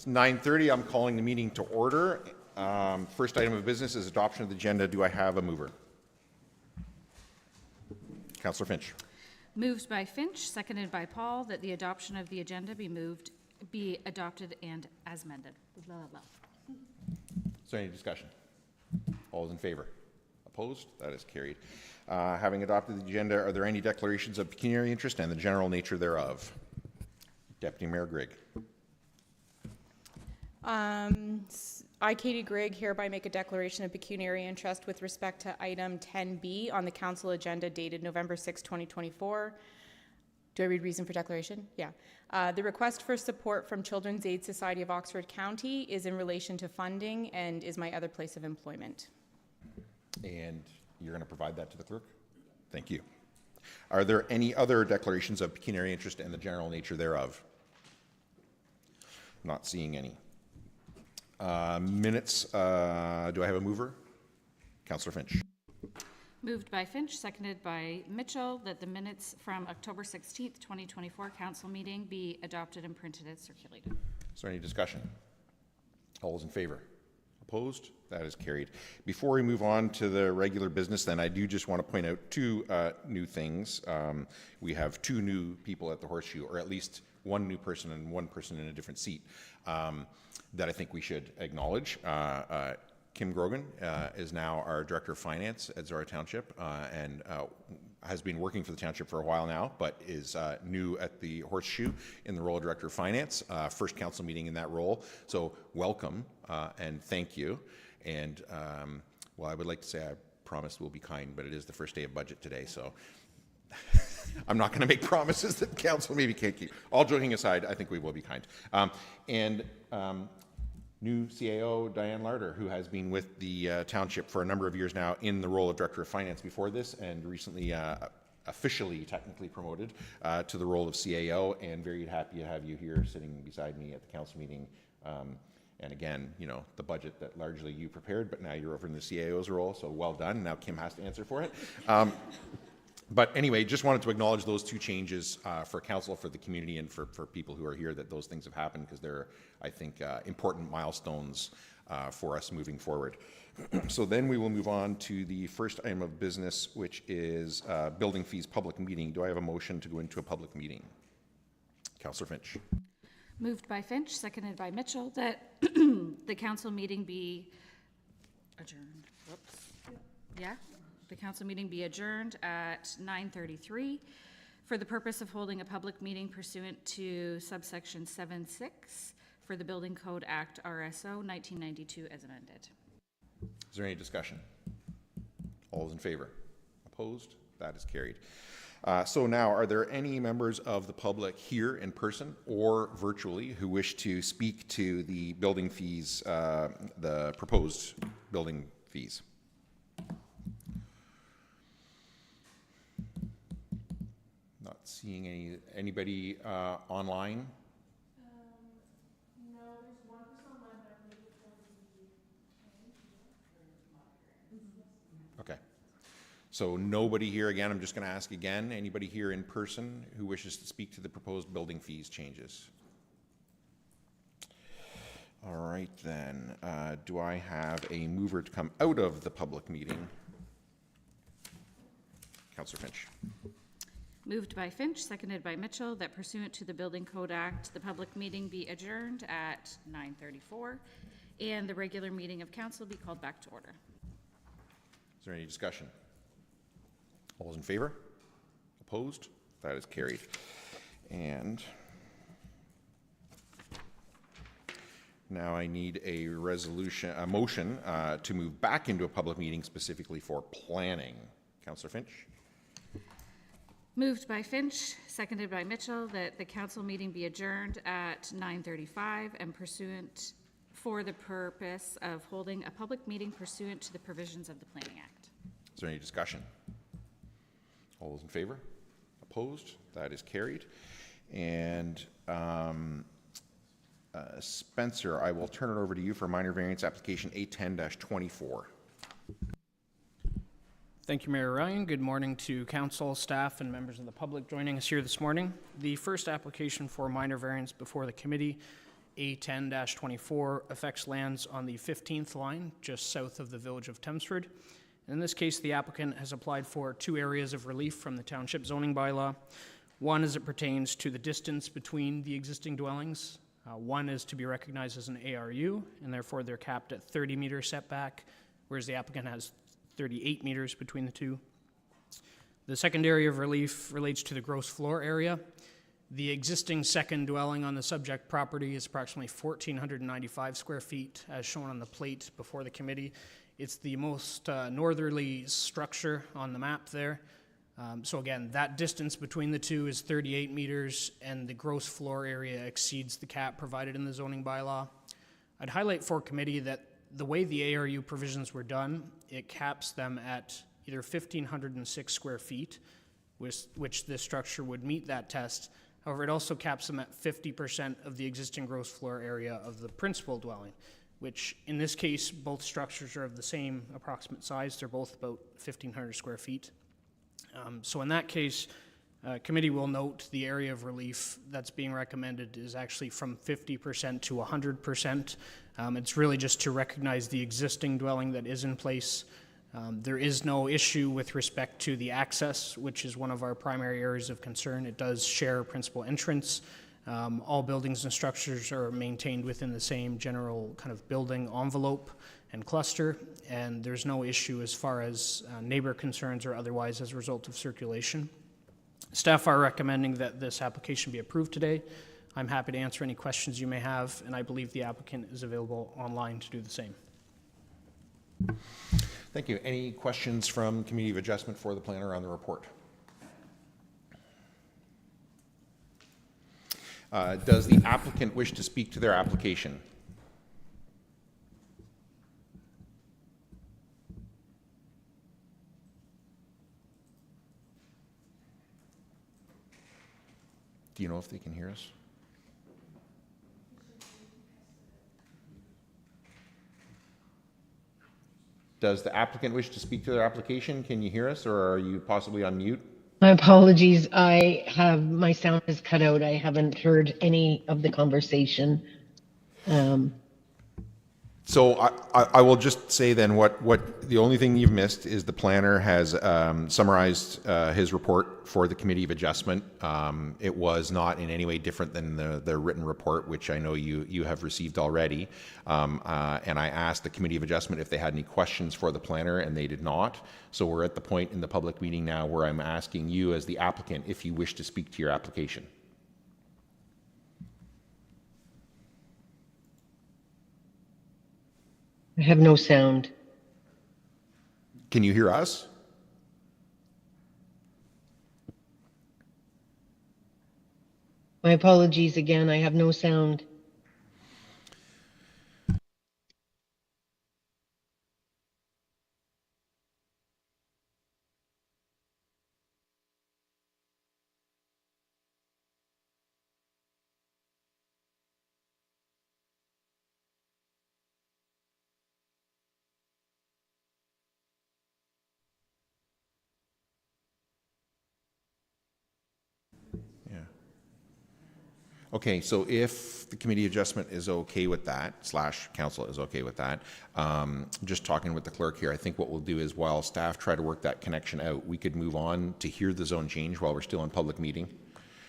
It's 9:30. I'm calling the meeting to order. First item of business is adoption of the agenda. Do I have a mover? Councillor Finch. Moved by Finch, seconded by Paul, that the adoption of the agenda be adopted and as amended. Blah, blah, blah. Is there any discussion? All those in favor? Opposed? That is carried. Having adopted the agenda, are there any declarations of pecuniary interest and the general nature thereof? Deputy Mayor Grigg. I, Katie Grigg, hereby make a declaration of pecuniary interest with respect to item 10B on the council agenda dated November 6, 2024. Do I read reason for declaration? Yeah. The request for support from Children's Aid Society of Oxford County is in relation to funding and is my other place of employment. And you're going to provide that to the clerk? Thank you. Are there any other declarations of pecuniary interest and the general nature thereof? Not seeing any. Minutes, do I have a mover? Councillor Finch. Moved by Finch, seconded by Mitchell, that the minutes from October 16th, 2024 council meeting be adopted and printed and circulated. Is there any discussion? All those in favor? Opposed? That is carried. Before we move on to the regular business, then, I do just want to point out two new things. We have two new people at the Horseshoe, or at least one new person and one person in a different seat that I think we should acknowledge. Kim Grogan is now our Director of Finance at Zorra Township and has been working for the township for a while now, but is new at the Horseshoe in the role of Director of Finance. First council meeting in that role. So welcome and thank you. And well, I would like to say I promise we'll be kind, but it is the first day of budget today, so I'm not going to make promises that council maybe can't keep. All joking aside, I think we will be kind. New CAO, Diane Larder, who has been with the township for a number of years now in the role of Director of Finance before this, and recently officially, technically promoted to the role of CAO, and very happy to have you here sitting beside me at the council meeting. And again, you know, the budget that largely you prepared, but now you're over in the CAO's role, so well done. Now Kim has to answer for it. But anyway, just wanted to acknowledge those two changes for council, for the community, and for people who are here, that those things have happened, because they're, I think, important milestones for us moving forward. So then we will move on to the first item of business, which is building fees public meeting. Do I have a motion to go into a public meeting? Councillor Finch. Moved by Finch, seconded by Mitchell, that the council meeting be adjourned. Whoops. Yeah? The council meeting be adjourned at 9:33 for the purpose of holding a public meeting pursuant to subsection 7.6 for the Building Code Act RSO 1992 as amended. Is there any discussion? All those in favor? Opposed? That is carried. So now, are there any members of the public here in person or virtually who wish to speak to the building fees, the proposed building fees? Not seeing anybody online. No, there's one person online, but I believe it's going to be Okay. So nobody here. Again, I'm just going to ask again, anybody here in person who wishes to speak to the proposed building fees changes? All right, then. Do I have a mover to come out of the public meeting? Councillor Finch. Moved by Finch, seconded by Mitchell, that pursuant to the Building Code Act, the public meeting be adjourned at 9:34 and the regular meeting of council be called back to order. Is there any discussion? All those in favor? Opposed? That is carried. And now I need a motion to move back into a public meeting specifically for planning. Councillor Finch. Moved by Finch, seconded by Mitchell, that the council meeting be adjourned at 9:35 and pursuant for the purpose of holding a public meeting pursuant to the provisions of the Planning Act. Is there any discussion? All those in favor? Opposed? That is carried. And Spencer, I will turn it over to you for minor variance application 810-24. Thank you, Mayor Ryan. Good morning to council, staff, and members of the public joining us here this morning. The first application for minor variance before the committee A10-24 affects lands on the 15th line, just south of the village of Thamesford. In this case, the applicant has applied for 2 areas of relief from the township zoning bylaw. One as it pertains to the distance between the existing dwellings. One is to be recognized as an ARU, and therefore they're capped at 30-meter setback, whereas the applicant has 38 meters between the two. The second area of relief relates to the gross floor area. The existing second dwelling on the subject property is approximately 1,495 square feet, as shown on the plate before the committee. It's the most northerly structure on the map there. So again, that distance between the two is 38 meters, and the gross floor area exceeds the cap provided in the zoning bylaw. I'd highlight for committee that the way the ARU provisions were done, it caps them at either 1,506 square feet, which this structure would meet that test. However, it also caps them at 50% of the existing gross floor area of the principal dwelling, which in this case, both structures are of the same approximate size. They're both about 1,500 square feet. So in that case, committee will note the area of relief that's being recommended is actually from 50% to 100%. It's really just to recognize the existing dwelling that is in place. There is no issue with respect to the access, which is one of our primary areas of concern. It does share a principal entrance. All buildings and structures are maintained within the same general kind of building envelope and cluster, and there's no issue as far as neighbor concerns or otherwise as a result of circulation. Staff are recommending that this application be approved today. I'm happy to answer any questions you may have, and I believe the applicant is available online to do the same. Thank you. Any questions from Committee of Adjustment for the planner on the report? Does the applicant wish to speak to their application? Do you know if they can hear us? Does the applicant wish to speak to their application? Can you hear us, or are you possibly on mute? My apologies. My sound is cut out. I haven't heard any of the conversation. So I will just say then what the only thing you've missed is the planner has summarized his report for the Committee of Adjustment. It was not in any way different than the written report, which I know you have received already. And I asked the Committee of Adjustment if they had any questions for the planner, and they did not. So we're at the point in the public meeting now where I'm asking you as the applicant if you wish to speak to your application. I have no sound. Can you hear us? My apologies again. I have no sound. Okay, so if the Committee Adjustment is okay with that, / council is okay with that, just talking with the clerk here, I think what we'll do is while staff try to work that connection out, we could move on to hear the zone change while we're still in public meeting,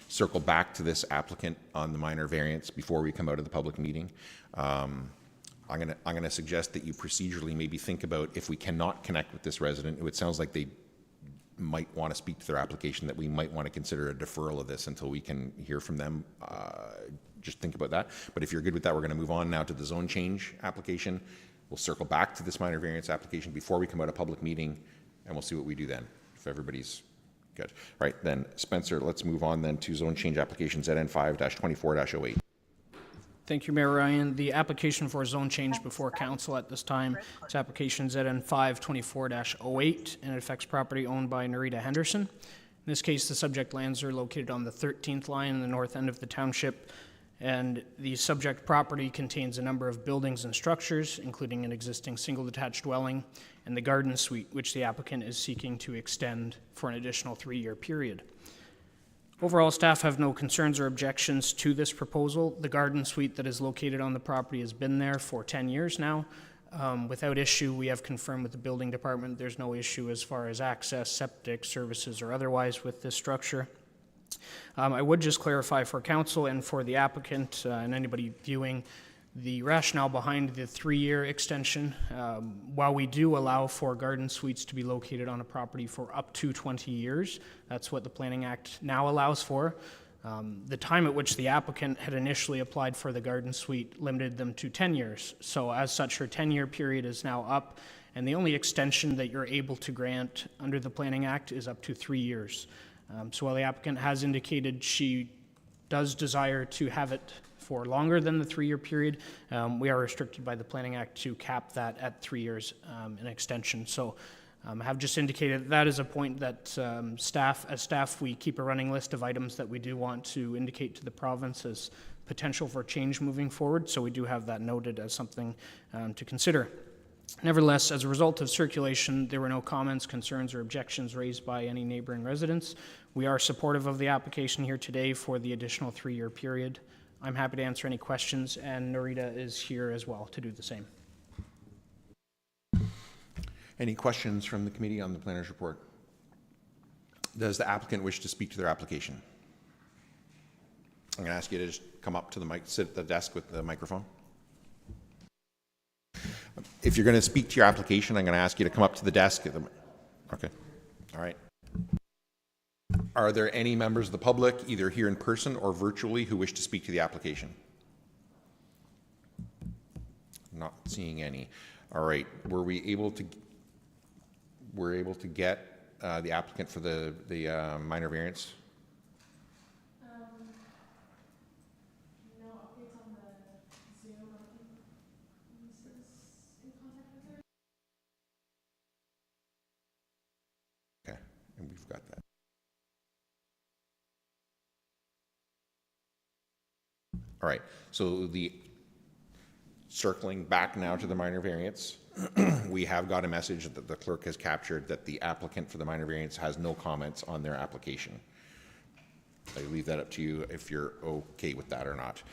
circle back to this applicant on the minor variance before we come out of the public meeting. I'm gonna suggest that you procedurally maybe think about if we cannot connect with this resident, it sounds like they might want to speak to their application, that we might want to consider a deferral of this until we can hear from them. Just think about that. But if you're good with that, we're going to move on now to the zone change application. We'll circle back to this minor variance application before we come out of public meeting, and we'll see what we do then, if everybody's good. Right, then, Spencer, let's move on then to zone change application ZN5-24-08. Thank you, Mayor Ryan. The application for a zone change before council at this time is application ZN 524-08, and it affects property owned by Narita Henderson. In this case, the subject lands are located on the 13th line in the north end of the township, and the subject property contains a number of buildings and structures, including an existing single detached dwelling and the garden suite, which the applicant is seeking to extend for an additional 3-year period. Overall, staff have no concerns or objections to this proposal. The garden suite that is located on the property has been there for 10 years now. Without issue, we have confirmed with the building department there's no issue as far as access, septic services, or otherwise with this structure. I would just clarify for council and for the applicant and anybody viewing the rationale behind the 3-year extension. While we do allow for garden suites to be located on a property for up to 20 years, that's what the Planning Act now allows for. The time at which the applicant had initially applied for the garden suite limited them to 10 years. So as such, her 10-year period is now up, and the only extension that you're able to grant under the Planning Act is up to 3 years. So while the applicant has indicated she does desire to have it for longer than the 3-year period, we are restricted by the Planning Act to cap that at 3 years in extension. So I have just indicated that is a point that as staff, we keep a running list of items that we do want to indicate to the province as potential for change moving forward. So we do have that noted as something to consider. Nevertheless, as a result of circulation, there were no comments, concerns, or objections raised by any neighboring residents. We are supportive of the application here today for the additional 3-year period. I'm happy to answer any questions, and Norita is here as well to do the same. Any questions from the committee on the planner's report? Does the applicant wish to speak to their application? I'm going to ask you to just come up to the mic, sit at the desk with the microphone. If you're going to speak to your application, I'm going to ask you to come up to the desk. Okay. All right. Are there any members of the public, either here in person or virtually, who wish to speak to the application? Not seeing any. All right. Were we able to get the applicant for the minor variance? No updates on the Zoom. I think Lisa's in contact with her. Okay, and we've got that. All right, so circling back now to the minor variance, we have got a message that the clerk has captured that the applicant for the minor variance has no comments on their application. I leave that up to you if you're okay with that or not.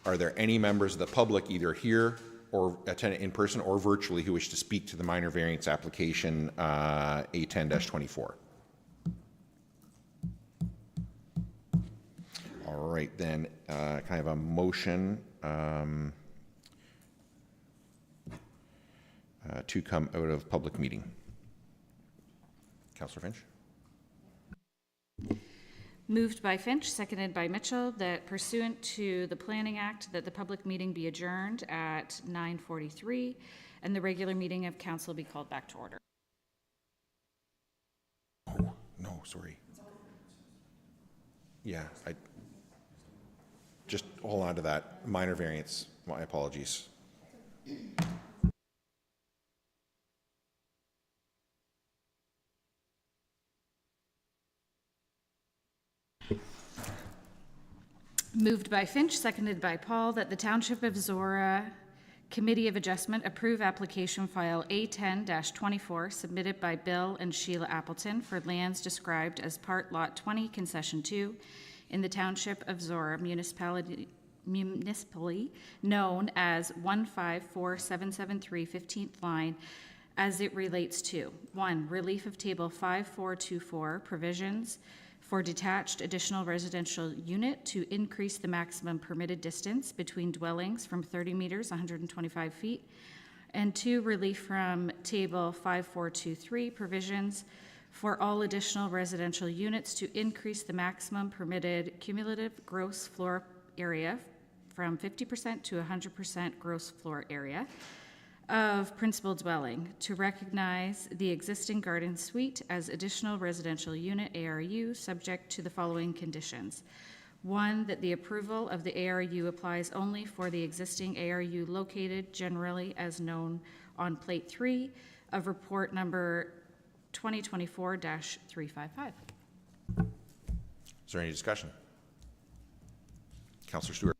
Are there any members of the public, either here or attending in person or virtually, who wish to speak to the minor variance application A10-24? All right, then, kind of a motion to come out of public meeting. Councillor Finch? Moved by Finch, seconded by Mitchell, that pursuant to the Planning Act, that the public meeting be adjourned at 9:43 and the regular meeting of council be called back to order. Oh, no, sorry. Yeah, I just hold on to that. Minor variance. My apologies. Moved by Finch, seconded by Paul, that the Township of Zorra Committee of Adjustment approve application file A10-24 submitted by Bill and Sheila Appleton for lands described as Part Lot 20, Concession 2 in the Township of Zorra, municipally known as 154-773 15th line, as it relates to 1. Relief of Table 5424 provisions for detached additional residential unit to increase the maximum permitted distance between dwellings from 30 meters, 125 feet, and 2. Relief from Table 5423 provisions for all additional residential units to increase the maximum permitted cumulative gross floor area from 50% to 100% gross floor area of principal dwelling, to recognize the existing garden suite as additional residential unit ARU subject to the following conditions. 1, that the approval of the ARU applies only for the existing ARU located generally as known on Plate 3 of report number 2024-355. Is there any discussion? Councillor Stewart.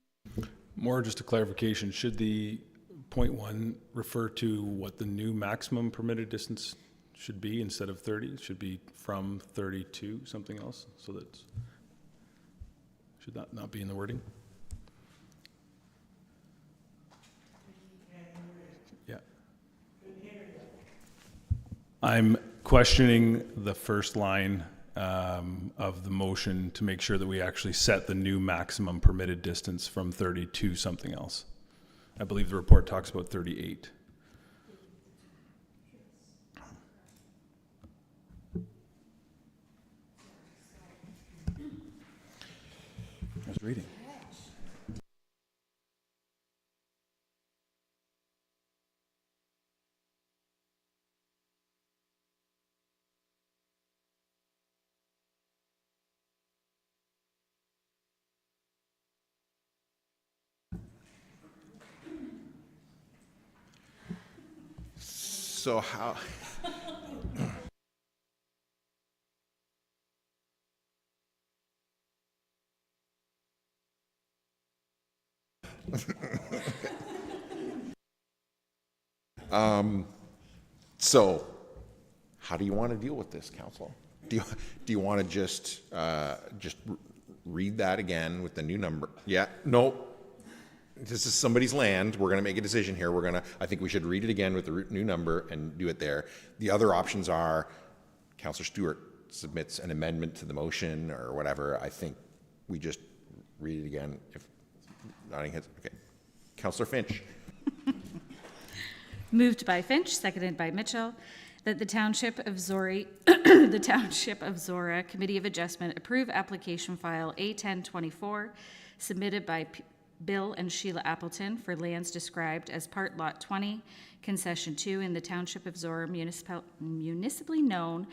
More just a clarification. Should the point 1 refer to what the new maximum permitted distance should be instead of 30? It should be from 30 to something else, so that Should that not be in the wording? Yeah. I'm questioning the first line of the motion to make sure that we actually set the new maximum permitted distance from 30 to something else. I believe the report talks about 38. I was reading. So how? So how do you want to deal with this, council? Do you want to just read that again with the new number? Yeah, no. This is somebody's land. We're going to make a decision here. I think we should read it again with the new number and do it there. The other options are Councillor Stewart submits an amendment to the motion or whatever. I think we just read it again. If nodding heads, okay. Councillor Finch. Moved by Finch, seconded by Mitchell, that the Township of Zorra, the Township of Zorra Committee of Adjustment approve application file A1024 submitted by Bill and Sheila Appleton for lands described as Part Lot 20, Concession 2 in the Township of Zorra municipally known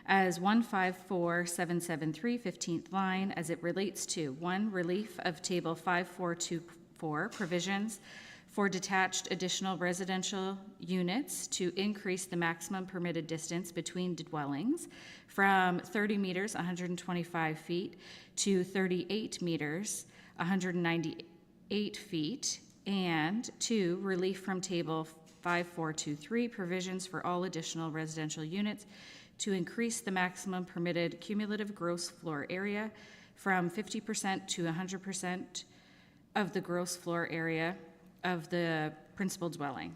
as 154773 15th line as it relates to 1. Relief of Table 5424 provisions for detached additional residential units to increase the maximum permitted distance between dwellings from 30 meters, 125 feet, to 38 meters, 198 feet, and 2. Relief from Table 5423 provisions for all additional residential units to increase the maximum permitted cumulative gross floor area from 50% to 100% of the gross floor area of the principal dwelling.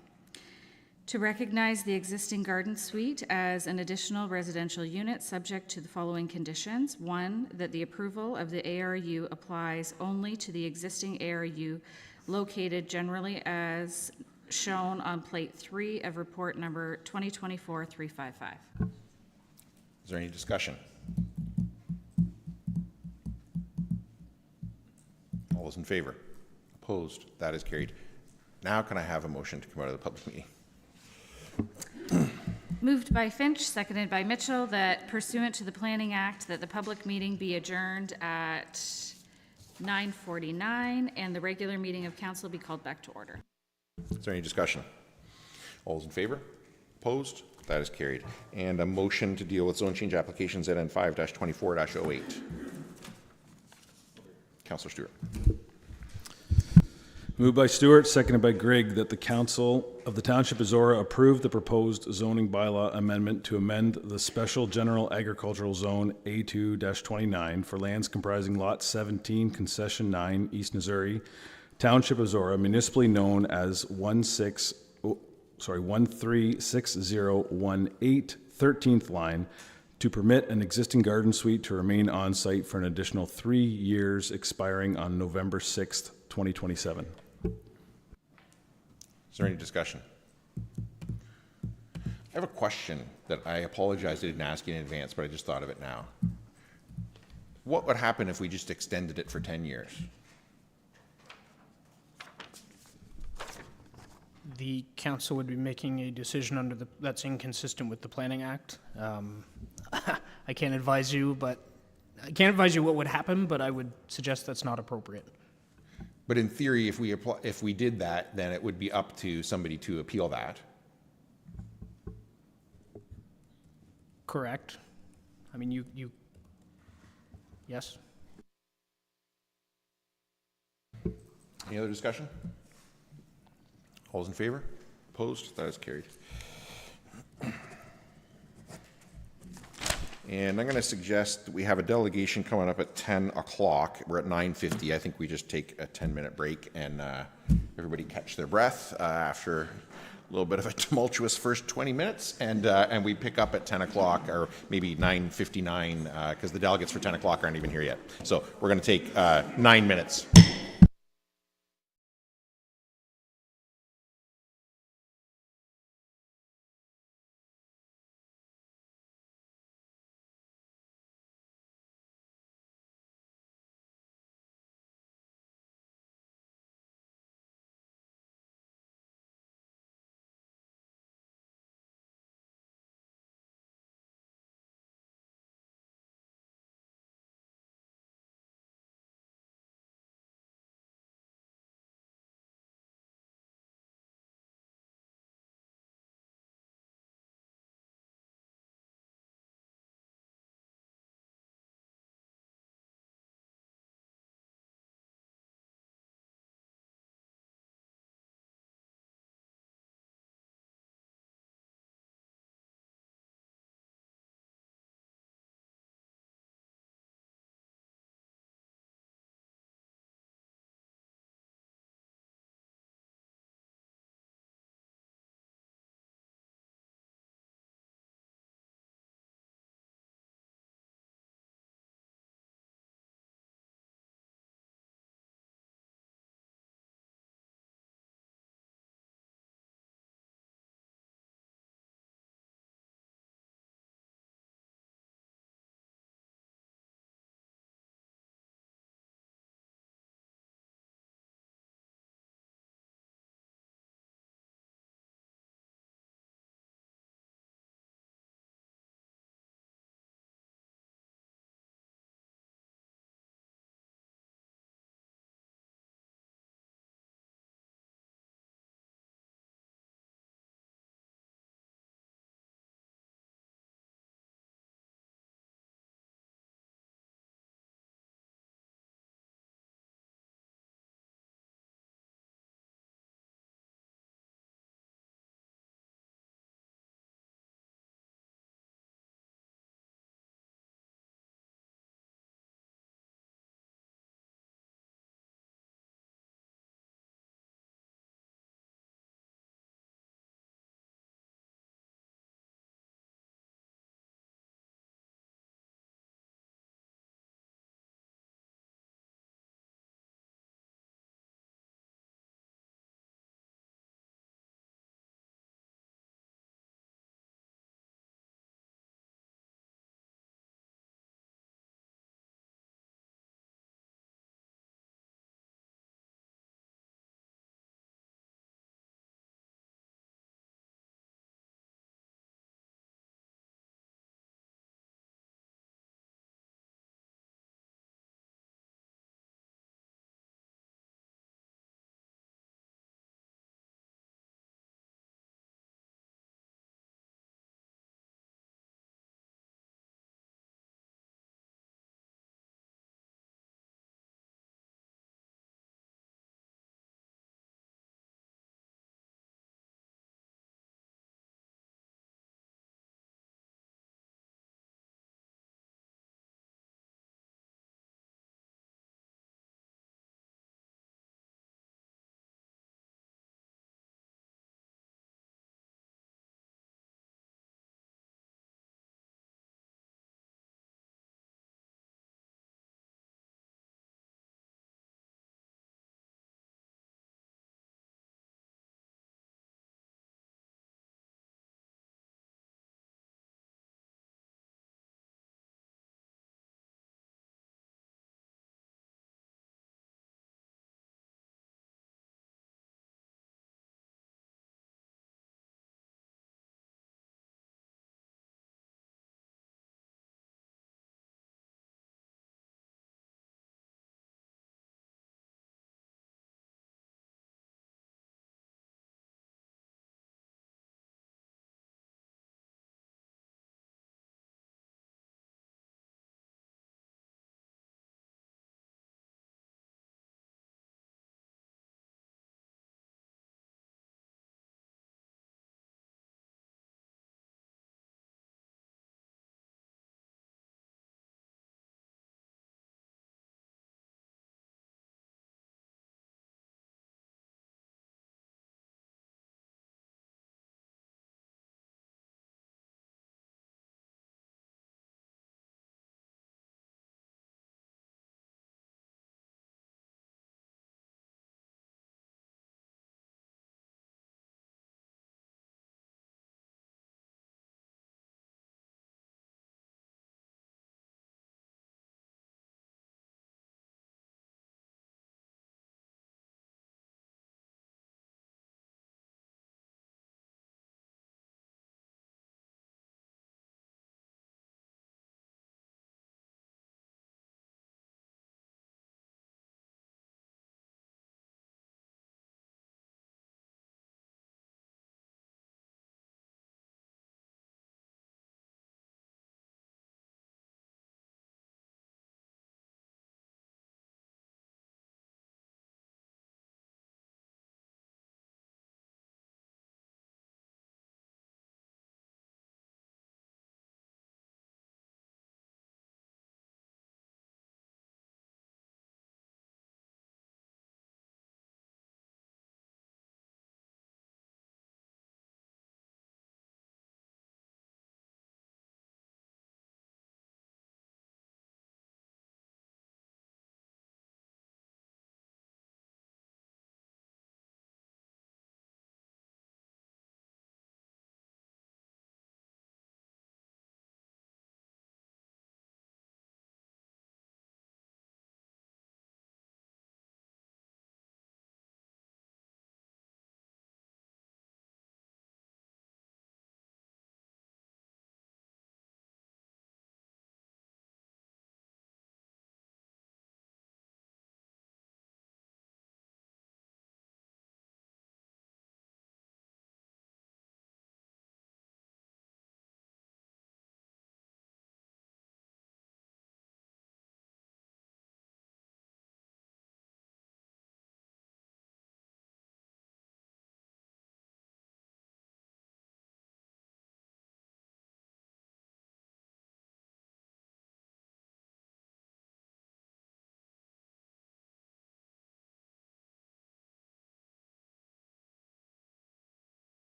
To recognize the existing garden suite as an additional residential unit subject to the following conditions. 1, that the approval of the ARU applies only to the existing ARU located generally as shown on Plate 3 of Report Number 2024-355. Is there any discussion? All those in favor? Opposed? That is carried. Now can I have a motion to come out of the public meeting? Moved by Finch, seconded by Mitchell, that pursuant to the Planning Act, that the public meeting be adjourned at 9:49 and the regular meeting of council be called back to order. Is there any discussion? All those in favor? Opposed? That is carried. And a motion to deal with zone change applications at N5-24-08. Councillor Stewart. Moved by Stewart, seconded by Grigg, that the Council of the Township of Zorra approve the proposed zoning bylaw amendment to amend the Special General Agricultural Zone A2-29 for lands comprising Lot 17, Concession 9, East Missouri, Township of Zorra, municipally known as 136018 13th line, to permit an existing garden suite to remain on site for an additional 3 years expiring on November 6th, 2027. Is there any discussion? I have a question that I apologize I didn't ask you in advance, but I just thought of it now. What would happen if we just extended it for 10 years? The council would be making a decision under that's inconsistent with the Planning Act. I can't advise you what would happen, but I would suggest that's not appropriate. But in theory, if we did that, then it would be up to somebody to appeal that. Correct. I mean, you yes. Any other discussion? All those in favor? Opposed? That is carried. And I'm going to suggest that we have a delegation coming up at 10 o'clock. We're at 9:50. I think we just take a 10-minute break and everybody catch their breath after a little bit of a tumultuous first 20 minutes, and we pick up at 10 o'clock, or maybe 9:59, because the delegates for 10 o'clock aren't even here yet. So we're going to take 9 minutes.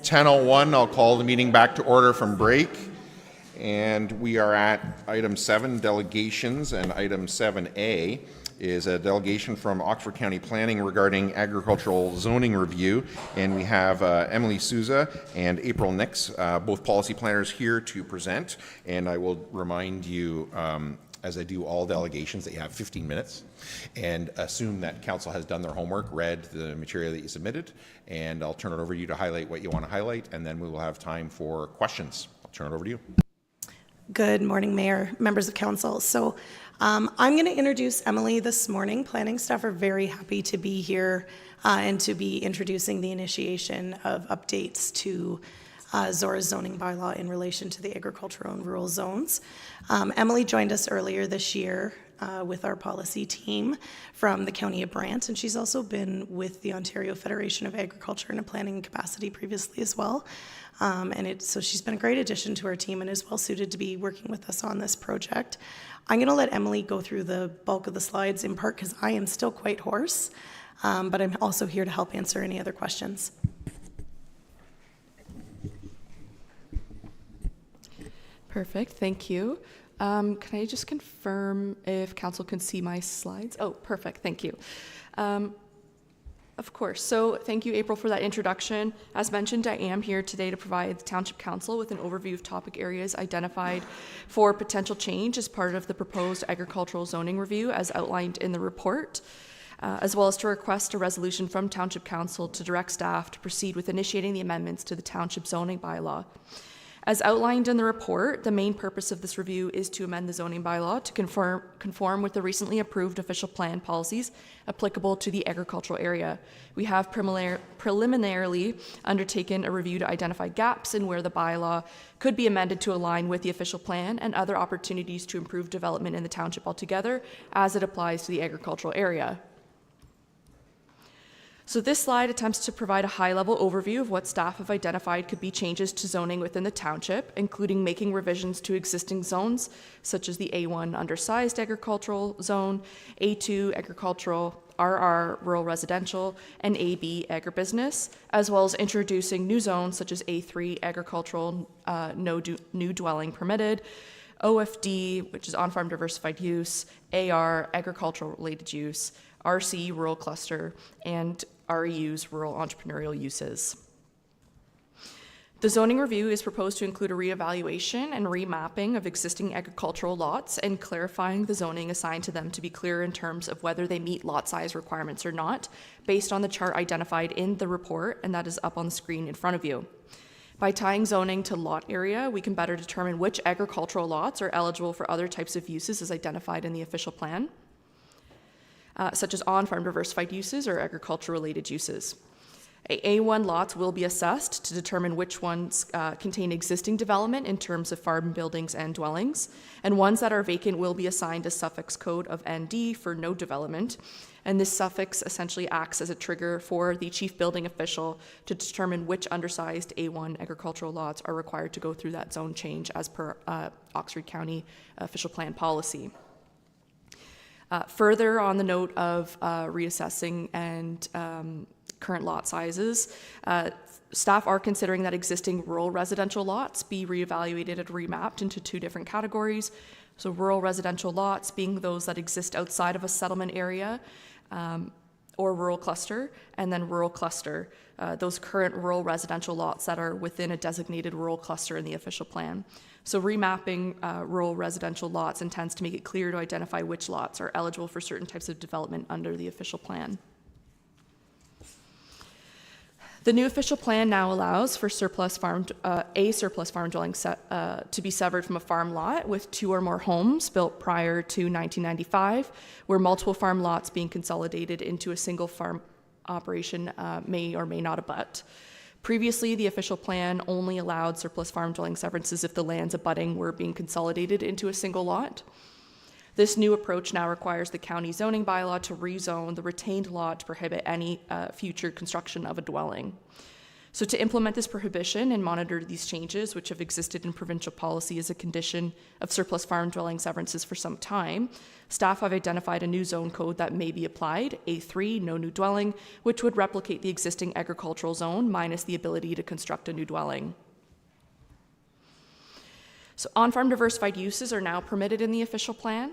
10:01, I'll call the meeting back to order from break. And we are at item 7, delegations, and item 7A is a delegation from Oxford County Planning regarding agricultural zoning review. And we have Emily Souza and April Nix, both policy planners, here to present. And I will remind you, as I do all delegations, that you have 15 minutes, and assume that council has done their homework, read the material that you submitted, and I'll turn it over to you to highlight what you want to highlight, and then we will have time for questions. I'll turn it over to you. Good morning, Mayor, members of council. So I'm going to introduce Emily this morning. Planning staff are very happy to be here and to be introducing the initiation of updates to Zorra's zoning bylaw in relation to the agricultural and rural zones. Emily joined us earlier this year with our policy team from the County of Brant, and she's also been with the Ontario Federation of Agriculture in a planning capacity previously as well. So she's been a great addition to our team and is well suited to be working with us on this project. I'm going to let Emily go through the bulk of the slides, in part because I am still quite hoarse, but I'm also here to help answer any other questions. Perfect, thank you. Can I just confirm if council can see my slides? Oh, perfect, thank you. Of course, so thank you, April, for that introduction. As mentioned, I am here today to provide the Township Council with an overview of topic areas identified for potential change as part of the proposed agricultural zoning review as outlined in the report, as well as to request a resolution from Township Council to direct staff to proceed with initiating the amendments to the Township zoning bylaw. As outlined in the report, the main purpose of this review is to amend the zoning bylaw to conform with the recently approved official plan policies applicable to the agricultural area. We have preliminarily undertaken a review to identify gaps in where the bylaw could be amended to align with the official plan and other opportunities to improve development in the township altogether as it applies to the agricultural area. So this slide attempts to provide a high-level overview of what staff have identified could be changes to zoning within the township, including making revisions to existing zones, such as the A1 undersized agricultural zone, A2 agricultural, RR rural residential, and AB agribusiness, as well as introducing new zones such as A3 agricultural, no new dwelling permitted, OFD, which is on-farm diversified use, AR agricultural related use, RC rural cluster, and REUs, rural entrepreneurial uses. The zoning review is proposed to include a reevaluation and remapping of existing agricultural lots and clarifying the zoning assigned to them to be clear in terms of whether they meet lot size requirements or not, based on the chart identified in the report, and that is up on the screen in front of you. By tying zoning to lot area, we can better determine which agricultural lots are eligible for other types of uses as identified in the official plan, such as on-farm diversified uses or agriculture-related uses. A1 lots will be assessed to determine which ones contain existing development in terms of farm buildings and dwellings, and ones that are vacant will be assigned a suffix code of ND for no development, and this suffix essentially acts as a trigger for the chief building official to determine which undersized A1 agricultural lots are required to go through that zone change as per Oxford County official plan policy. Further, on the note of reassessing and current lot sizes, staff are considering that existing rural residential lots be reevaluated and remapped into two different categories. So rural residential lots being those that exist outside of a settlement area or rural cluster, and then rural cluster, those current rural residential lots that are within a designated rural cluster in the official plan. So remapping rural residential lots intends to make it clear to identify which lots are eligible for certain types of development under the official plan. The new official plan now allows for a surplus farm dwelling to be severed from a farm lot with two or more homes built prior to 1995, where multiple farm lots being consolidated into a single farm operation may or may not abut. Previously, the official plan only allowed surplus farm dwelling severances if the lands abutting were being consolidated into a single lot. This new approach now requires the county zoning bylaw to rezone the retained lot to prohibit any future construction of a dwelling. So to implement this prohibition and monitor these changes, which have existed in provincial policy as a condition of surplus farm dwelling severances for some time, staff have identified a new zone code that may be applied, A3, no new dwelling, which would replicate the existing agricultural zone minus the ability to construct a new dwelling. So on-farm diversified uses are now permitted in the official plan,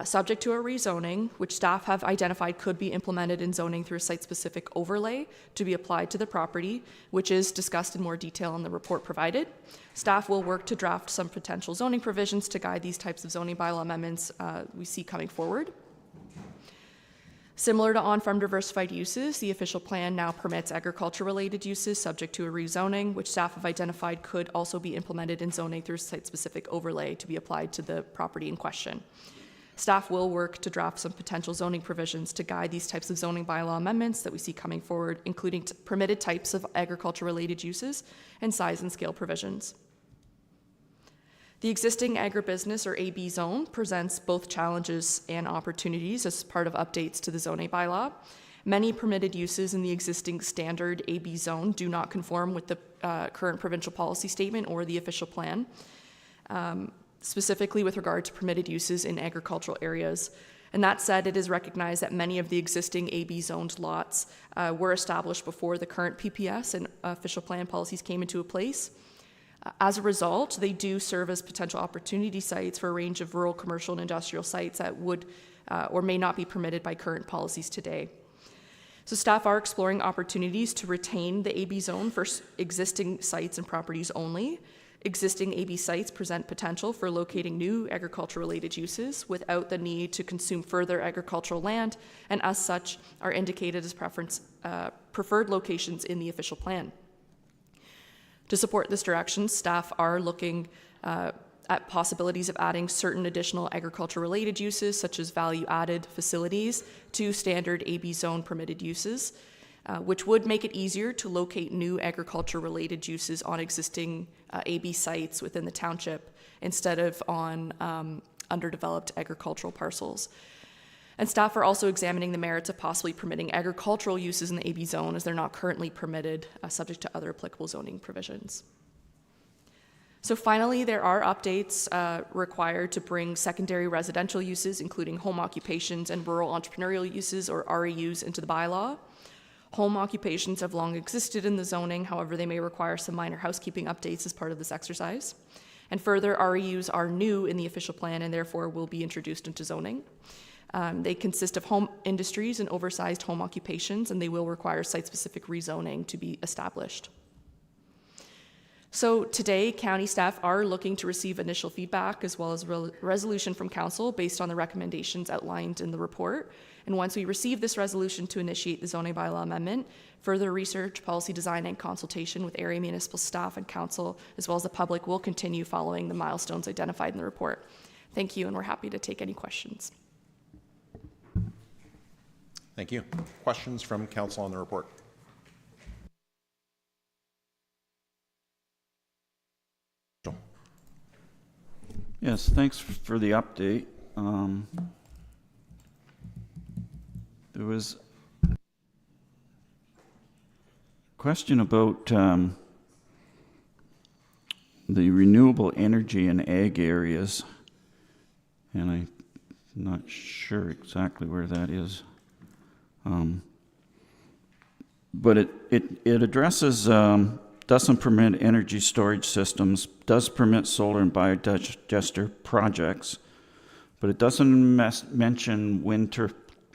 subject to a rezoning, which staff have identified could be implemented in zoning through a site-specific overlay to be applied to the property, which is discussed in more detail in the report provided. Staff will work to draft some potential zoning provisions to guide these types of zoning bylaw amendments we see coming forward. Similar to on-farm diversified uses, the official plan now permits agriculture-related uses subject to a rezoning, which staff have identified could also be implemented in zoning through site-specific overlay to be applied to the property in question. Staff will work to draft some potential zoning provisions to guide these types of zoning bylaw amendments that we see coming forward, including permitted types of agriculture-related uses and size and scale provisions. The existing agribusiness or AB zone presents both challenges and opportunities as part of updates to the zoning bylaw. Many permitted uses in the existing standard AB zone do not conform with the current provincial policy statement or the official plan, specifically with regard to permitted uses in agricultural areas. And that said, it is recognized that many of the existing AB zoned lots were established before the current PPS and official plan policies came into place. As a result, they do serve as potential opportunity sites for a range of rural, commercial, and industrial sites that would or may not be permitted by current policies today. So staff are exploring opportunities to retain the AB zone for existing sites and properties only. Existing AB sites present potential for locating new agriculture-related uses without the need to consume further agricultural land, and as such are indicated as preferred locations in the official plan. To support this direction, staff are looking at possibilities of adding certain additional agriculture-related uses, such as value-added facilities, to standard AB zone permitted uses, which would make it easier to locate new agriculture-related uses on existing AB sites within the township instead of on underdeveloped agricultural parcels. And staff are also examining the merits of possibly permitting agricultural uses in the AB zone as they're not currently permitted, subject to other applicable zoning provisions. So finally, there are updates required to bring secondary residential uses, including home occupations and rural entrepreneurial uses, or REUs, into the bylaw. Home occupations have long existed in the zoning, however, they may require some minor housekeeping updates as part of this exercise. And further, REUs are new in the official plan and therefore will be introduced into zoning. They consist of home industries and oversized home occupations, and they will require site-specific rezoning to be established. So today, county staff are looking to receive initial feedback as well as resolution from council based on the recommendations outlined in the report. And once we receive this resolution to initiate the zoning bylaw amendment, further research, policy design, and consultation with area municipal staff and council, as well as the public, will continue following the milestones identified in the report. Thank you, and we're happy to take any questions. Thank you. Questions from council on the report? Yes, thanks for the update. There was a question about the renewable energy in ag areas, and I'm not sure exactly where that is. But it addresses, doesn't permit energy storage systems, does permit solar and biodigester projects, but it doesn't mention wind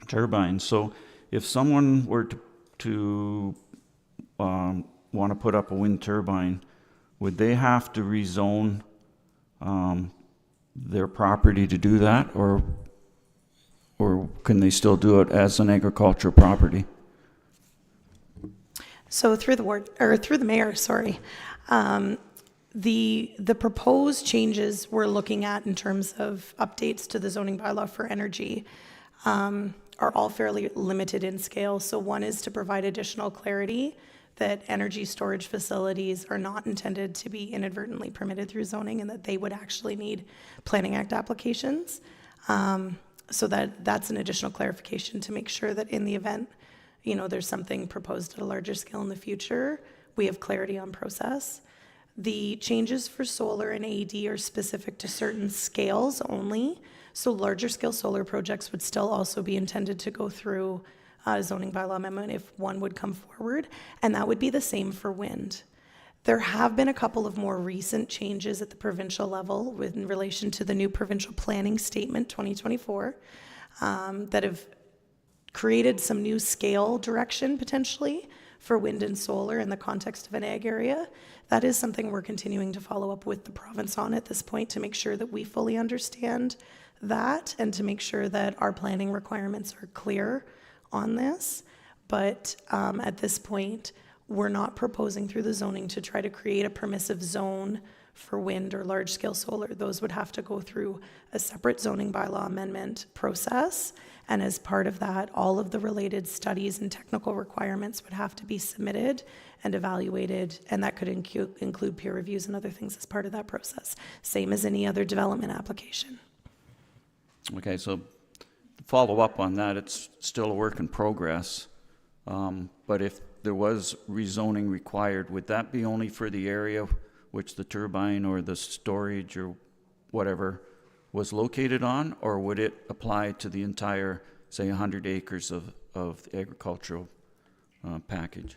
turbines. So if someone were to want to put up a wind turbine, would they have to rezone their property to do that, or can they still do it as an agricultural property? So through the mayor, the proposed changes we're looking at in terms of updates to the zoning bylaw for energy are all fairly limited in scale. So one is to provide additional clarity that energy storage facilities are not intended to be inadvertently permitted through zoning, and that they would actually need Planning Act applications. So that's an additional clarification to make sure that in the event, there's something proposed at a larger scale in the future, we have clarity on process. The changes for solar and AD are specific to certain scales only. So larger scale solar projects would still also be intended to go through a zoning bylaw amendment if one would come forward, and that would be the same for wind. There have been a couple of more recent changes at the provincial level in relation to the new provincial planning statement 2024 that have created some new scale direction potentially for wind and solar in the context of an ag area. That is something we're continuing to follow up with the province on at this point to make sure that we fully understand that and to make sure that our planning requirements are clear on this. But at this point, we're not proposing through the zoning to try to create a permissive zone for wind or large-scale solar. Those would have to go through a separate zoning bylaw amendment process. And as part of that, all of the related studies and technical requirements would have to be submitted and evaluated, and that could include peer reviews and other things as part of that process, same as any other development application. Okay, so to follow up on that, it's still a work in progress. But if there was rezoning required, would that be only for the area which the turbine or the storage or whatever was located on, or would it apply to the entire, say, 100 acres of the agricultural package?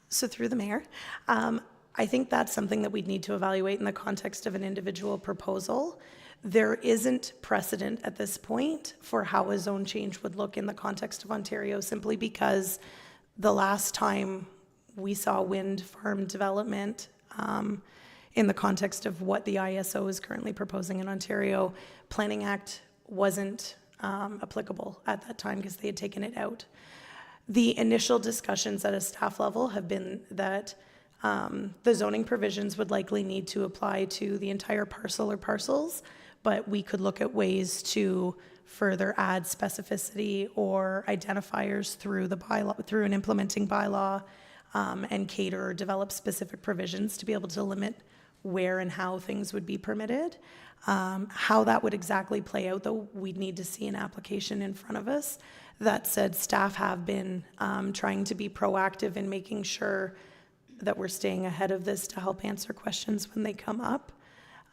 So through the mayor, I think that's something that we'd need to evaluate in the context of an individual proposal. There isn't precedent at this point for how a zone change would look in the context of Ontario, simply because the last time we saw wind farm development in the context of what the ISO is currently proposing in Ontario, Planning Act wasn't applicable at that time because they had taken it out. The initial discussions at a staff level have been that the zoning provisions would likely need to apply to the entire parcel or parcels, but we could look at ways to further add specificity or identifiers through the bylaw, through an implementing bylaw, and cater or develop specific provisions to be able to limit where and how things would be permitted. How that would exactly play out, though, we'd need to see an application in front of us. That said, staff have been trying to be proactive in making sure that we're staying ahead of this to help answer questions when they come up,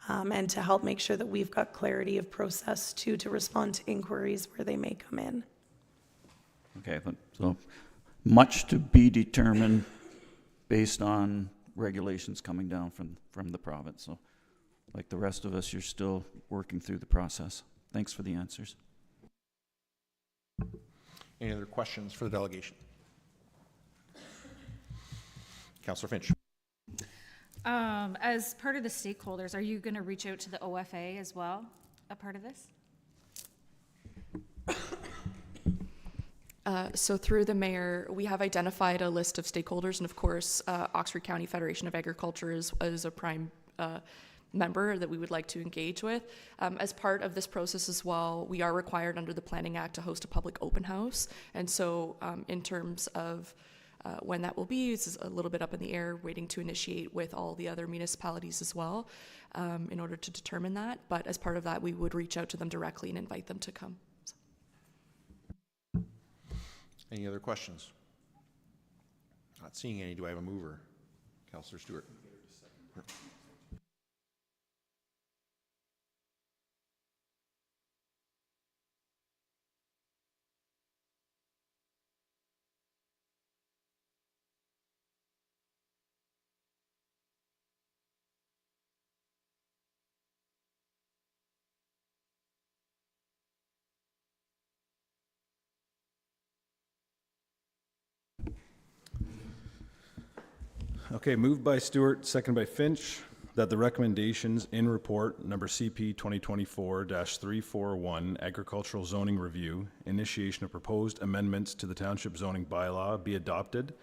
and to help make sure that we've got clarity of process to respond to inquiries where they may come in. Okay, so much to be determined based on regulations coming down from the province. So like the rest of us, you're still working through the process. Thanks for the answers. Any other questions for the delegation? Councillor Finch. As part of the stakeholders, are you going to reach out to the OFA as well, a part of this? So through the mayor, we have identified a list of stakeholders, and of course, Oxford County Federation of Agriculture is a prime member that we would like to engage with. As part of this process as well, we are required under the Planning Act to host a public open house, and so in terms of when that will be, it's a little bit up in the air, waiting to initiate with all the other municipalities as well in order to determine that. But as part of that, we would reach out to them directly and invite them to come. So. Any other questions? Not seeing any. Do I have a mover? Councillor Stewart. Okay, moved by Stewart, second by Finch, that the recommendations in report number CP 2024-341 Agricultural Zoning Review, initiation of proposed amendments to the Township Zoning Bylaw be adopted,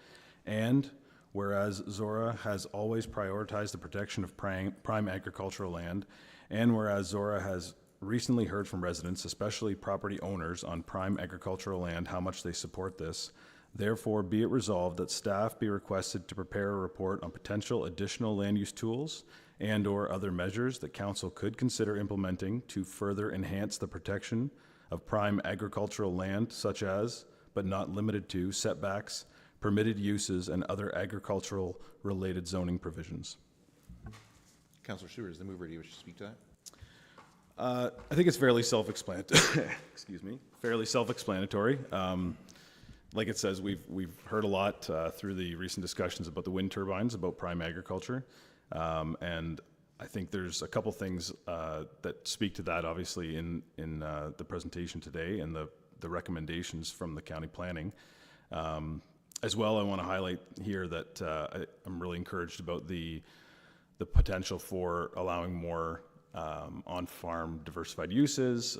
and whereas Zorra has always prioritized the protection of prime agricultural land, and whereas Zorra has recently heard from residents, especially property owners on prime agricultural land, how much they support this. Therefore, be it resolved that staff be requested to prepare a report on potential additional land use tools and or other measures that council could consider implementing to further enhance the protection of prime agricultural land, such as, but not limited to, setbacks, permitted uses, and other agricultural-related zoning provisions. Councillor Stewart, is the mover, do you wish to speak to that? I think it's fairly self-explanatory. Excuse me. Fairly self-explanatory. Like it says, we've heard a lot through the recent discussions about the wind turbines, about prime agriculture, and I think there's a couple things that speak to that. Obviously, in the presentation today and the recommendations from the county planning. As well, I want to highlight here that I'm really encouraged about the potential for allowing more on-farm diversified uses,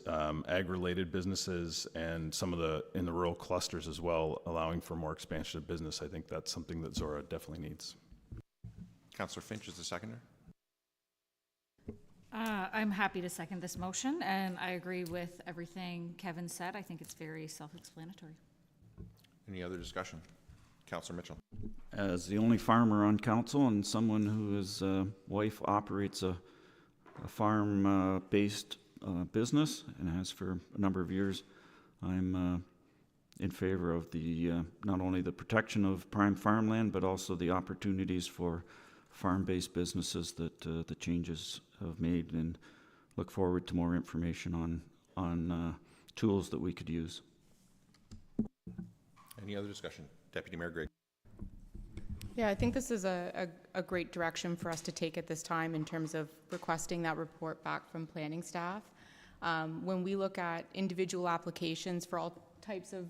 ag-related businesses, and some of in the rural clusters as well, allowing for more expansion of business. I think that's something that Zorra definitely needs. Councillor Finch is the seconder. I'm happy to second this motion, and I agree with everything Kevin said. I think it's very self-explanatory. Any other discussion? Councillor Mitchell. As the only farmer on council and someone whose wife operates a farm-based business and has for a number of years, I'm in favor of not only the protection of prime farmland, but also the opportunities for farm-based businesses that the changes have made, and look forward to more information on tools that we could use. Any other discussion? Deputy Mayor Gregg. Yeah, I think this is a great direction for us to take at this time in terms of requesting that report back from planning staff. When we look at individual applications for all types of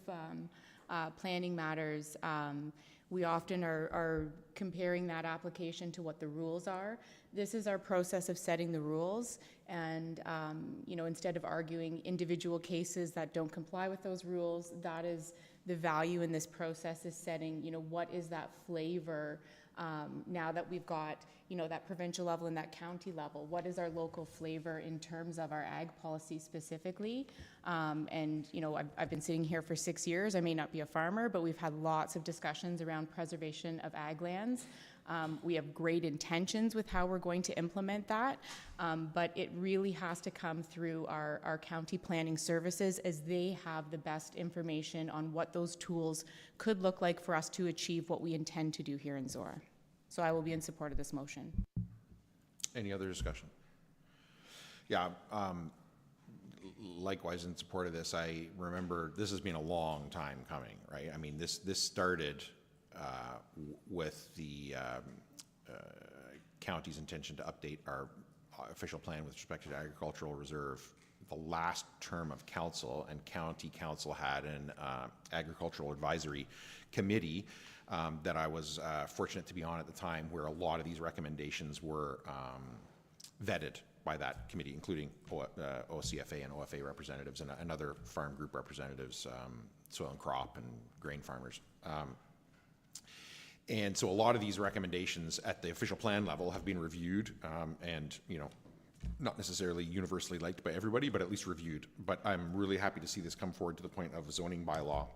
planning matters, we often are comparing that application to what the rules are. This is our process of setting the rules, and instead of arguing individual cases that don't comply with those rules, that is the value in this process, is setting, what is that flavor now that we've got, that provincial level and that county level. What is our local flavor in terms of our ag policy specifically? I've been sitting here for 6 years. I may not be a farmer, but we've had lots of discussions around preservation of ag lands. We have great intentions with how we're going to implement that, but it really has to come through our county planning services, as they have the best information on what those tools could look like for us to achieve what we intend to do here in Zorra. So I will be in support of this motion. Any other discussion? Yeah, likewise in support of this. I remember this has been a long time coming, right? I mean, this started with the county's intention to update our official plan with respect to the agricultural reserve. The last term of council, and county council had an agricultural advisory committee that I was fortunate to be on at the time, where a lot of these recommendations were vetted by that committee, including OCFA and OFA representatives and other farm group representatives, soil and crop and grain farmers. And so a lot of these recommendations at the official plan level have been reviewed and, not necessarily universally liked by everybody, but at least reviewed. But I'm really happy to see this come forward to the point of zoning bylaw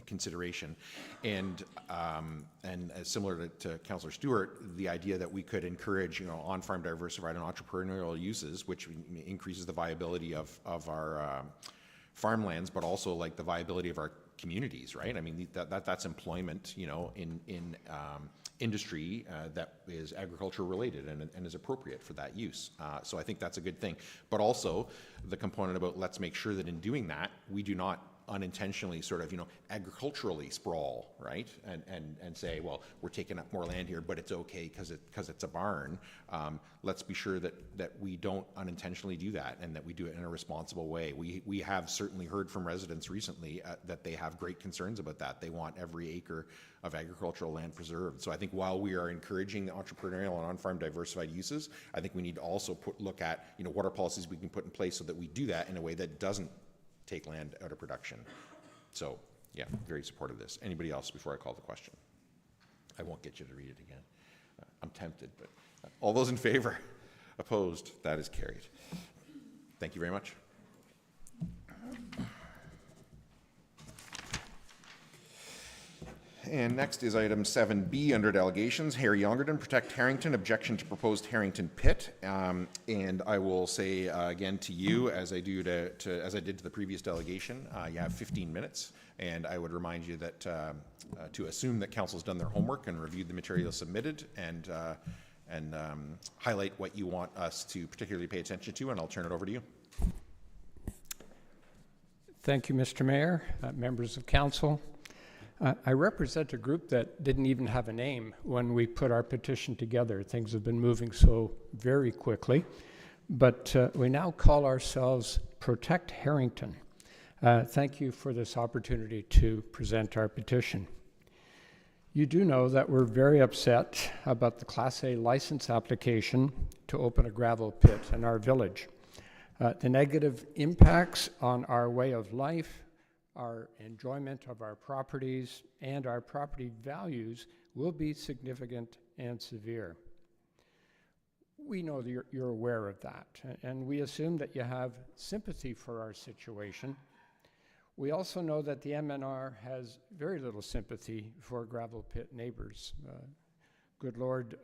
consideration. And as similar to Councillor Stewart, the idea that we could encourage, on-farm diversified and entrepreneurial uses, which increases the viability of our farmlands, but also like the viability of our communities, right? I mean, that's employment, in industry that is agriculture related and is appropriate for that use. So I think that's a good thing. But also the component about let's make sure that in doing that, we do not unintentionally sort of, agriculturally sprawl, right? And say, well, we're taking up more land here, but it's okay because it's a barn. Let's be sure that we don't unintentionally do that, and that we do it in a responsible way. We have certainly heard from residents recently that they have great concerns about that. They want every acre of agricultural land preserved. So I think while we are encouraging entrepreneurial and on-farm diversified uses, I think we need to also look at, what are policies we can put in place so that we do that in a way that doesn't take land out of production. So, yeah, very supportive of this. Anybody else before I call the question? I won't get you to read it again. I'm tempted, but all those in favor? Opposed? That is carried. Thank you very much. And next is item 7B under delegations. Harry Youngerton, protect Harrington, objection to proposed Harrington pit. And I will say again to you, as I do as I did to the previous delegation, you have 15 minutes. And I would remind you that to assume that council's done their homework and reviewed the material submitted, and highlight what you want us to particularly pay attention to, and I'll turn it over to you. Thank you, Mr. Mayor, members of council. I represent a group that didn't even have a name when we put our petition together. Things have been moving so very quickly, but we now call ourselves Protect Harrington. Thank you for this opportunity to present our petition. You do know that we're very upset about the Class A license application to open a gravel pit in our village. The negative impacts on our way of life, our enjoyment of our properties, and our property values will be significant and severe. We know that you're aware of that, and we assume that you have sympathy for our situation. We also know that the MNR has very little sympathy for gravel pit neighbors. Good Lord,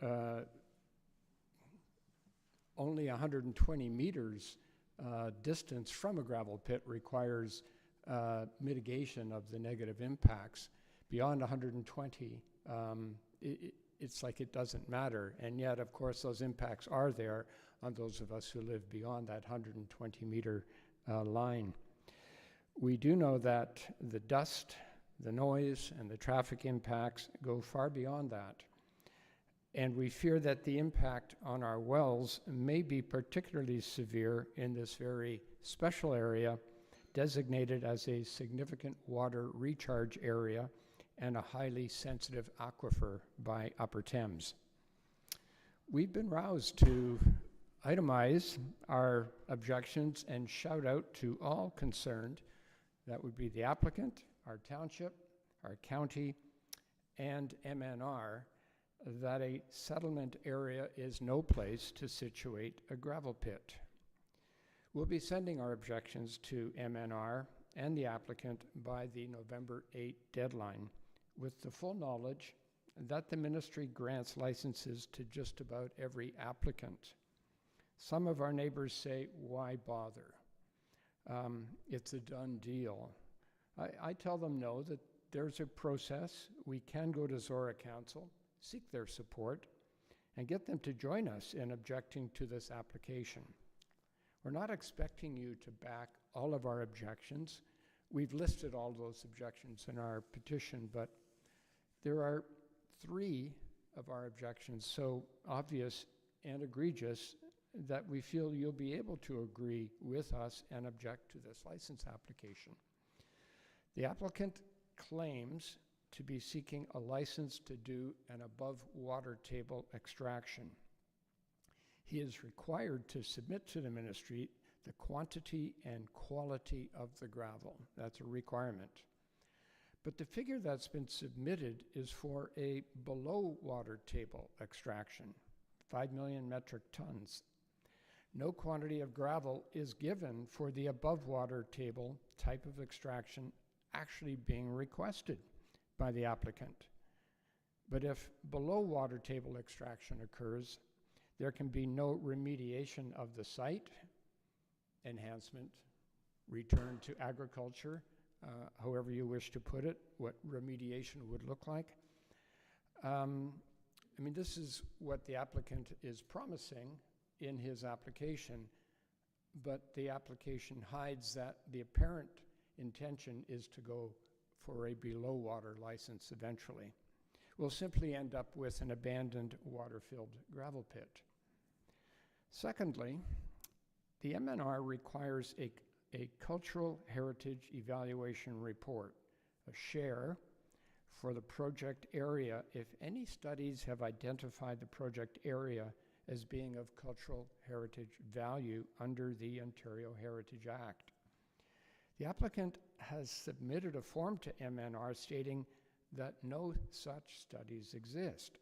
only 120 meters distance from a gravel pit requires mitigation of the negative impacts. Beyond 120, it's like it doesn't matter. And yet, of course, those impacts are there on those of us who live beyond that 120 meter line. We do know that the dust, the noise, and the traffic impacts go far beyond that. And we fear that the impact on our wells may be particularly severe in this very special area designated as a significant water recharge area and a highly sensitive aquifer by Upper Thames. We've been roused to itemize our objections and shout out to all concerned. That would be the applicant, our township, our county, and MNR, that a settlement area is no place to situate a gravel pit. We'll be sending our objections to MNR and the applicant by the November 8 deadline, with the full knowledge that the ministry grants licenses to just about every applicant. Some of our neighbors say, why bother? It's a done deal. I tell them no, that there's a process. We can go to Zorra Council, seek their support, and get them to join us in objecting to this application. We're not expecting you to back all of our objections. We've listed all those objections in our petition, but there are 3 of our objections so obvious and egregious that we feel you'll be able to agree with us and object to this license application. The applicant claims to be seeking a license to do an above water table extraction. He is required to submit to the ministry the quantity and quality of the gravel. That's a requirement. But the figure that's been submitted is for a below water table extraction, 5 million metric tons. No quantity of gravel is given for the above water table type of extraction actually being requested by the applicant. But if below water table extraction occurs, there can be no remediation of the site, enhancement, return to agriculture, however you wish to put it, what remediation would look like. I mean, this is what the applicant is promising in his application, but the application hides that the apparent intention is to go for a below water license eventually. We'll simply end up with an abandoned water-filled gravel pit. Secondly, the MNR requires a cultural heritage evaluation report, a share, for the project area if any studies have identified the project area as being of cultural heritage value under the Ontario Heritage Act. The applicant has submitted a form to MNR stating that no such studies exist.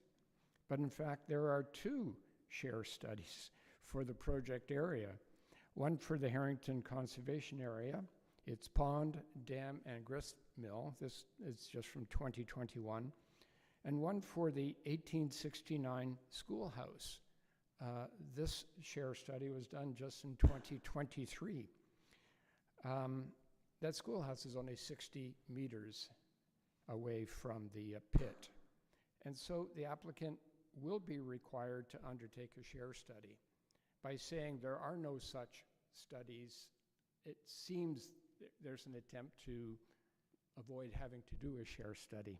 But in fact, there are 2 share studies for the project area, one for the Harrington Conservation Area It's pond, dam, and grist mill. This is just from 2021. And one for the 1869 schoolhouse. This share study was done just in 2023. That schoolhouse is only 60 meters away from the pit. And so the applicant will be required to undertake a share study. By saying there are no such studies, it seems there's an attempt to avoid having to do a share study.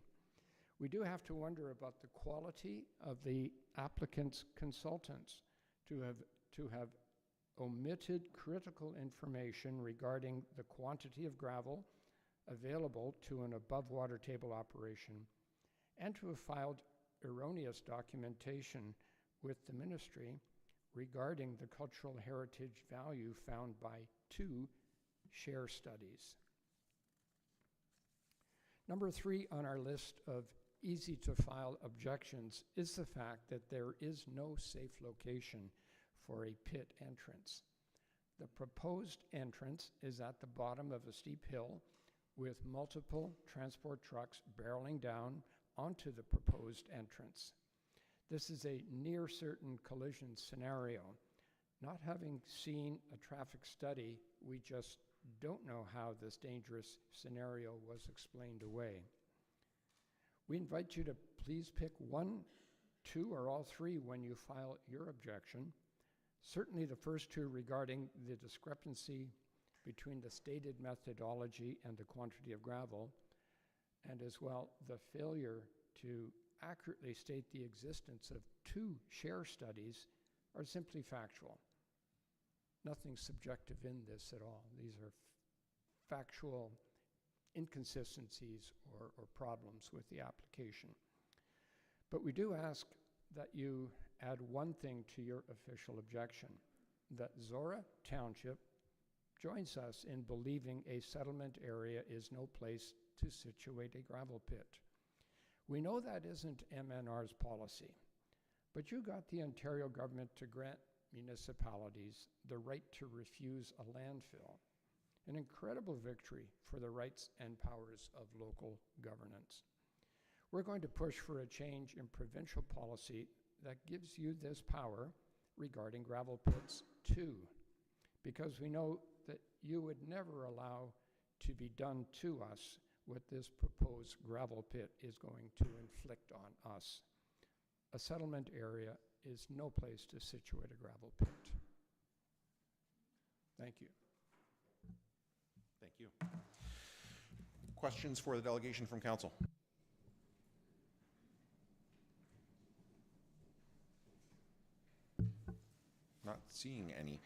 We do have to wonder about the quality of the applicant's consultants to have omitted critical information regarding the quantity of gravel available to an above water table operation, and to have filed erroneous documentation with the ministry regarding the cultural heritage value found by 2 share studies. Number 3 on our list of easy to file objections is the fact that there is no safe location for a pit entrance. The proposed entrance is at the bottom of a steep hill with multiple transport trucks barreling down onto the proposed entrance. This is a near certain collision scenario. Not having seen a traffic study, we just don't know how this dangerous scenario was explained away. We invite you to please pick 1, 2, or all 3 when you file your objection. Certainly the first 2 regarding the discrepancy between the stated methodology and the quantity of gravel, and as well the failure to accurately state the existence of 2 share studies, are simply factual. Nothing subjective in this at all. These are factual inconsistencies or problems with the application. But we do ask that you add one thing to your official objection, that Zorra Township joins us in believing a settlement area is no place to situate a gravel pit. We know that isn't MNR's policy, but you got the Ontario government to grant municipalities the right to refuse a landfill, an incredible victory for the rights and powers of local governance. We're going to push for a change in provincial policy that gives you this power regarding gravel pits too, because we know that you would never allow to be done to us what this proposed gravel pit is going to inflict on us. A settlement area is no place to situate a gravel pit. Thank you. Thank you. Questions for the delegation from council? Not seeing any.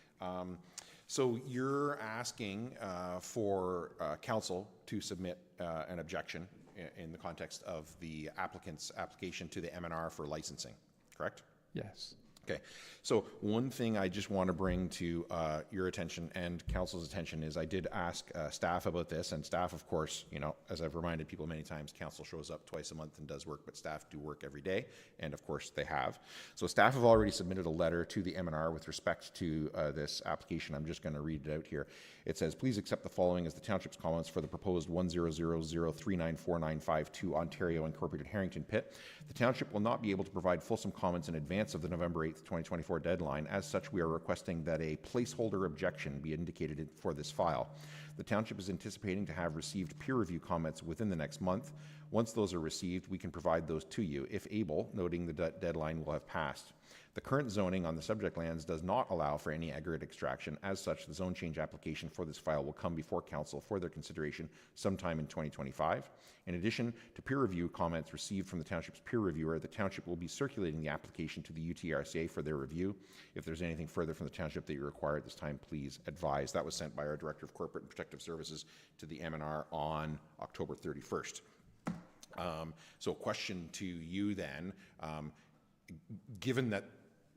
So you're asking for council to submit an objection in the context of the applicant's application to the MNR for licensing, correct? Yes. Okay, so one thing I just want to bring to your attention and council's attention is I did ask staff about this, and staff, of course, you know, as I've reminded people many times, council shows up twice a month and does work, but staff do work every day, and of course they have. So staff have already submitted a letter to the MNR with respect to this application. I'm just going to read it out here. It says, please accept the following as the township's comments for the proposed 100039495 Ontario Incorporated Harrington pit. The township will not be able to provide fulsome comments in advance of the November 8th, 2024 deadline. As such, we are requesting that a placeholder objection be indicated for this file. The township is anticipating to have received peer review comments within the next month. Once those are received, we can provide those to you, if able, noting the deadline will have passed. The current zoning on the subject lands does not allow for any aggregate extraction. As such, the zone change application for this file will come before council for their consideration sometime in 2025. In addition to peer review comments received from the township's peer reviewer, the township will be circulating the application to the UTRCA for their review. If there's anything further from the township that you require at this time, please advise. That was sent by our Director of Corporate and Protective Services to the MNR on October 31st. So question to you then, given that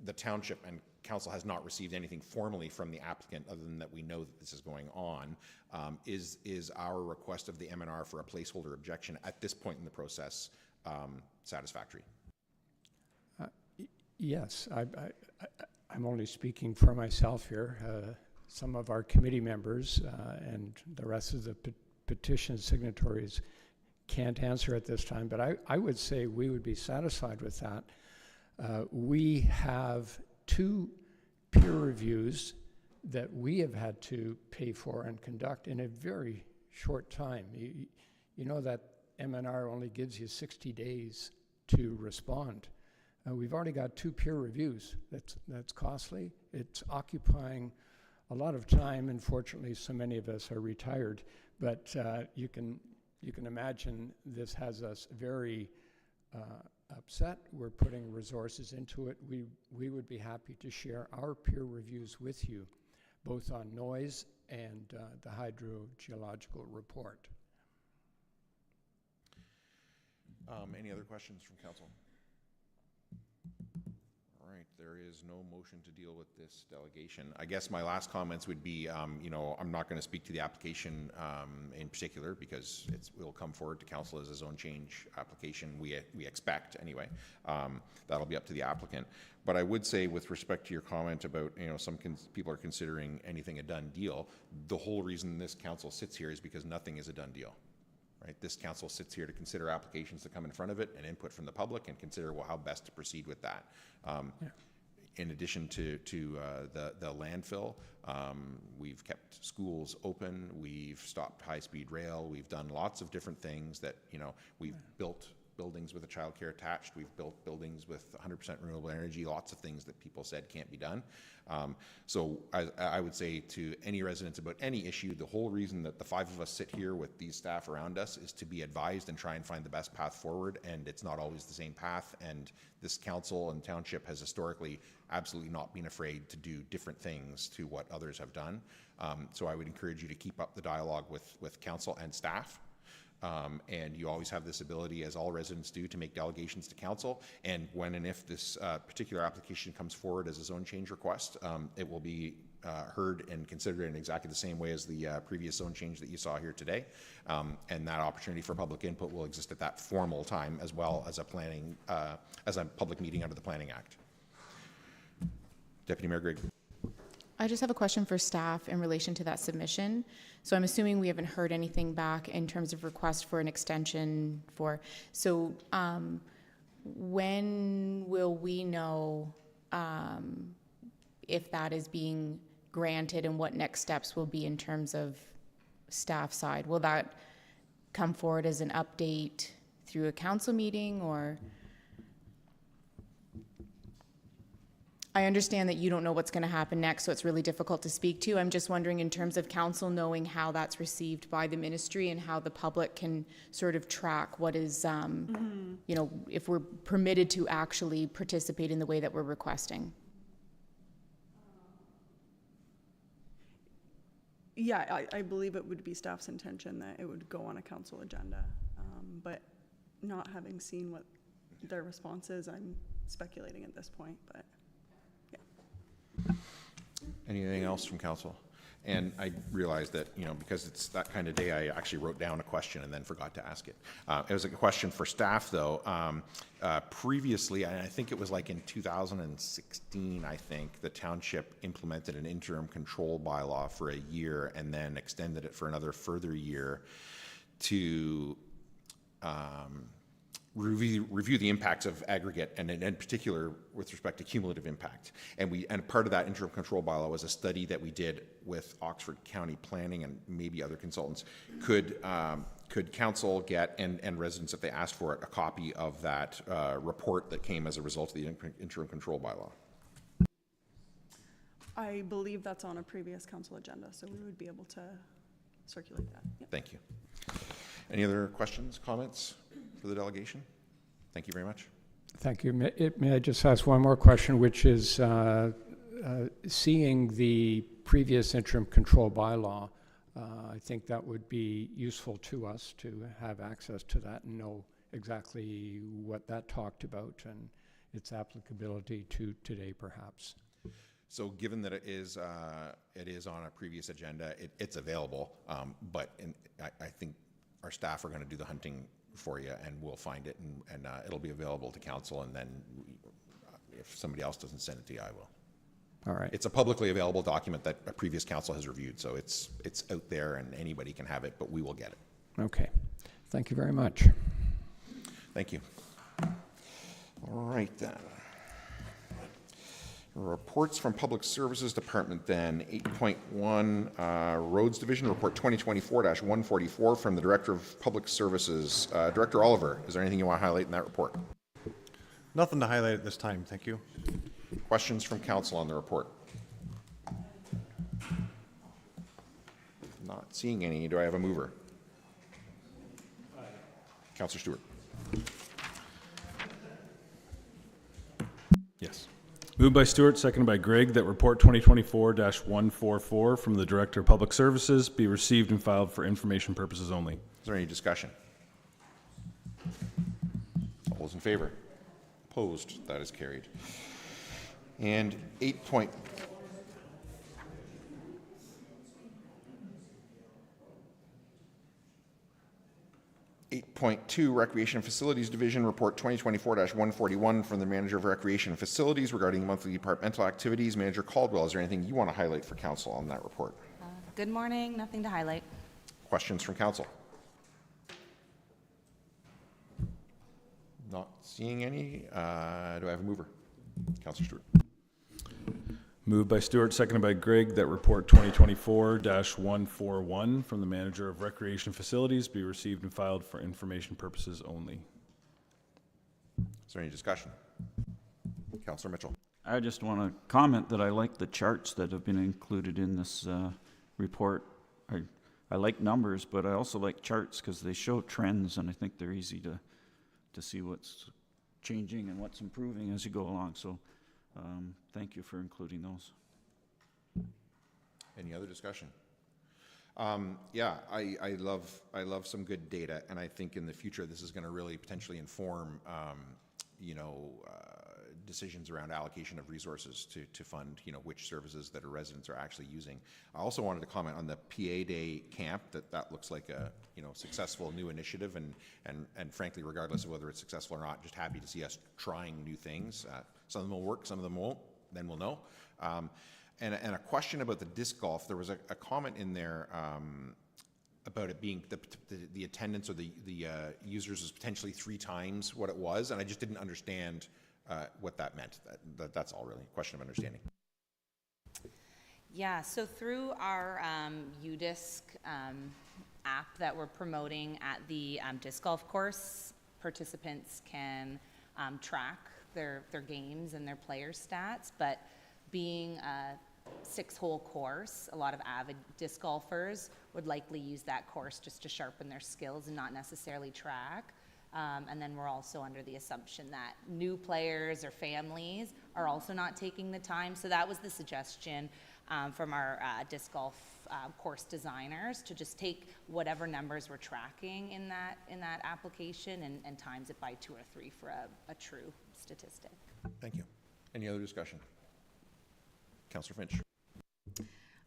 the township and council has not received anything formally from the applicant other than that we know that this is going on, is our request of the MNR for a placeholder objection at this point in the process satisfactory? Yes, I'm only speaking for myself here. some of our committee members and the rest of the petition signatories can't answer at this time, but I would say we would be satisfied with that. We have 2 peer reviews that we have had to pay for and conduct in a very short time. You know that MNR only gives you 60 days to respond. We've already got 2 peer reviews. That's costly. It's occupying a lot of time. Unfortunately, so many of us are retired, but you can imagine this has us very upset. We're putting resources into it. We would be happy to share our peer reviews with you, both on noise and the hydrogeological report. Any other questions from council? All right, there is no motion to deal with this delegation. I guess my last comments would be, you know, I'm not going to speak to the application in particular because will come forward to council as a zone change application, we expect anyway. That'll be up to the applicant. But I would say with respect to your comment about, you know, some people are considering anything a done deal, the whole reason this council sits here is because nothing is a done deal. Right? This council sits here to consider applications that come in front of it and input from the public and consider how best to proceed with that. In addition to the landfill, we've kept schools open, we've stopped high-speed rail, we've done lots of different things that, you know, we've built buildings with a childcare attached, we've built buildings with 100% renewable energy, lots of things that people said can't be done. So I would say to any residents about any issue, the whole reason that the 5 of us sit here with these staff around us is to be advised and try and find the best path forward, and it's not always the same path, and this council and township has historically absolutely not been afraid to do different things to what others have done. So I would encourage you to keep up the dialogue with council and staff. And you always have this ability, as all residents do, to make delegations to council. And when and if this particular application comes forward as a zone change request, it will be heard and considered in exactly the same way as the previous zone change that you saw here today. And that opportunity for public input will exist at that formal time, as well as a public meeting under the Planning Act. Deputy Mayor Grigg. I just have a question for staff in relation to that submission. So I'm assuming we haven't heard anything back in terms of request for an extension for, so when will we know if that is being granted and what next steps will be in terms of staff side? Will that come forward as an update through a council meeting, or? I understand that you don't know what's going to happen next, so it's really difficult to speak to. I'm just wondering, in terms of council knowing how that's received by the ministry and how the public can sort of track what is, you know, if we're permitted to actually participate in the way that we're requesting. Yeah, I believe it would be staff's intention that it would go on a council agenda, but not having seen what their response is, I'm speculating at this point, but. Anything else from council? And I realized that, you know, because it's that kind of day, I actually wrote down a question and then forgot to ask it. It was a question for staff, though. Previously, and I think it was like in 2016, I think, the township implemented an interim control bylaw for a year and then extended it for another further year to review the impacts of aggregate, and in particular with respect to cumulative impact. And part of that interim control bylaw was a study that we did with Oxford County Planning and maybe other consultants. Could council get, and residents, if they asked for it, a copy of that report that came as a result of the interim control bylaw? I believe that's on a previous council agenda, so we would be able to circulate that. Yep. Thank you. Any other questions, comments for the delegation? Thank you very much. Thank you. May I just ask one more question, which is seeing the previous interim control bylaw, I think that would be useful to us to have access to that and know exactly what that talked about and its applicability to today, perhaps. So given that it is on a previous agenda, it's available, but I think our staff are going to do the hunting for you, and we'll find it, and it'll be available to council, and then if somebody else doesn't send it to you, I will. All right. It's a publicly available document that a previous council has reviewed, so it's out there and anybody can have it, but we will get it. Okay. Thank you very much. Thank you. All right, then. Reports from Public Services Department, then. 8.1, Roads Division, Report 2024-144 from the Director of Public Services. Director Oliver, is there anything you want to highlight in that report? Nothing to highlight at this time, thank you. Questions from council on the report? Not seeing any. Do I have a mover? Councillor Stewart. Yes. Moved by Stewart, seconded by Gregg, that report 2024-144 from the Director of Public Services be received and filed for information purposes only. Is there any discussion? All those in favor? Opposed? That is carried. And 8.2, Recreation and Facilities Division, Report 2024-141 from the Manager of Recreation and Facilities regarding monthly departmental activities. Manager Caldwell, is there anything you want to highlight for council on that report? Good morning. Nothing to highlight. Questions from council? Not seeing any. Do I have a mover? Councillor Stewart. Moved by Stewart, seconded by Gregg, that report 2024-141 from the Manager of Recreation Facilities be received and filed for information purposes only. Is there any discussion? Councillor Mitchell. I just want to comment that I like the charts that have been included in this report. I like numbers, but I also like charts because they show trends, and I think they're easy to see what's changing and what's improving as you go along. So thank you for including those. Any other discussion? Yeah, I love some good data, and I think in the future this is going to really potentially inform, decisions around allocation of resources to fund, which services that our residents are actually using. I also wanted to comment on the PA Day camp. That looks like a successful new initiative, and frankly, regardless of whether it's successful or not, just happy to see us trying new things. Some of them will work, some of them won't. Then we'll know. And a question about the disc golf. There was a comment in there about it being the attendance or the users is potentially 3 times what it was, and I just didn't understand what that meant. That's all really. Question of understanding. Yeah, so through our UDisc app that we're promoting at the disc golf course, participants can track their games and their player stats, but being a 6-hole course, a lot of avid disc golfers would likely use that course just to sharpen their skills and not necessarily track. And then we're also under the assumption that new players or families are also not taking the time. So that was the suggestion from our disc golf course designers, to just take whatever numbers we're tracking in that application and times it by 2 or 3 for a true statistic. Thank you. Any other discussion? Councillor Finch.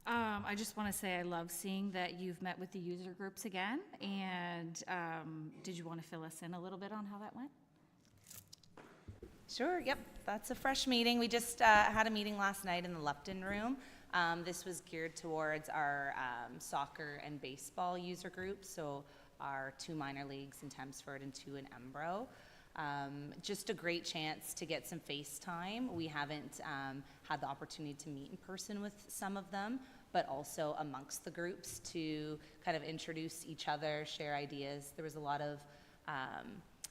I just want to say I love seeing that you've met with the user groups again, and did you want to fill us in a little bit on how that went? Sure, yep, that's a fresh meeting. We just had a meeting last night in the Lupton room. This was geared towards our soccer and baseball user groups, so our 2 minor leagues in Thamesford and 2 in Embro. Just a great chance to get some face time. We haven't had the opportunity to meet in person with some of them, but also amongst the groups to kind of introduce each other, share ideas. There was a lot of,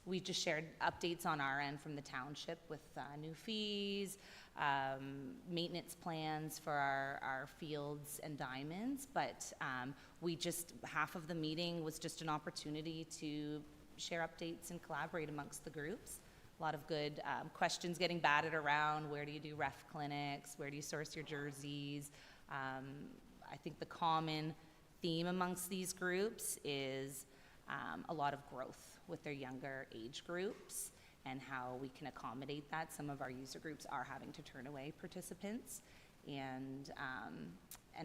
we just shared updates on our end from the township with new fees, maintenance plans for our fields and diamonds, but half of the meeting was just an opportunity to share updates and collaborate amongst the groups. A lot of good questions getting batted around. Where do you do ref clinics? Where do you source your jerseys? I think the common theme amongst these groups is a lot of growth with their younger age groups and how we can accommodate that. Some of our user groups are having to turn away participants, and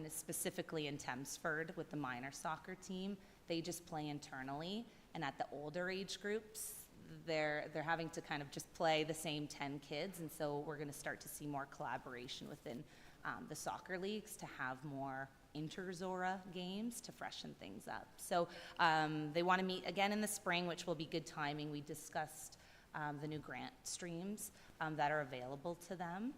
specifically in Thamesford with the minor soccer team, they just play internally, and at the older age groups, they're having to kind of just play the same 10 kids, and so we're going to start to see more collaboration within the soccer leagues to have more inter-Zorra games to freshen things up. So they want to meet again in the spring, which will be good timing. We discussed the new grant streams that are available to them,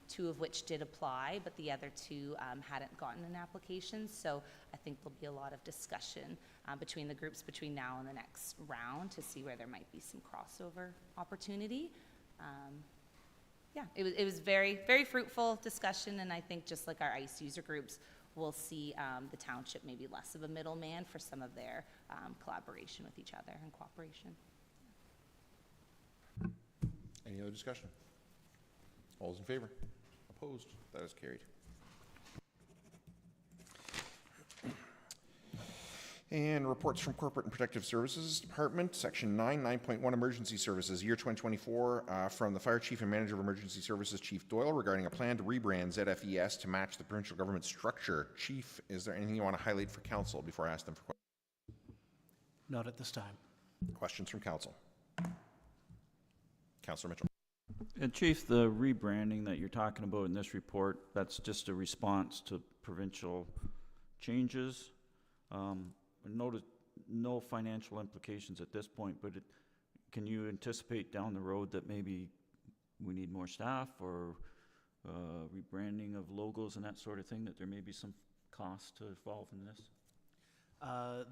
2 of which did apply, but the other 2 hadn't gotten an application. So I think there'll be a lot of discussion between the groups between now and the next round to see where there might be some crossover opportunity. Yeah, it was very, very fruitful discussion, and I think just like our ICE user groups, we'll see the township maybe less of a middleman for some of their collaboration with each other and cooperation. Any other discussion? All those in favor? Opposed? That is carried. And reports from Corporate and Protective Services Department, Section 9, 9.1 Emergency Services, year 2024, from the Fire Chief and Manager of Emergency Services, Chief Doyle, regarding a plan to rebrand ZFES to match the provincial government structure. Chief, is there anything you want to highlight for council before I ask them for questions? Not at this time. Questions from council? Councillor Mitchell. And Chief, the rebranding that you're talking about in this report, that's just a response to provincial changes. Noted no financial implications at this point, but can you anticipate down the road that maybe we need more staff or rebranding of logos and that sort of thing, that there may be some cost to involve in this?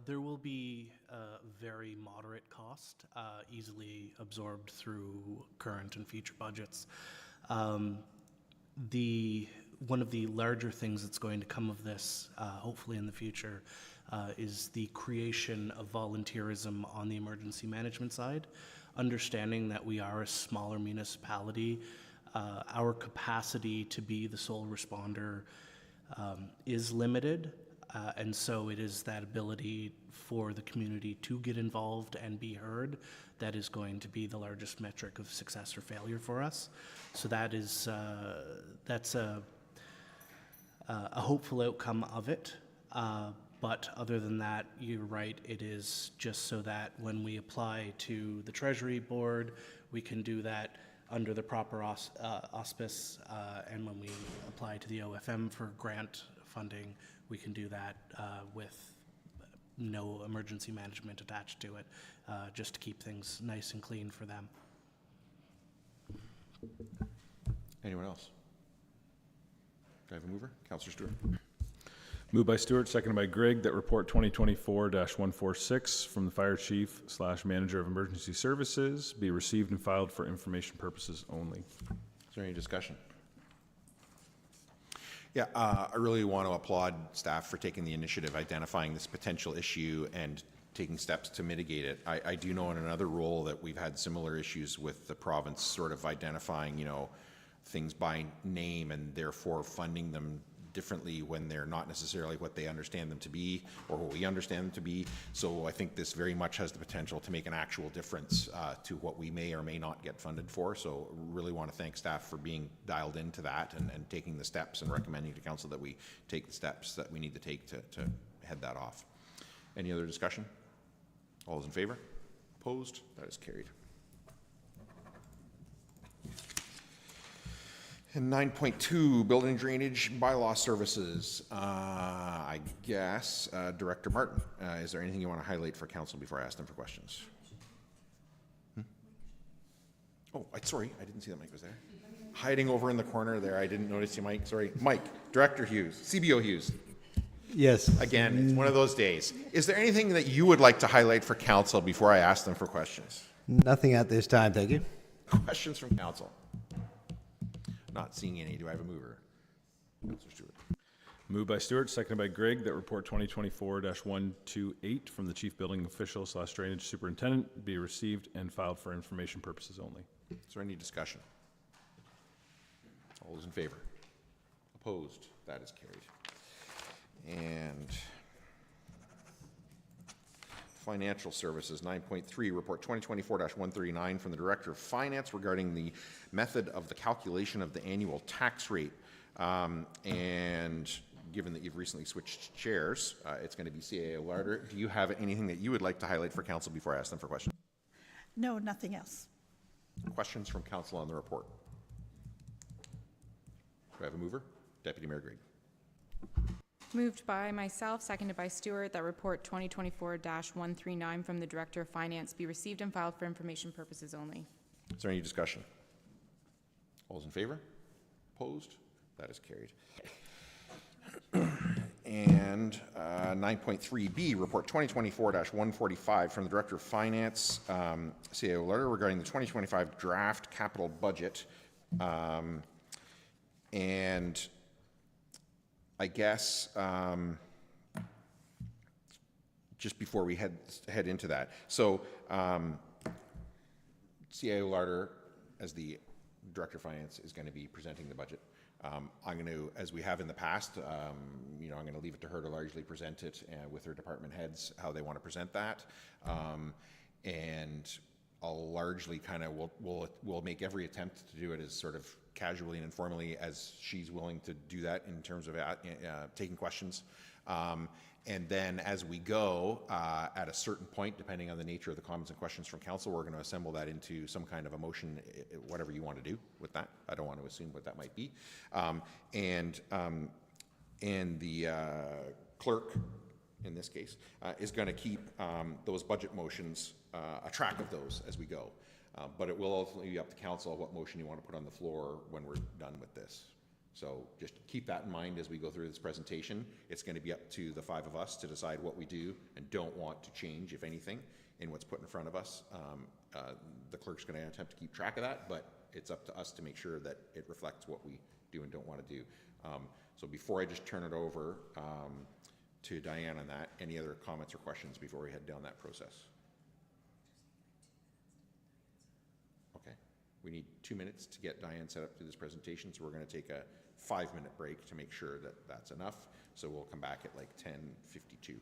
There will be a very moderate cost, easily absorbed through current and future budgets. One of the larger things that's going to come of this, hopefully in the future, is the creation of volunteerism on the emergency management side. Understanding that we are a smaller municipality, our capacity to be the sole responder is limited. And so it is that ability for the community to get involved and be heard that is going to be the largest metric of success or failure for us. So that's a hopeful outcome of it. But other than that, you're right, it is just so that when we apply to the Treasury Board, we can do that under the proper auspice, and when we apply to the OFM for grant funding, we can do that with no emergency management attached to it, just to keep things nice and clean for them. Anyone else? Do I have a mover? Councillor Stewart. Moved by Stewart, seconded by Grigg, that report 2024-146 from the Fire Chief / Manager of Emergency Services be received and filed for information purposes only. Is there any discussion? Yeah, I really want to applaud staff for taking the initiative, identifying this potential issue and taking steps to mitigate it. I do know in another role that we've had similar issues with the province sort of identifying, you know, things by name and therefore funding them differently when they're not necessarily what they understand them to be or what we understand them to be. So I think this very much has the potential to make an actual difference to what we may or may not get funded for. So really want to thank staff for being dialed into that and taking the steps and recommending to council that we take the steps that we need to take to head that off. Any other discussion? All those in favor? Opposed? That is carried. And 9.2, Building Drainage Bylaw Services. I guess, Director Martin, is there anything you want to highlight for council before I ask them for questions? Oh, sorry, I didn't see that Mike was there. Hiding over in the corner there, I didn't notice you, Mike. Sorry. Mike, Director Hughes, CBO Hughes. Yes. Again, it's one of those days. Is there anything that you would like to highlight for council before I ask them for questions? Nothing at this time, thank you. Questions from council? Not seeing any. Do I have a mover? Councillor Stewart. Moved by Stewart, seconded by Grigg, that report 2024-128 from the Chief Building Official / Drainage Superintendent be received and filed for information purposes only. Is there any discussion? All those in favor? Opposed? That is carried. And Financial Services, 9.3, report 2024-139 from the Director of Finance regarding the method of the calculation of the annual tax rate. And given that you've recently switched chairs, it's going to be CAO Larder. Do you have anything that you would like to highlight for council before I ask them for questions? No, nothing else. Questions from council on the report? Do I have a mover? Deputy Mayor Grigg. Moved by myself, seconded by Stewart, that report 2024-139 from the Director of Finance be received and filed for information purposes only. Is there any discussion? All those in favor? Opposed? That is carried. And 9.3B, Report 2024-145 from the Director of Finance, CAO letter regarding the 2025 draft capital budget. And I guess just before we head into that, so CAO Larder, as the Director of Finance, is going to be presenting the budget. I'm going to, as we have in the past, I'm going to leave it to her to largely present it with her department heads, how they want to present that. And I'll largely kind of, we'll make every attempt to do it as sort of casually and informally as she's willing to do that in terms of taking questions. And then as we go, at a certain point, depending on the nature of the comments and questions from council, we're going to assemble that into some kind of a motion, whatever you want to do with that. I don't want to assume what that might be. And the clerk, in this case, is going to keep those budget motions, a track of those as we go. But it will ultimately be up to council what motion you want to put on the floor when we're done with this. So just keep that in mind as we go through this presentation. It's going to be up to the five of us to decide what we do and don't want to change, if anything, in what's put in front of us. The clerk's going to attempt to keep track of that, but it's up to us to make sure that it reflects what we do and don't want to do. So before I just turn it over to Diane on that, any other comments or questions before we head down that process? Okay. We need 2 minutes to get Diane set up to this presentation, so we're going to take a 5-minute break to make sure that that's enough. So we'll come back at like 10:52.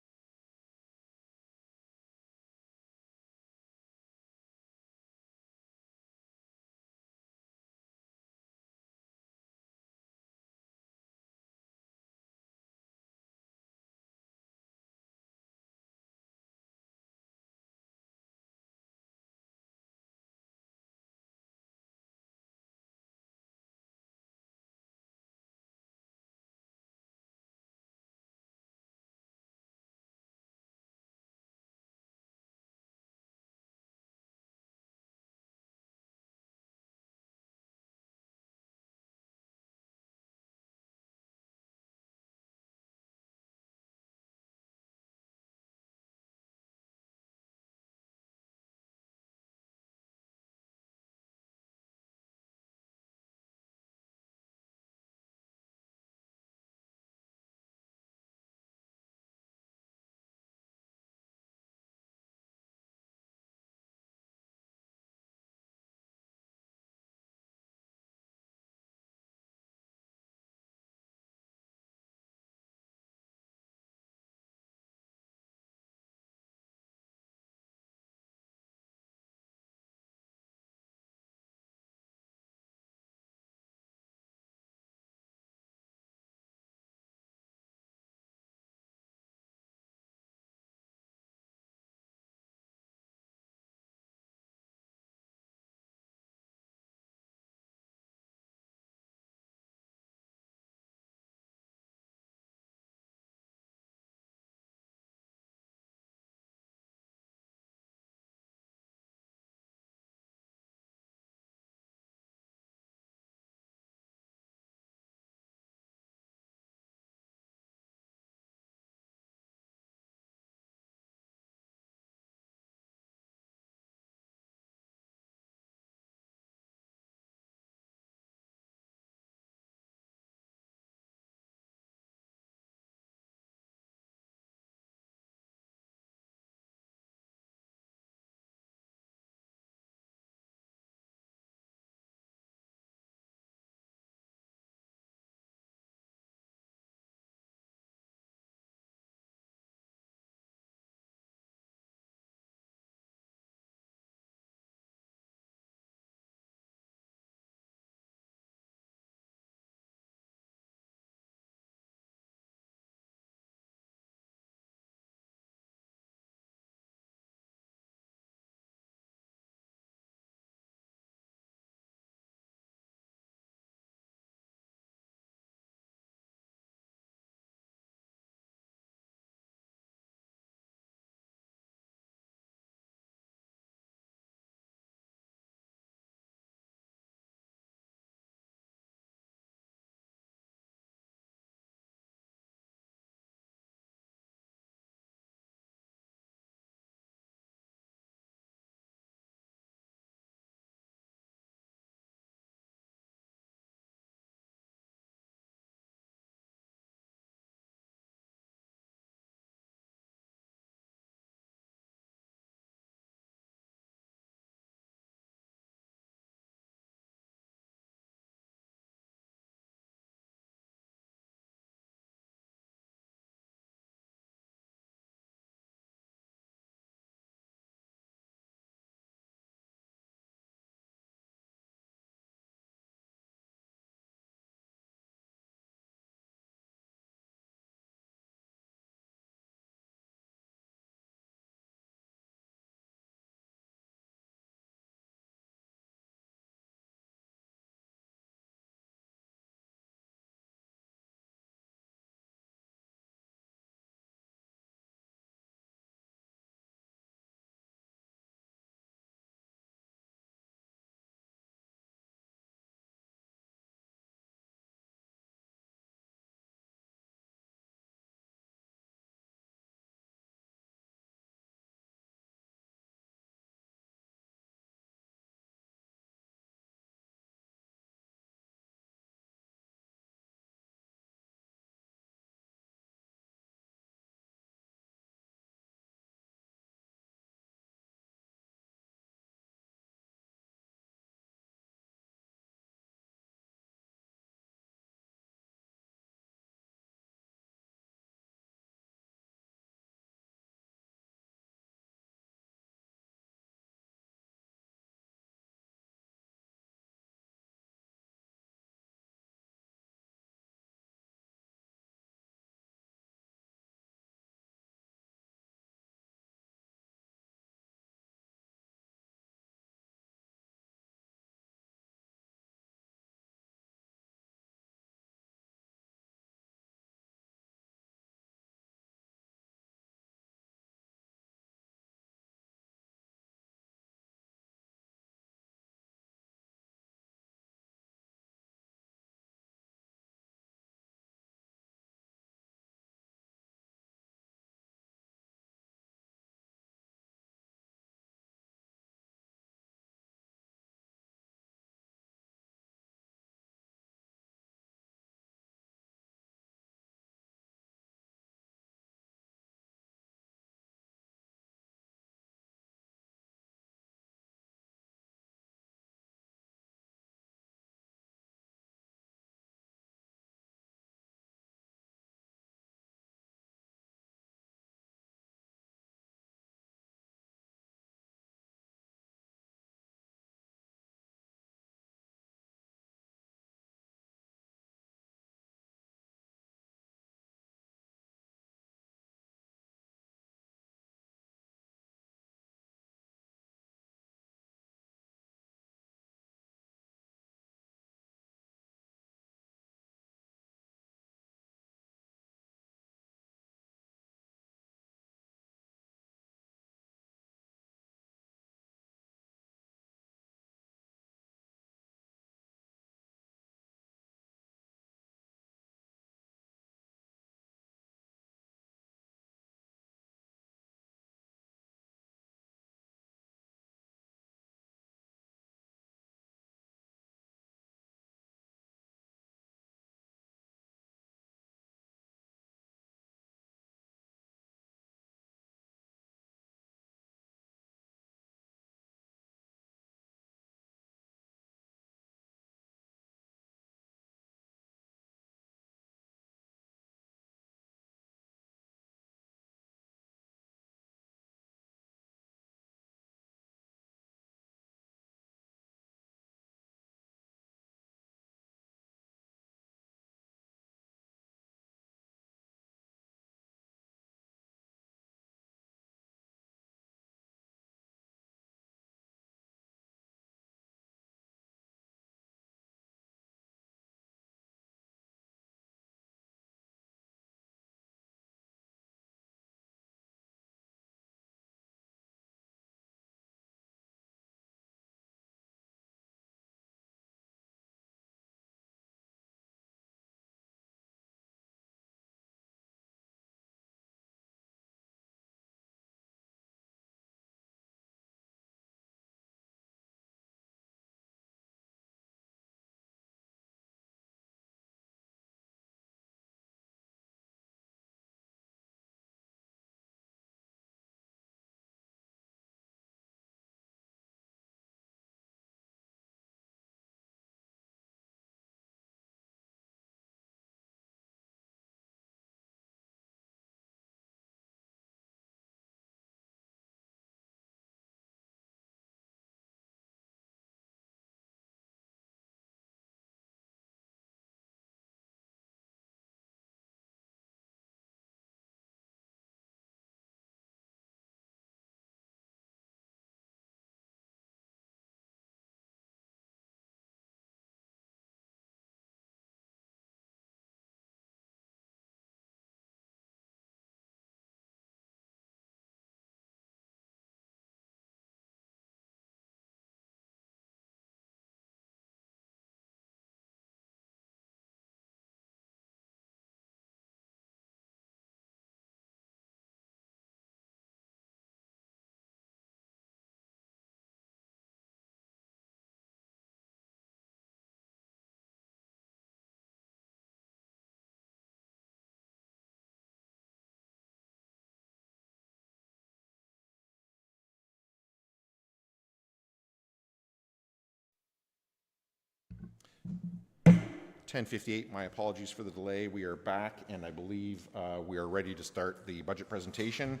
10:58, my apologies for the delay. We are back, and I believe we are ready to start the budget presentation.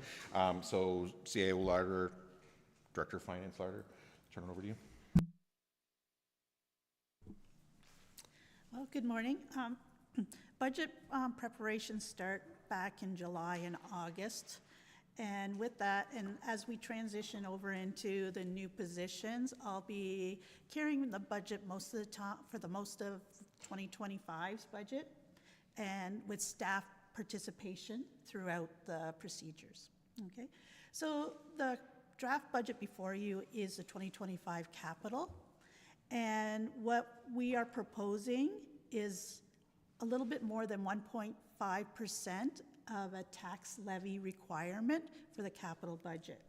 So CAO Larder, Director of Finance Larder, turn it over to you. Well, good morning. Budget preparations start back in July and August. And with that, and as we transition over into the new positions, I'll be carrying the budget most of the time for the most of 2025's budget, and with staff participation throughout the procedures. Okay, so the draft budget before you is the 2025 capital, and what we are proposing is a little bit more than 1.5% of a tax levy requirement for the capital budget.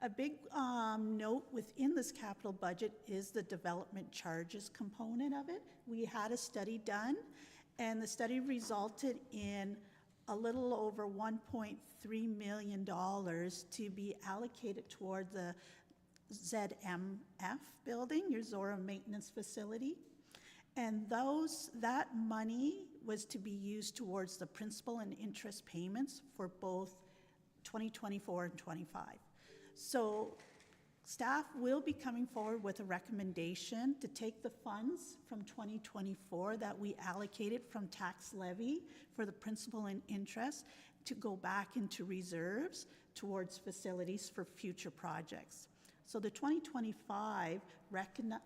A big note within this capital budget is the development charges component of it. We had a study done, and the study resulted in a little over $1.3 million to be allocated toward the ZMF building, your Zorra Maintenance Facility. And that money was to be used towards the principal and interest payments for both 2024 and 25. So staff will be coming forward with a recommendation to take the funds from 2024 that we allocated from tax levy for the principal and interest to go back into reserves towards facilities for future projects. So the 2025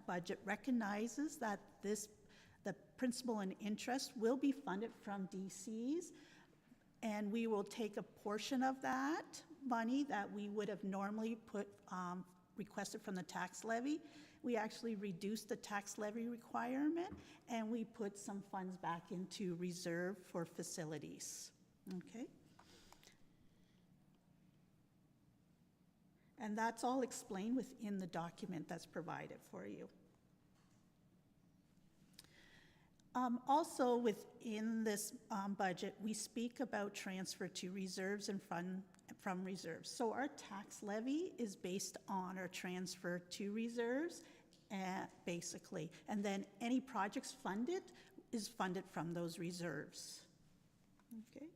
budget recognizes that the principal and interest will be funded from DCs, and we will take a portion of that money that we would have normally requested from the tax levy. We actually reduced the tax levy requirement, and we put some funds back into reserve for facilities. Okay. And that's all explained within the document that's provided for you. Also within this budget, we speak about transfer to reserves and from reserves. So our tax levy is based on our transfer to reserves, basically. And then any projects funded is funded from those reserves. Okay.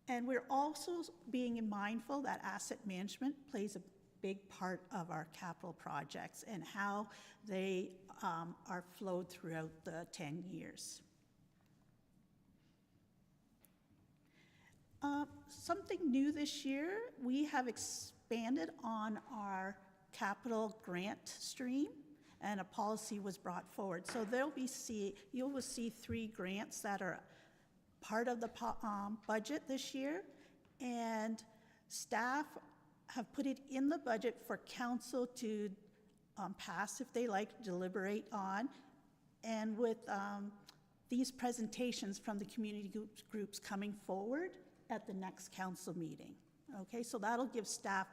And we're also being mindful that asset management plays a big part of our capital projects and how they are flowed throughout the 10 years. Something new this year, we have expanded on our capital grant stream, and a policy was brought forward. So you will see 3 grants that are part of the budget this year, and staff have put it in the budget for council to pass if they like, deliberate on, and with these presentations from the community groups coming forward at the next council meeting. Okay, so that'll give staff,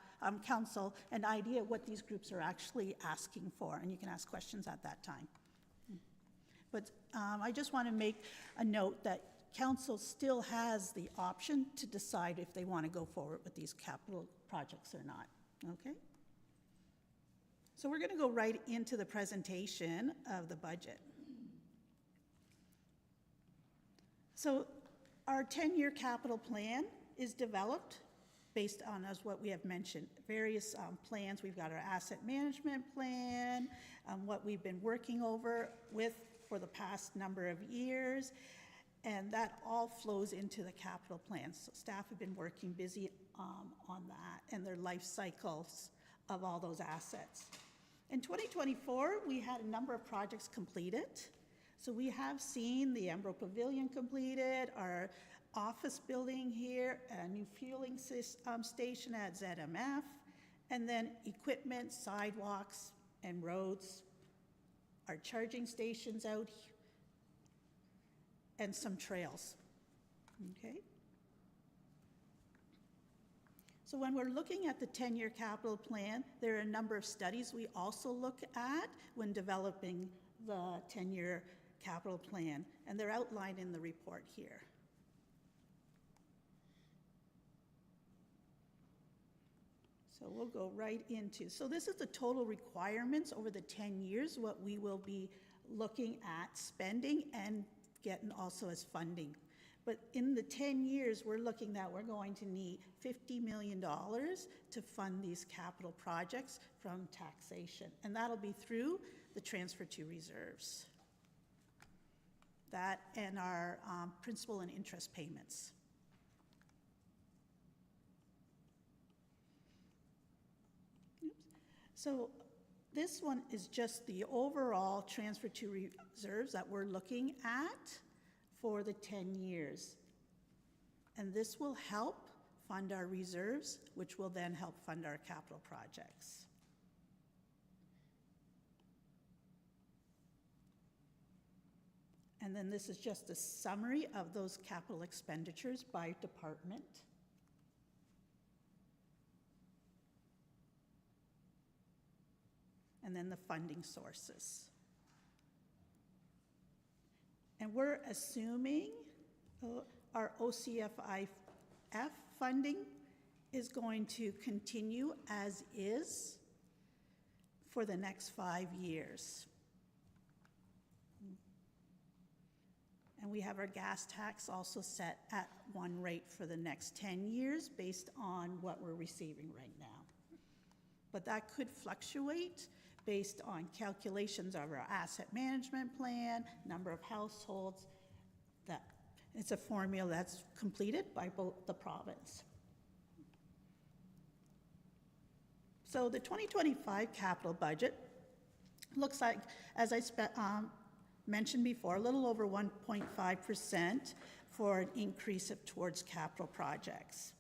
council, an idea of what these groups are actually asking for, and you can ask questions at that time. But I just want to make a note that council still has the option to decide if they want to go forward with these capital projects or not, okay? So we're going to go right into the presentation of the budget. So our 10-year capital plan is developed based on, as what we have mentioned, various plans. We've got our asset management plan, what we've been working with for the past number of years, and that all flows into the capital plan. So staff have been working busy on that and their life cycles of all those assets. In 2024, we had a number of projects completed. So we have seen the Embro Pavilion completed, our office building here, a new fueling station at ZMF, and then equipment, sidewalks, and roads, our charging stations out here, and some trails, okay? So when we're looking at the 10-year capital plan, there are a number of studies we also look at when developing the 10-year capital plan, and they're outlined in the report here. So we'll go right into, so this is the total requirements over the 10 years, what we will be looking at spending and getting also as funding. But in the 10 years, we're looking that we're going to need $50 million to fund these capital projects from taxation. And that'll be through the transfer to reserves. That and our principal and interest payments. Oops. So this one is just the overall transfer to reserves that we're looking at for the 10 years. And this will help fund our reserves, which will then help fund our capital projects. And then this is just a summary of those capital expenditures by department. And then the funding sources. And we're assuming our OCFIF funding is going to continue as is for the next 5 years. And we have our gas tax also set at one rate for the next 10 years based on what we're receiving right now. But that could fluctuate based on calculations of our asset management plan, number of households. That it's a formula that's completed by both the province. So the 2025 capital budget looks like, as I mentioned before, a little over 1.5% for an increase towards capital projects.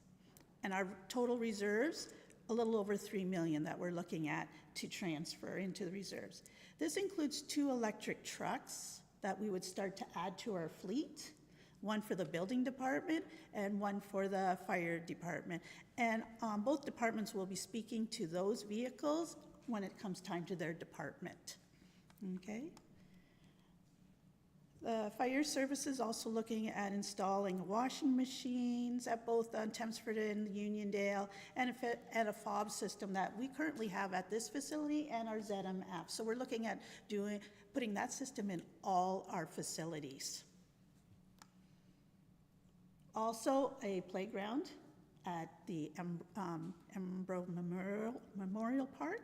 And our total reserves, a little over $3 million that we're looking at to transfer into the reserves. This includes 2 electric trucks that we would start to add to our fleet, one for the building department and one for the fire department. And both departments will be speaking to those vehicles when it comes time to their department. Okay. The fire service is also looking at installing washing machines at both Thamesford and Uniondale, and a fob system that we currently have at this facility and our ZM app. So we're looking at putting that system in all our facilities. Also, a playground at the Embro Memorial Park.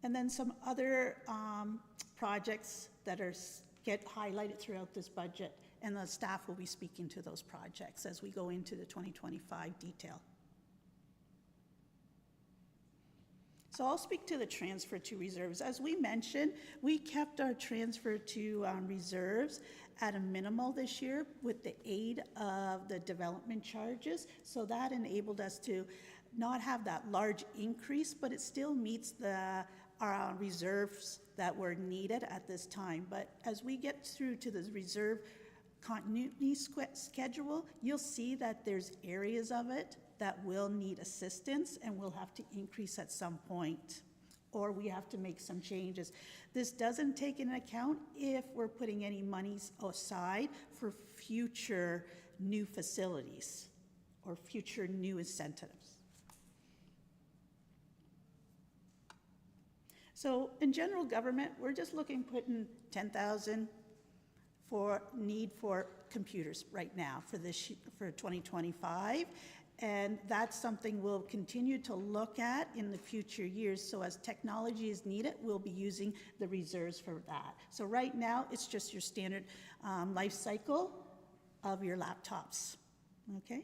And then some other projects that get highlighted throughout this budget, and the staff will be speaking to those projects as we go into the 2025 detail. So I'll speak to the transfer to reserves. As we mentioned, we kept our transfer to reserves at a minimal this year with the aid of the development charges. So that enabled us to not have that large increase, but it still meets our reserves that were needed at this time. But as we get through to the reserve continuity schedule, you'll see that there's areas of it that will need assistance and will have to increase at some point, or we have to make some changes. This doesn't take into account if we're putting any monies aside for future new facilities or future new incentives. So in general government, we're just putting 10,000 for need for computers right now for 2025. And that's something we'll continue to look at in the future years. So as technology is needed, we'll be using the reserves for that. So right now, it's just your standard life cycle of your laptops, okay?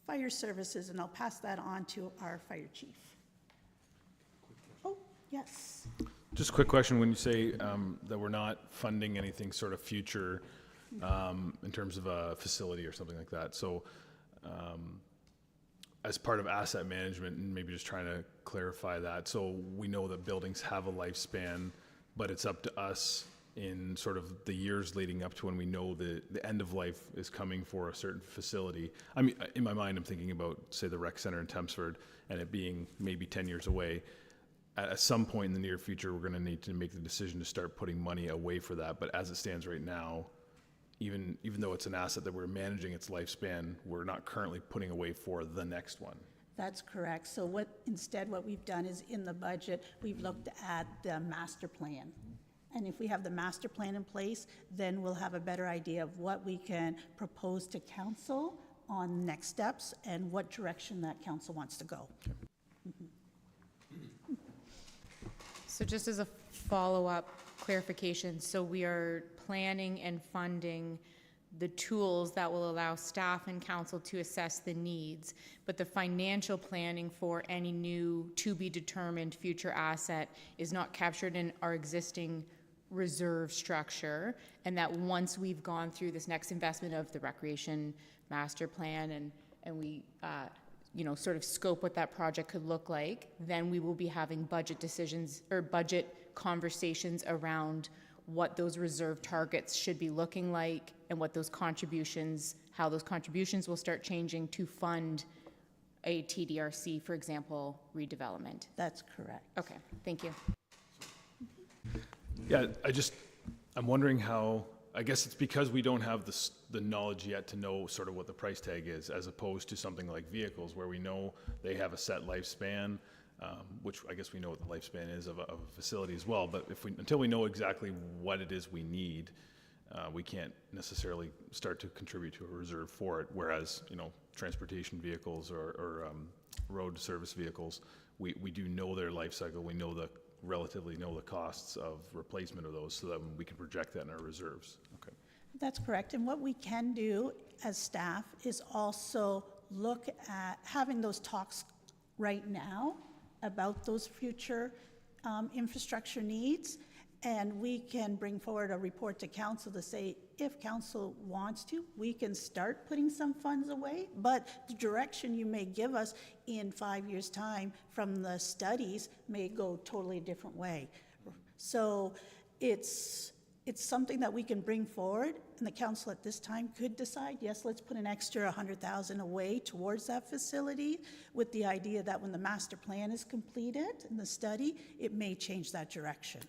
Fire services, and I'll pass that on to our fire chief. Oh, yes. Just a quick question. When you say that we're not funding anything sort of future in terms of a facility or something like that, so as part of asset management, and maybe just trying to clarify that, so we know that buildings have a lifespan, but it's up to us in sort of the years leading up to when we know the end of life is coming for a certain facility. I mean, in my mind, I'm thinking about, say, the rec center in Thamesford, and it being maybe 10 years away. At some point in the near future, we're going to need to make the decision to start putting money away for that. But as it stands right now, even though it's an asset that we're managing its lifespan, we're not currently putting away for the next one. That's correct. So what we've done is in the budget, we've looked at the master plan. And if we have the master plan in place, then we'll have a better idea of what we can propose to council on next steps and what direction that council wants to go. So just as a follow-up clarification, so we are planning and funding the tools that will allow staff and council to assess the needs, but the financial planning for any new to-be-determined future asset is not captured in our existing reserve structure, and that once we've gone through this next investment of the recreation master plan and we sort of scope what that project could look like, then we will be having budget decisions or budget conversations around what those reserve targets should be looking like and what those contributions, how those contributions will start changing to fund a TDRC, for example, redevelopment. That's correct. Okay, thank you. Yeah, I'm wondering how, I guess it's because we don't have the knowledge yet to know sort of what the price tag is, as opposed to something like vehicles where we know they have a set lifespan, which I guess we know what the lifespan is of a facility as well. But until we know exactly what it is we need, we can't necessarily start to contribute to a reserve for it. Whereas, transportation vehicles or road service vehicles, we do know their life cycle. We relatively know the costs of replacement of those, so that we can project that in our reserves. Okay. That's correct. And what we can do as staff is also look at having those talks right now about those future infrastructure needs. And we can bring forward a report to council to say, if council wants to, we can start putting some funds away, but the direction you may give us in 5 years' time from the studies may go totally a different way. So it's something that we can bring forward, and the council at this time could decide, yes, let's put an extra 100,000 away towards that facility, with the idea that when the master plan is completed and the study, it may change that direction.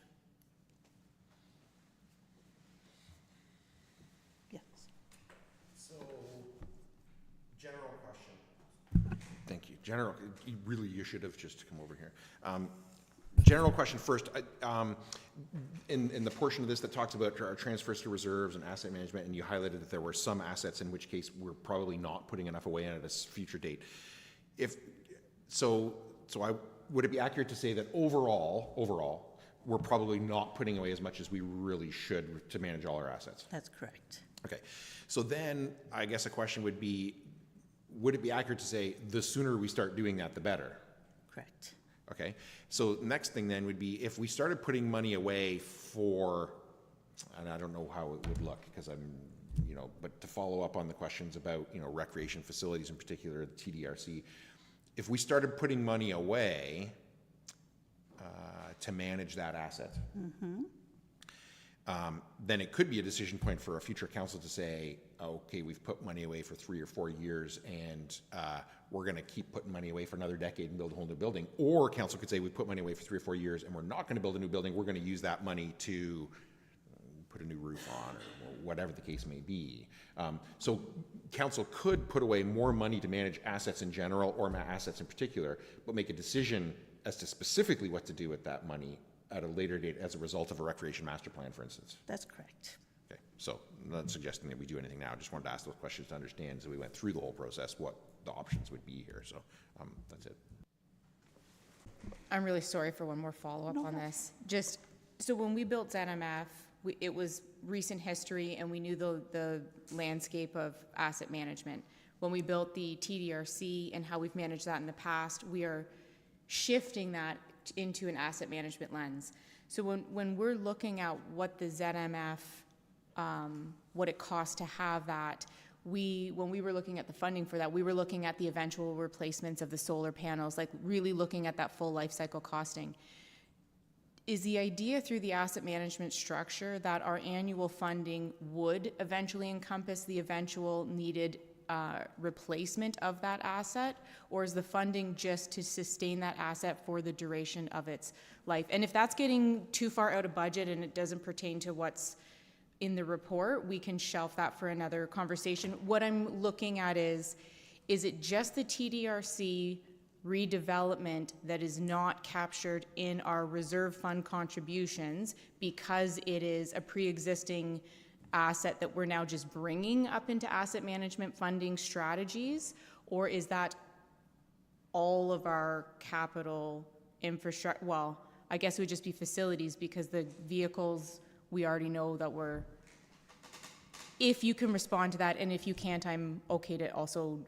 Thank you. You should have just come over here. General question first. In the portion of this that talks about our transfers to reserves and asset management, and you highlighted that there were some assets in which case we're probably not putting enough away at a future date. Would it be accurate to say that overall, we're probably not putting away as much as we really should to manage all our assets? That's correct. Okay. So then I guess a question would be, would it be accurate to say the sooner we start doing that, the better? Correct. Okay. So next thing then would be if we started putting money away for, and I don't know how it would look because but to follow up on the questions about, recreation facilities in particular, the TDRC, if we started putting money away to manage that asset, then it could be a decision point for a future council to say, okay, we've put money away for 3 or 4 years and we're going to keep putting money away for another decade and build a whole new building. Or council could say, we put money away for 3 or 4 years and we're not going to build a new building. We're going to use that money to put a new roof on or whatever the case may be. So council could put away more money to manage assets in general or assets in particular, but make a decision as to specifically what to do with that money at a later date as a result of a recreation master plan, for instance. That's correct. Okay, so I'm not suggesting that we do anything now. I just wanted to ask those questions to understand, so we went through the whole process, what the options would be here. So that's it. I'm really sorry for one more follow-up on this. Just, so when we built ZMF, it was recent history and we knew the landscape of asset management. When we built the TDRC and how we've managed that in the past, we are shifting that into an asset management lens. So when we're looking at what the ZMF, what it costs to have that, when we were looking at the funding for that, we were looking at the eventual replacements of the solar panels, like really looking at that full life cycle costing. Is the idea through the asset management structure that our annual funding would eventually encompass the eventual needed replacement of that asset, or is the funding just to sustain that asset for the duration of its life? And if that's getting too far out of budget and it doesn't pertain to what's in the report, we can shelf that for another conversation. What I'm looking at is it just the TDRC redevelopment that is not captured in our reserve fund contributions because it is a pre-existing asset that we're now just bringing up into asset management funding strategies? Or is that all of our capital infrastructure? Well, I guess it would just be facilities, because the vehicles, we already know that we're, if you can respond to that, and if you can't, I'm okay to also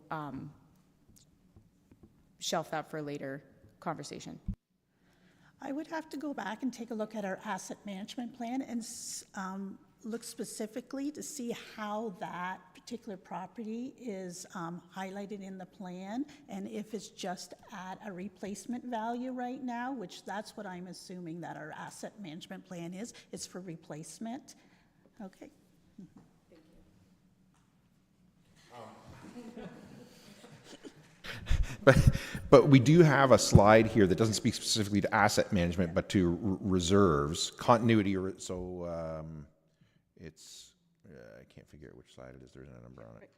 shelf that for a later conversation. I would have to go back and take a look at our asset management plan and look specifically to see how that particular property is highlighted in the plan, and if it's just at a replacement value right now, which that's what I'm assuming that our asset management plan is. It's for replacement. Okay. But we do have a slide here that doesn't speak specifically to asset management, but to reserves, continuity. It's, I can't figure out which slide it is. There's a number on it.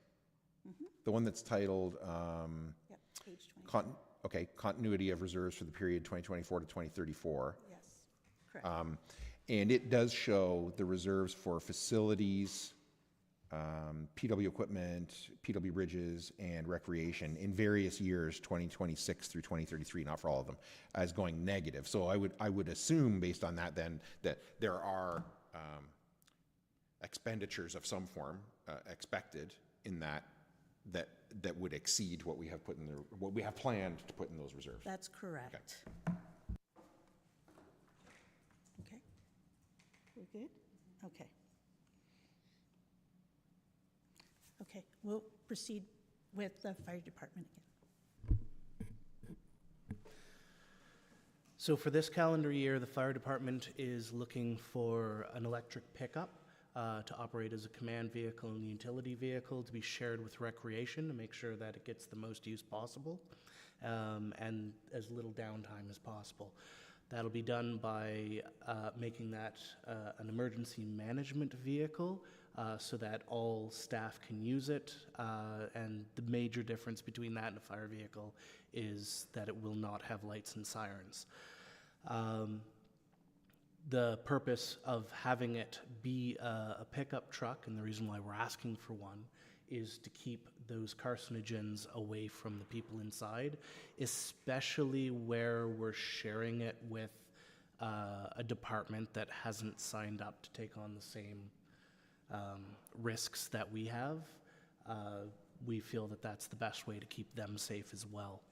The one that's titled, Yep, page 20. continuity of reserves for the period 2024 to 2034. Yes, correct. And it does show the reserves for facilities, PW equipment, PW bridges, and recreation in various years, 2026 through 2033, not for all of them, as going negative. So I would assume, based on that, then, that there are expenditures of some form expected in that would exceed what we have put in there, what we have planned to put in those reserves. That's correct. Okay. We're good? Okay. Okay, we'll proceed with the fire department again. So for this calendar year, the fire department is looking for an electric pickup to operate as a command vehicle and utility vehicle to be shared with recreation to make sure that it gets the most use possible and as little downtime as possible. That'll be done by making that an emergency management vehicle so that all staff can use it. And the major difference between that and a fire vehicle is that it will not have lights and sirens. The purpose of having it be a pickup truck, and the reason why we're asking for one, is to keep those carcinogens away from the people inside, especially where we're sharing it with a department that hasn't signed up to take on the same risks that we have. We feel that that's the best way to keep them safe as well.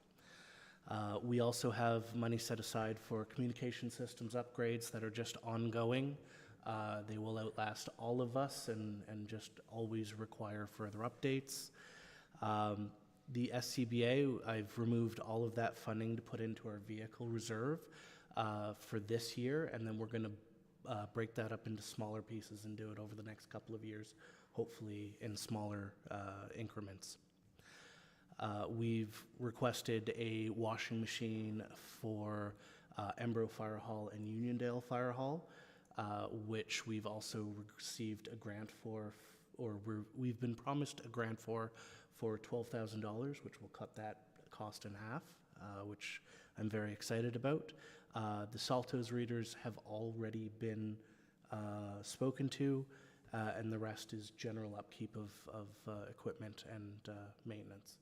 We also have money set aside for communication systems upgrades that are just ongoing. They will outlast all of us and just always require further updates. The SCBA, I've removed all of that funding to put into our vehicle reserve for this year, and then we're going to break that up into smaller pieces and do it over the next couple of years, hopefully in smaller increments. We've requested a washing machine for Embro Fire Hall and Uniondale Fire Hall, which we've also received a grant for, or we've been promised a grant for $12,000, which will cut that cost in half, which I'm very excited about. The Saltos readers have already been spoken to, and the rest is general upkeep of equipment and maintenance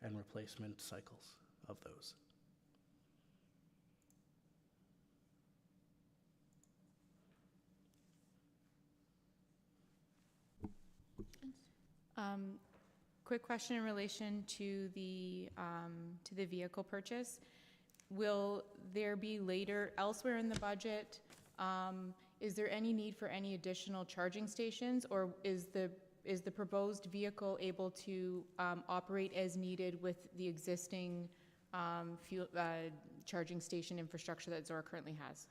and replacement cycles of those. Quick question in relation to the vehicle purchase. Will there be later, elsewhere in the budget, is there any need for any additional charging stations, or is the proposed vehicle able to operate as needed with the existing fuel charging station infrastructure that Zorra currently has?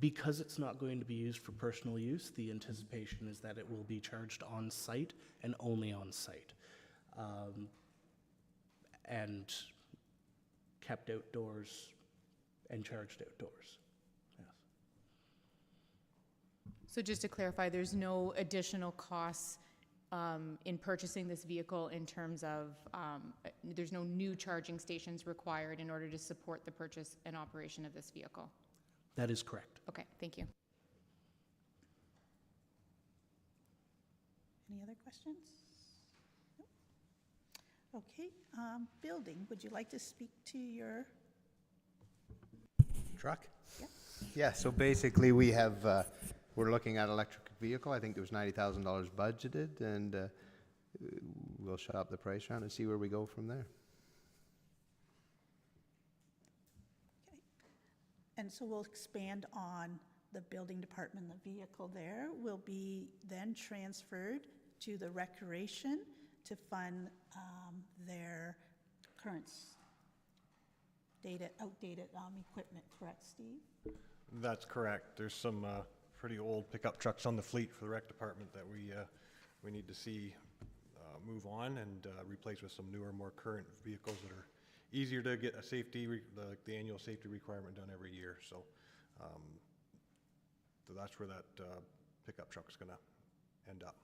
Because it's not going to be used for personal use, the anticipation is that it will be charged on site and only on site, and kept outdoors and charged outdoors. Yes. So just to clarify, there's no additional costs in purchasing this vehicle in terms of, there's no new charging stations required in order to support the purchase and operation of this vehicle? That is correct. Okay, thank you. Any other questions? Nope. Okay, building, would you like to speak to your? Truck? Yep. Yeah, so basically we have, we're looking at electric vehicle. I think there was $90,000 budgeted, and we'll shut up the price round and see where we go from there. Okay. And so we'll expand on the building department. The vehicle there will be then transferred to the recreation to fund their current outdated equipment, correct, Steve? That's correct. There's some pretty old pickup trucks on the fleet for the rec department that we need to see move on and replace with some newer, more current vehicles that are easier to get a safety, the annual safety requirement done every year. So, so that's where that pickup truck's going to end up.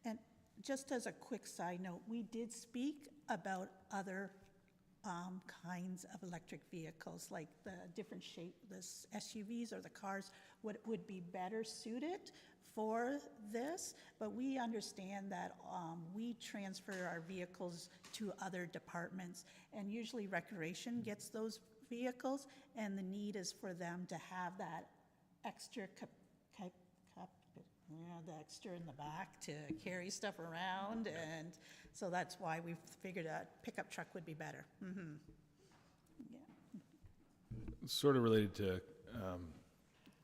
And just as a quick side note, we did speak about other kinds of electric vehicles, like the different shape, the SUVs or the cars, what would be better suited for this. But we understand that we transfer our vehicles to other departments, and usually recreation gets those vehicles, and the need is for them to have that extra the extra in the back to carry stuff around, and so that's why we figured a pickup truck would be better. Mm-hmm. Yeah. Sort of related to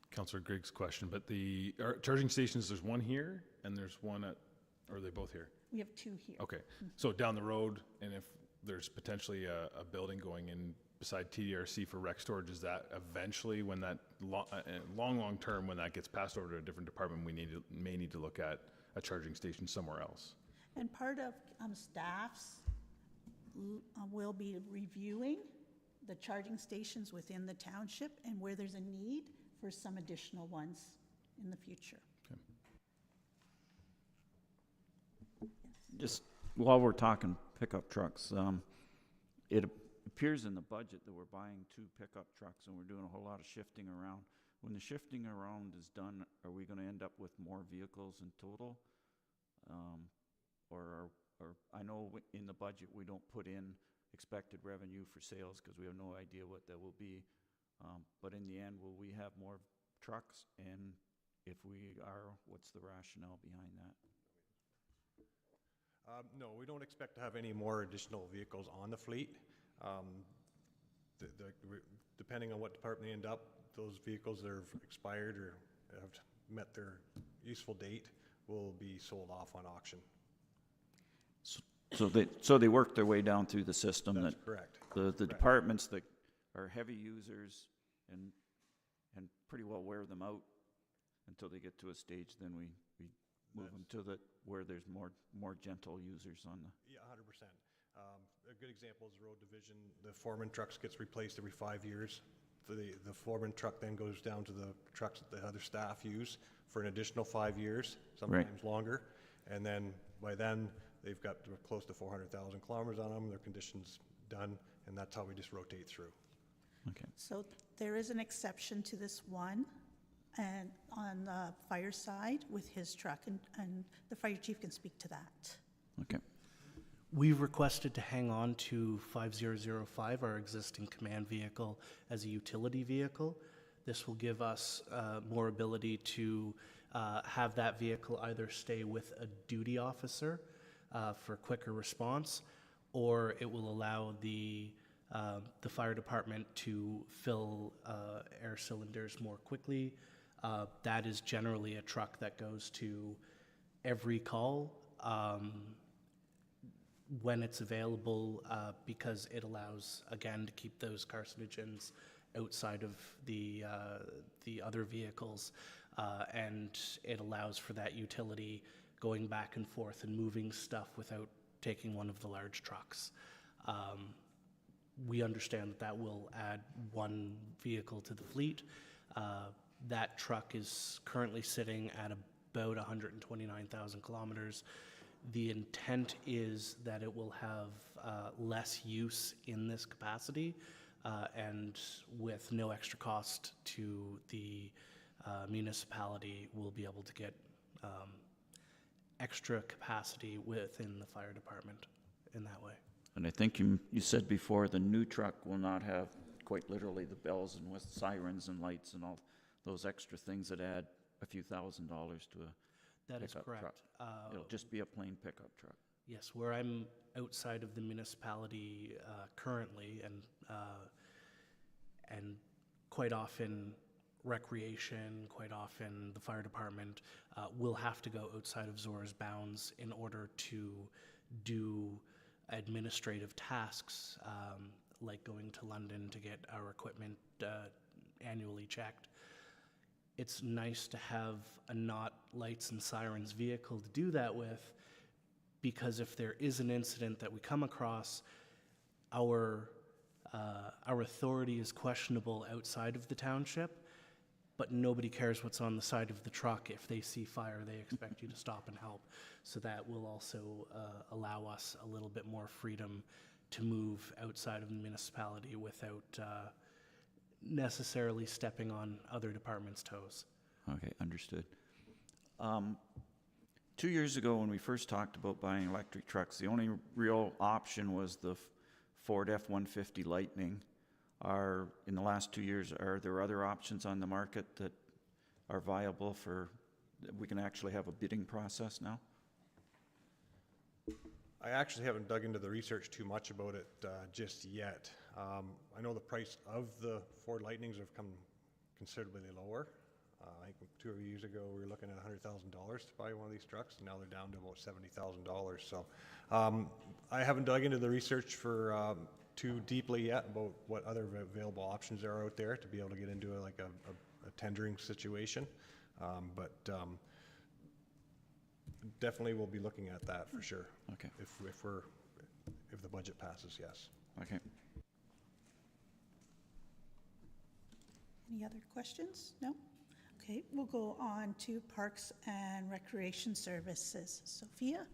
Councillor Griggs' question, but the charging stations, there's one here and there's one at, or are they both here? We have two here. Okay, so down the road, and if there's potentially a building going in beside TDRC for rec storage, is that eventually, when that long term, when that gets passed over to a different department, we may need to look at a charging station somewhere else? And part of staff's will be reviewing the charging stations within the township and where there's a need for some additional ones in the future. Okay. Just while we're talking pickup trucks, it appears in the budget that we're buying 2 pickup trucks and we're doing a whole lot of shifting around. When the shifting around is done, are we going to end up with more vehicles in total? Or I know in the budget we don't put in expected revenue for sales because we have no idea what that will be. But in the end, will we have more trucks? And if we are, what's the rationale behind that? No, we don't expect to have any more additional vehicles on the fleet. Depending on what department they end up, those vehicles that have expired or have met their useful date will be sold off on auction. So they work their way down through the system. That's correct. The departments that are heavy users and pretty well wear them out until they get to a stage, then we move them to where there's more gentle users on the. Yeah, 100%. A good example is road division. The foreman trucks gets replaced every 5 years. The foreman truck then goes down to the trucks that the other staff use for an additional 5 years, sometimes longer. And then by then they've got close to 400,000 kilometers on them. Their condition's done, and that's how we just rotate through. Okay. So there is an exception to this one, and on the fire side with his truck, and the fire chief can speak to that. Okay. We've requested to hang on to 5005, our existing command vehicle, as a utility vehicle. This will give us more ability to have that vehicle either stay with a duty officer for quicker response, or it will allow the fire department to fill air cylinders more quickly. That is generally a truck that goes to every call when it's available, because it allows, again, to keep those carcinogens outside of the other vehicles, and it allows for that utility going back and forth and moving stuff without taking one of the large trucks. We understand that will add one vehicle to the fleet. That truck is currently sitting at about 129,000 kilometers. The intent is that it will have less use in this capacity, and with no extra cost to the municipality, we'll be able to get extra capacity within the fire department in that way. And I think you said before, the new truck will not have quite literally the bells and with sirens and lights and all those extra things that add a few $1,000s to a That is pickup correct. truck. It'll just be a plain pickup truck. Yes, where I'm outside of the municipality currently, and quite often recreation, quite often the fire department will have to go outside of Zorra's bounds in order to do administrative tasks, like going to London to get our equipment annually checked. It's nice to have a not lights and sirens vehicle to do that with, because if there is an incident that we come across, our authority is questionable outside of the township, but nobody cares what's on the side of the truck. If they see fire, they expect you to stop and help. So that will also allow us a little bit more freedom to move outside of the municipality without necessarily stepping on other departments' toes. Okay, understood. 2 years ago, when we first talked about buying electric trucks, the only real option was the Ford F-150 Lightning. In the last 2 years, are there other options on the market that are viable that we can actually have a bidding process now? I actually haven't dug into the research too much about it just yet. I know the price of the Ford Lightnings have come considerably lower. I think 2 years ago we were looking at $100,000 to buy one of these trucks, and now they're down to about $70,000. So I haven't dug into the research for too deeply yet about what other available options there are out there to be able to get into a tendering situation. But definitely we'll be looking at that for sure. Okay. If the budget passes, yes. Okay. Any other questions? No? Okay, we'll go on to Parks and Recreation Services. Sophia?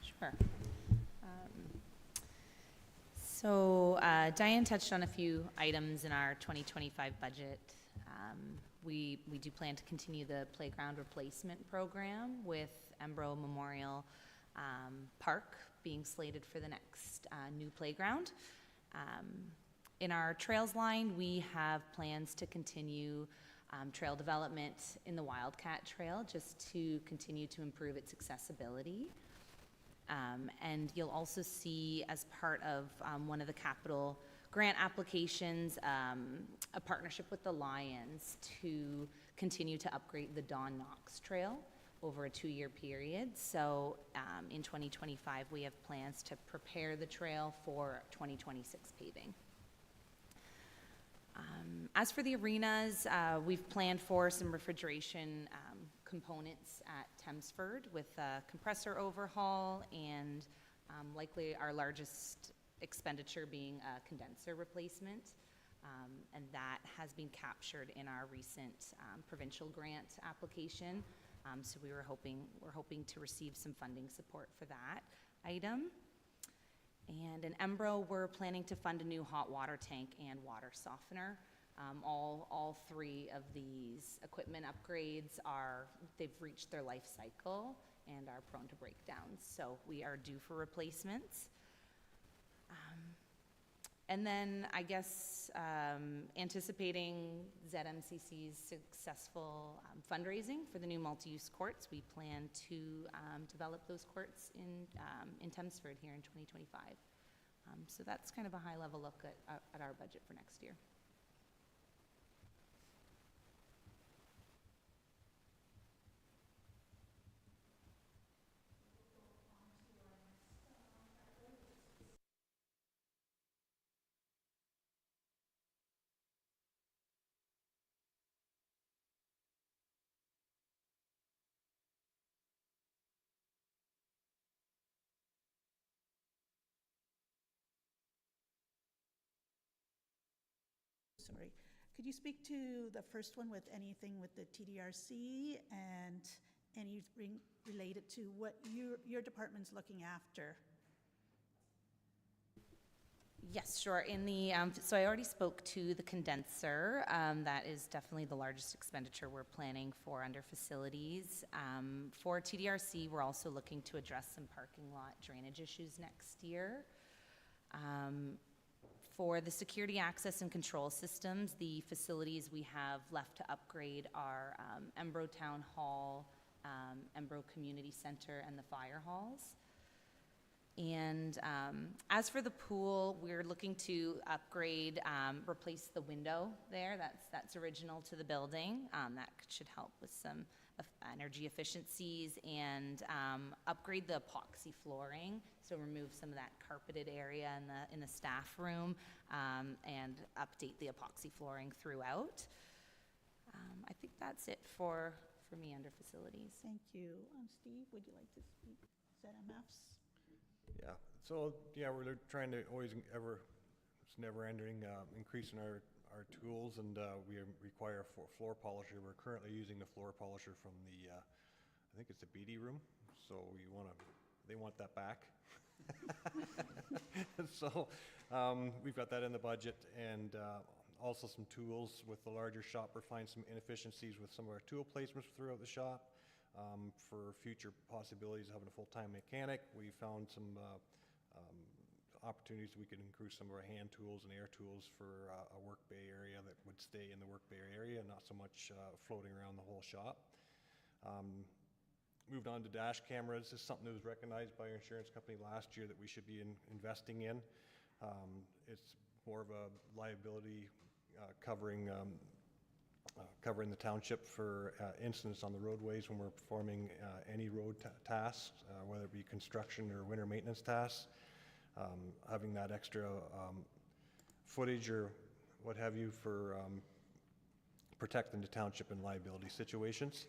Sure. So Diane touched on a few items in our 2025 budget. We do plan to continue the playground replacement program with Embro Memorial Park being slated for the next new playground. In our trails line, we have plans to continue trail development in the Wildcat Trail just to continue to improve its accessibility. And you'll also see, as part of one of the capital grant applications, a partnership with the Lions to continue to upgrade the Don Knox Trail over a 2-year period. So in 2025, we have plans to prepare the trail for 2026 paving. As for the arenas, we've planned for some refrigeration components at Thamesford with a compressor overhaul and likely our largest expenditure being a condenser replacement. And that has been captured in our recent provincial grant application. So we're hoping to receive some funding support for that item. And in Embro, we're planning to fund a new hot water tank and water softener. All three of these equipment upgrades they've reached their life cycle and are prone to breakdowns. So we are due for replacements. And then I guess anticipating ZMCC's successful fundraising for the new multi-use courts, we plan to develop those courts in Thamesford here in 2025. So that's kind of a high-level look at our budget for next year. Sorry. Could you speak to the first one with anything with the TDRC and anything related to what your department's looking after? Yes, sure. In the, so I already spoke to the condenser. That is definitely the largest expenditure we're planning for under facilities. For TDRC, we're also looking to address some parking lot drainage issues next year. For the security access and control systems, the facilities we have left to upgrade are Embro Town Hall, Embro Community Center, and the fire halls. And as for the pool, we're looking to upgrade, replace the window there. That's original to the building. That should help with some energy efficiencies, and upgrade the epoxy flooring. So remove some of that carpeted area in the staff room, and update the epoxy flooring throughout. I think that's it for me under facilities. Thank you. Steve, would you like to speak? ZMFs? Yeah, so, yeah, we're trying to always it's never ending, increasing our tools, and we require a floor polisher. We're currently using the floor polisher from the, I think it's the BD room, so they want that back. So, we've got that in the budget, and also some tools with the larger shop. We're finding some inefficiencies with some of our tool placements throughout the shop. For future possibilities of having a full-time mechanic, we found some opportunities we could increase some of our hand tools and air tools for a work bay area that would stay in the work bay area, not so much floating around the whole shop. Moved on to dash cameras. This is something that was recognized by our insurance company last year that we should be investing in. It's more of a liability covering the township for incidents on the roadways when we're performing any road tasks, whether it be construction or winter maintenance tasks. Having that extra footage or what have you for protecting the township in liability situations.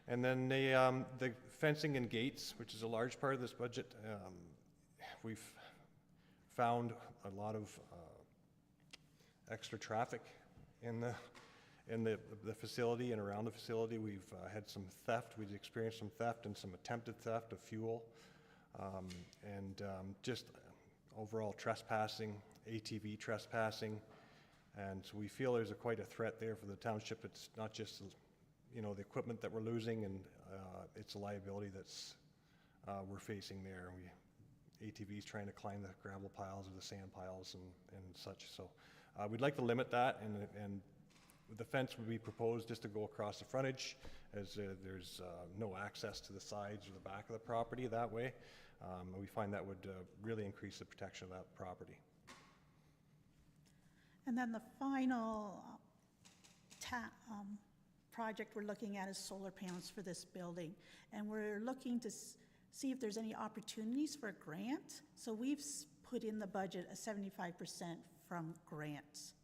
And then the fencing and gates, which is a large part of this budget. We've found a lot of extra traffic in the facility and around the facility. We've had some theft. We've experienced some theft and some attempted theft of fuel, and just overall trespassing, ATV trespassing. And so we feel there's quite a threat there for the township. It's not just, the equipment that we're losing, and it's a liability that's we're facing there. ATVs trying to climb the gravel piles or the sand piles and such. So we'd like to limit that, and the fence would be proposed just to go across the frontage, as there's no access to the sides or the back of the property that way. We find that would really increase the protection of that property. And then the final project we're looking at is solar panels for this building. And we're looking to see if there's any opportunities for a grant. So we've put in the budget a 75% from grants.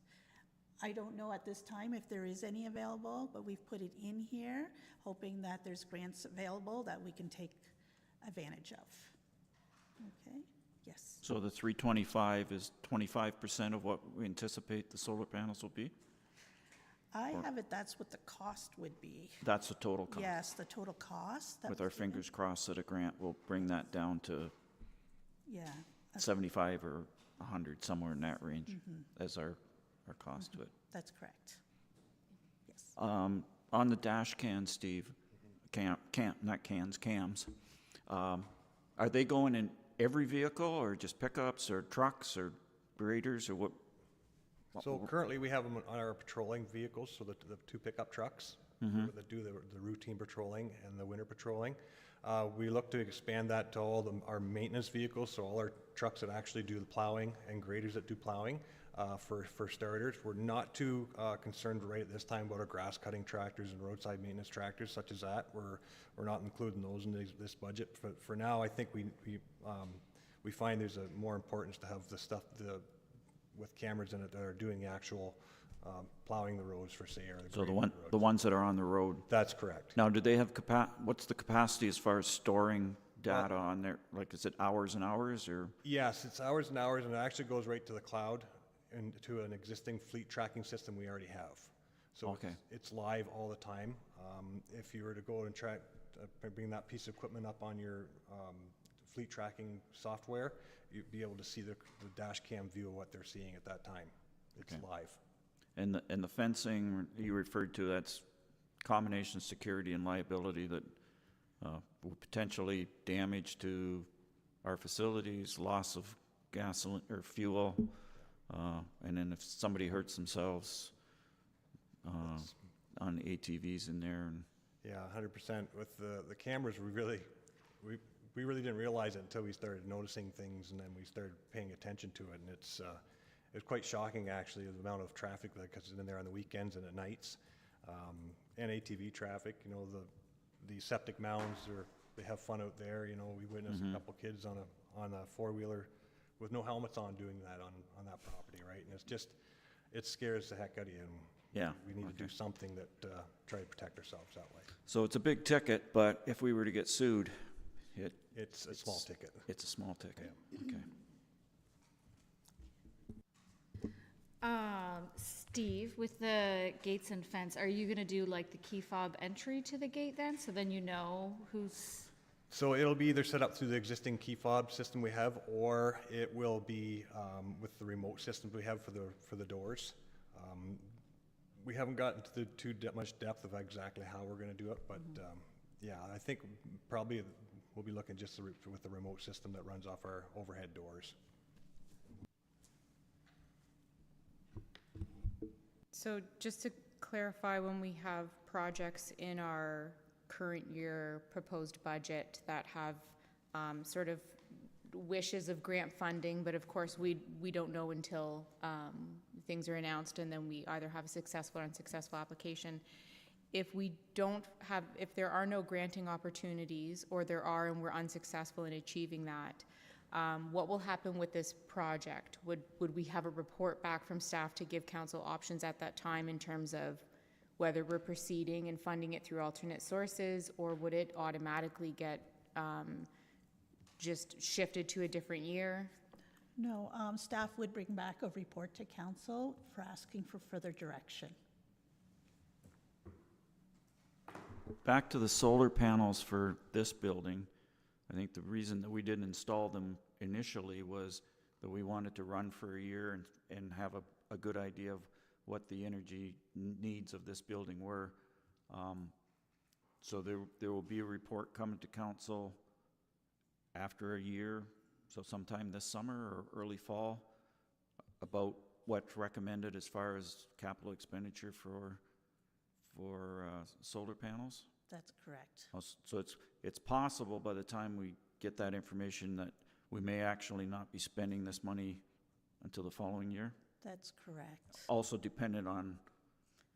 I don't know at this time if there is any available, but we've put it in here, hoping that there's grants available that we can take advantage of. Okay, yes. So the 325 is 25% of what we anticipate the solar panels will be? I have it, that's what the cost would be. That's the total cost? Yes, the total cost. With our fingers crossed that a grant will bring that down to Yeah. 75 or 100, somewhere in that range as our cost to it. That's correct. Yes. On the dash cams, Steve, cams, are they going in every vehicle, or just pickups or trucks or graders, or what? So currently we have them on our patrolling vehicles, so the two pickup trucks that do the routine patrolling and the winter patrolling. We look to expand that to all our maintenance vehicles, so all our trucks that actually do the plowing and graders that do plowing. For starters, we're not too concerned right at this time about our grass cutting tractors and roadside maintenance tractors such as that. We're not including those in this budget. For now, I think we find there's a more importance to have the stuff with cameras in it that are doing the actual plowing the roads for, say, or so the ones that are on the road. That's correct. Now, do they have what's the capacity as far as storing data on there? Like, is it hours and hours, or? Yes, it's hours and hours, and it actually goes right to the cloud. into an existing fleet tracking system we already have. So it's live all the time. If you were to go and track, bring that piece of equipment up on your fleet tracking software, you'd be able to see the dash cam view of what they're seeing at that time. It's live. And the fencing you referred to, that's combination of security and liability that will potentially damage to our facilities, loss of gasoline or fuel, and then if somebody hurts themselves on ATVs in there. And yeah, 100%. With the cameras, we really didn't realize it until we started noticing things, and then we started paying attention to it, and it's quite shocking actually, the amount of traffic that comes in there on the weekends and at nights, and ATV traffic. You know, the septic mounds, they have fun out there. You know, we witnessed a couple kids on a four-wheeler with no helmets on doing that on that property, right? And it scares the heck out of you. And we need to do something that try to protect ourselves that way. so it's a big ticket, but if we were to get sued, it's a small ticket. It's a small ticket. Yeah. Okay. Steve, with the gates and fence, are you gonna do like the key fob entry to the gate then? So then you know who's... So it'll be either set up through the existing key fob system we have, or it will be with the remote systems we have for the doors. We haven't gotten to too much depth of exactly how we're going to do it, but yeah, I think probably we'll be looking just with the remote system that runs off our overhead doors. So just to clarify, when we have projects in our current year proposed budget that have sort of wishes of grant funding, but of course we don't know until things are announced, and then we either have a successful or unsuccessful application. If there are no granting opportunities, or there are and we're unsuccessful in achieving that, what will happen with this project? Would we have a report back from staff to give council options at that time in terms of whether we're proceeding and funding it through alternate sources, or would it automatically get just shifted to a different year? No, staff would bring back a report to council for asking for further direction. Back to the solar panels for this building. I think the reason that we didn't install them initially was that we wanted to run for a year and have a good idea of what the energy needs of this building were. So there will be a report coming to council after a year, so sometime this summer or early fall, about what's recommended as far as capital expenditure for solar panels. That's correct. So it's possible by the time we get that information that we may actually not be spending this money until the following year? That's correct. Also dependent on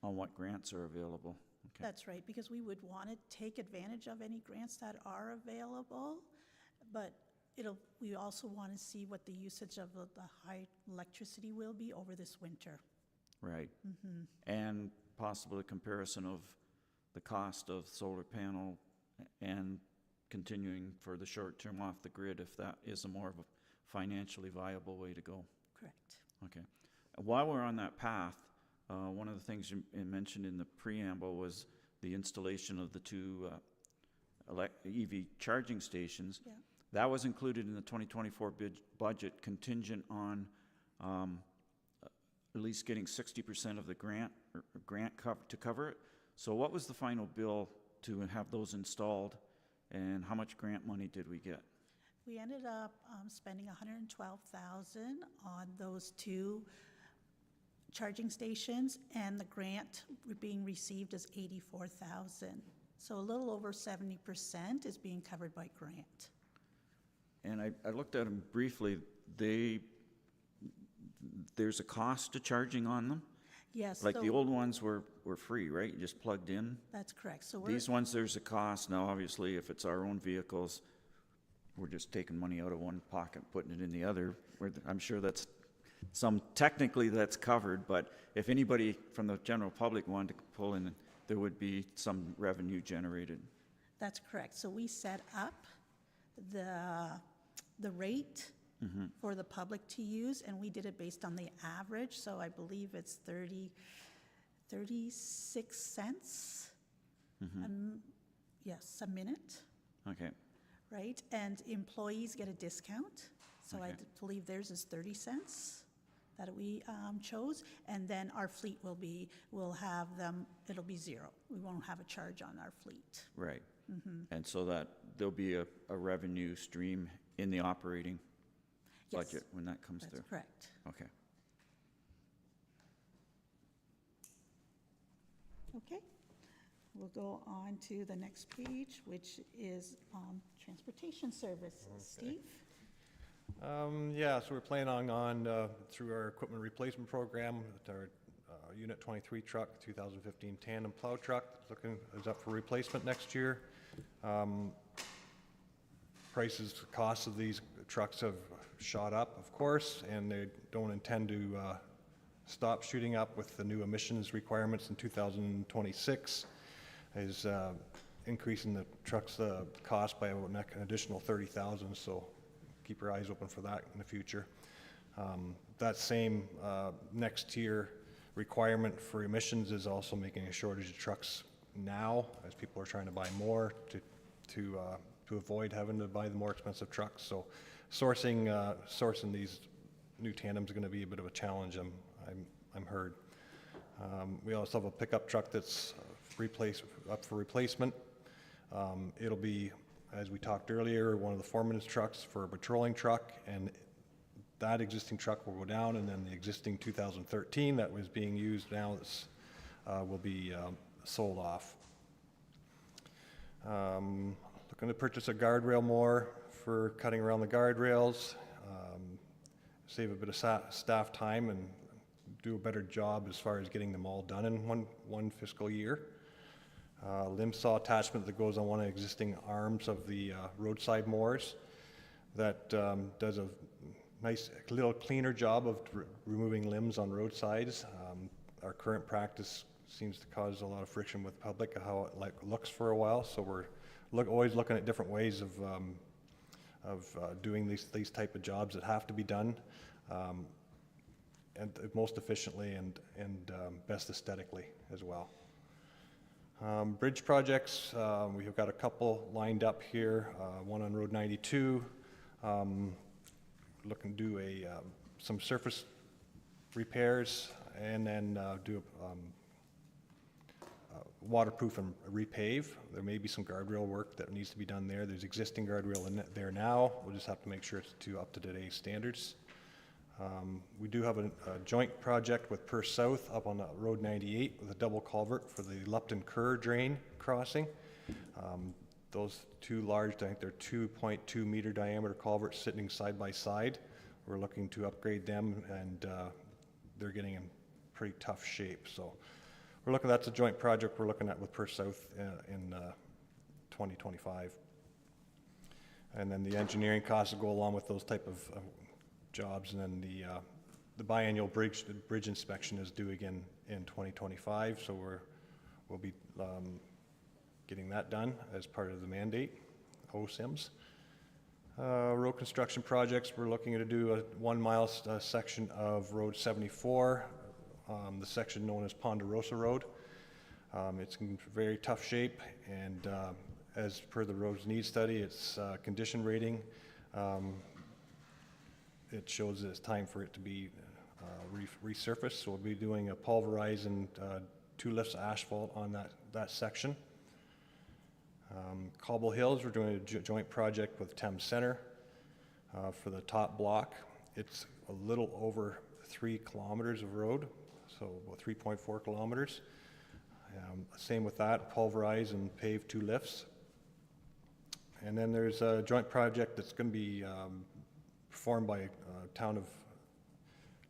what grants are available. Okay. That's right, because we would want to take advantage of any grants that are available, but we also want to see what the usage of the high electricity will be over this winter. Right. And possibly a comparison of the cost of solar panel and continuing for the short term off the grid, if that is a more of a financially viable way to go. Correct. Okay. While we're on that path, one of the things you mentioned in the preamble was the installation of the two EV charging stations. Yeah. That was included in the 2024 budget, contingent on at least getting 60% of the grant to cover it. So what was the final bill to have those installed, and how much grant money did we get? We ended up spending $112,000 on those two charging stations, and the grant being received is $84,000. So a little over 70% is being covered by grant. And I looked at them briefly. There's a cost to charging on them? Yes. Like so the old ones were free, right? You just plugged in? That's correct. So These ones, there's a cost. Now, obviously, if it's our own vehicles, we're just taking money out of one pocket, putting it in the other. I'm sure technically that's covered, but if anybody from the general public wanted to pull in, there would be some revenue generated. That's correct. So we set up the rate for the public to use, and we did it based on the average, so I believe it's 36 cents. Yes, a minute, Okay. right? And employees get a discount, so I Okay. believe theirs is 30 cents that we chose, and then our fleet will have them, it'll be zero. We won't have a charge on our fleet. Right. And so that there'll be a revenue stream in the operating Yes, budget when that comes through? that's correct. Okay. Okay, we'll go on to the next page, which is transportation services. Steve? Yeah, so we're planning on through our equipment replacement program, our Unit 23 truck, 2015 tandem plow truck, is up for replacement next year. Costs of these trucks have shot up, of course, and they don't intend to stop shooting up with the new emissions requirements in 2026, is increasing the trucks' cost by an additional $30,000, so keep your eyes open for that in the future. That same next year requirement for emissions is also making a shortage of trucks now, as people are trying to buy more to avoid having to buy the more expensive trucks. So sourcing these new tandems is going to be a bit of a challenge. I'm heard. We also have a pickup truck that's up for replacement. It'll be, as we talked earlier, one of the foreman's trucks for a patrolling truck, and that existing truck will go down, and then the existing 2013 that was being used now will be sold off. Looking to purchase a guardrail mower for cutting around the guardrails, save a bit of staff time and do a better job as far as getting them all done in one fiscal year. Limb saw attachment that goes on one of the existing arms of the roadside mowers that does a nice little cleaner job of removing limbs on roadsides. Our current practice seems to cause a lot of friction with the public, how it looks for a while, so we're always looking at different ways of doing these type of jobs that have to be done, and most efficiently and best aesthetically as well. Bridge projects, we have got a couple lined up here, one on Road 92, looking to do some surface repairs, and then do waterproof and repave. There may be some guardrail work that needs to be done there. There's existing guardrail in there now. We'll just have to make sure it's to up to today's standards. We do have a joint project with Perth South up on Road 98 with a double culvert for the Lupton Kerr drain crossing. Those two large, I think they're 2.2 meter diameter culverts sitting side by side. We're looking to upgrade them, and they're getting in pretty tough shape. So we're looking, that's a joint project we're looking at with Perth South in 2025. And then the engineering costs will go along with those type of jobs, and then the biannual bridge inspection is due again in 2025, so we'll be getting that done as part of the mandate, OSIMs. Road construction projects, we're looking to do a 1 mile section of Road 74, the section known as Ponderosa Road. It's in very tough shape, and as per the road's need study, its condition rating, it shows that it's time for it to be resurfaced. So we'll be doing a pulverize and 2 lifts of asphalt on that section. Cobble Hills, we're doing a joint project with Thames Center for the top block. It's a little over 3 kilometers of road, so about 3.4 kilometers. Same with that, pulverize and pave 2 lifts. And then there's a joint project that's going to be performed by town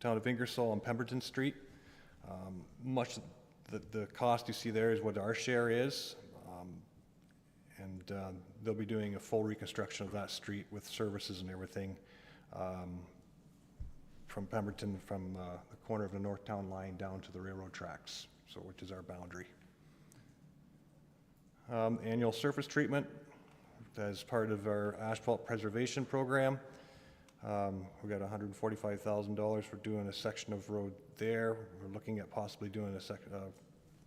of Ingersoll on Pemberton Street. Much the cost you see there is what our share is, and they'll be doing a full reconstruction of that street with services and everything from Pemberton, from the corner of the North Town line down to the railroad tracks, so which is our boundary. Annual surface treatment as part of our asphalt preservation program. We got $145,000 for doing a section of road there. We're looking at possibly doing a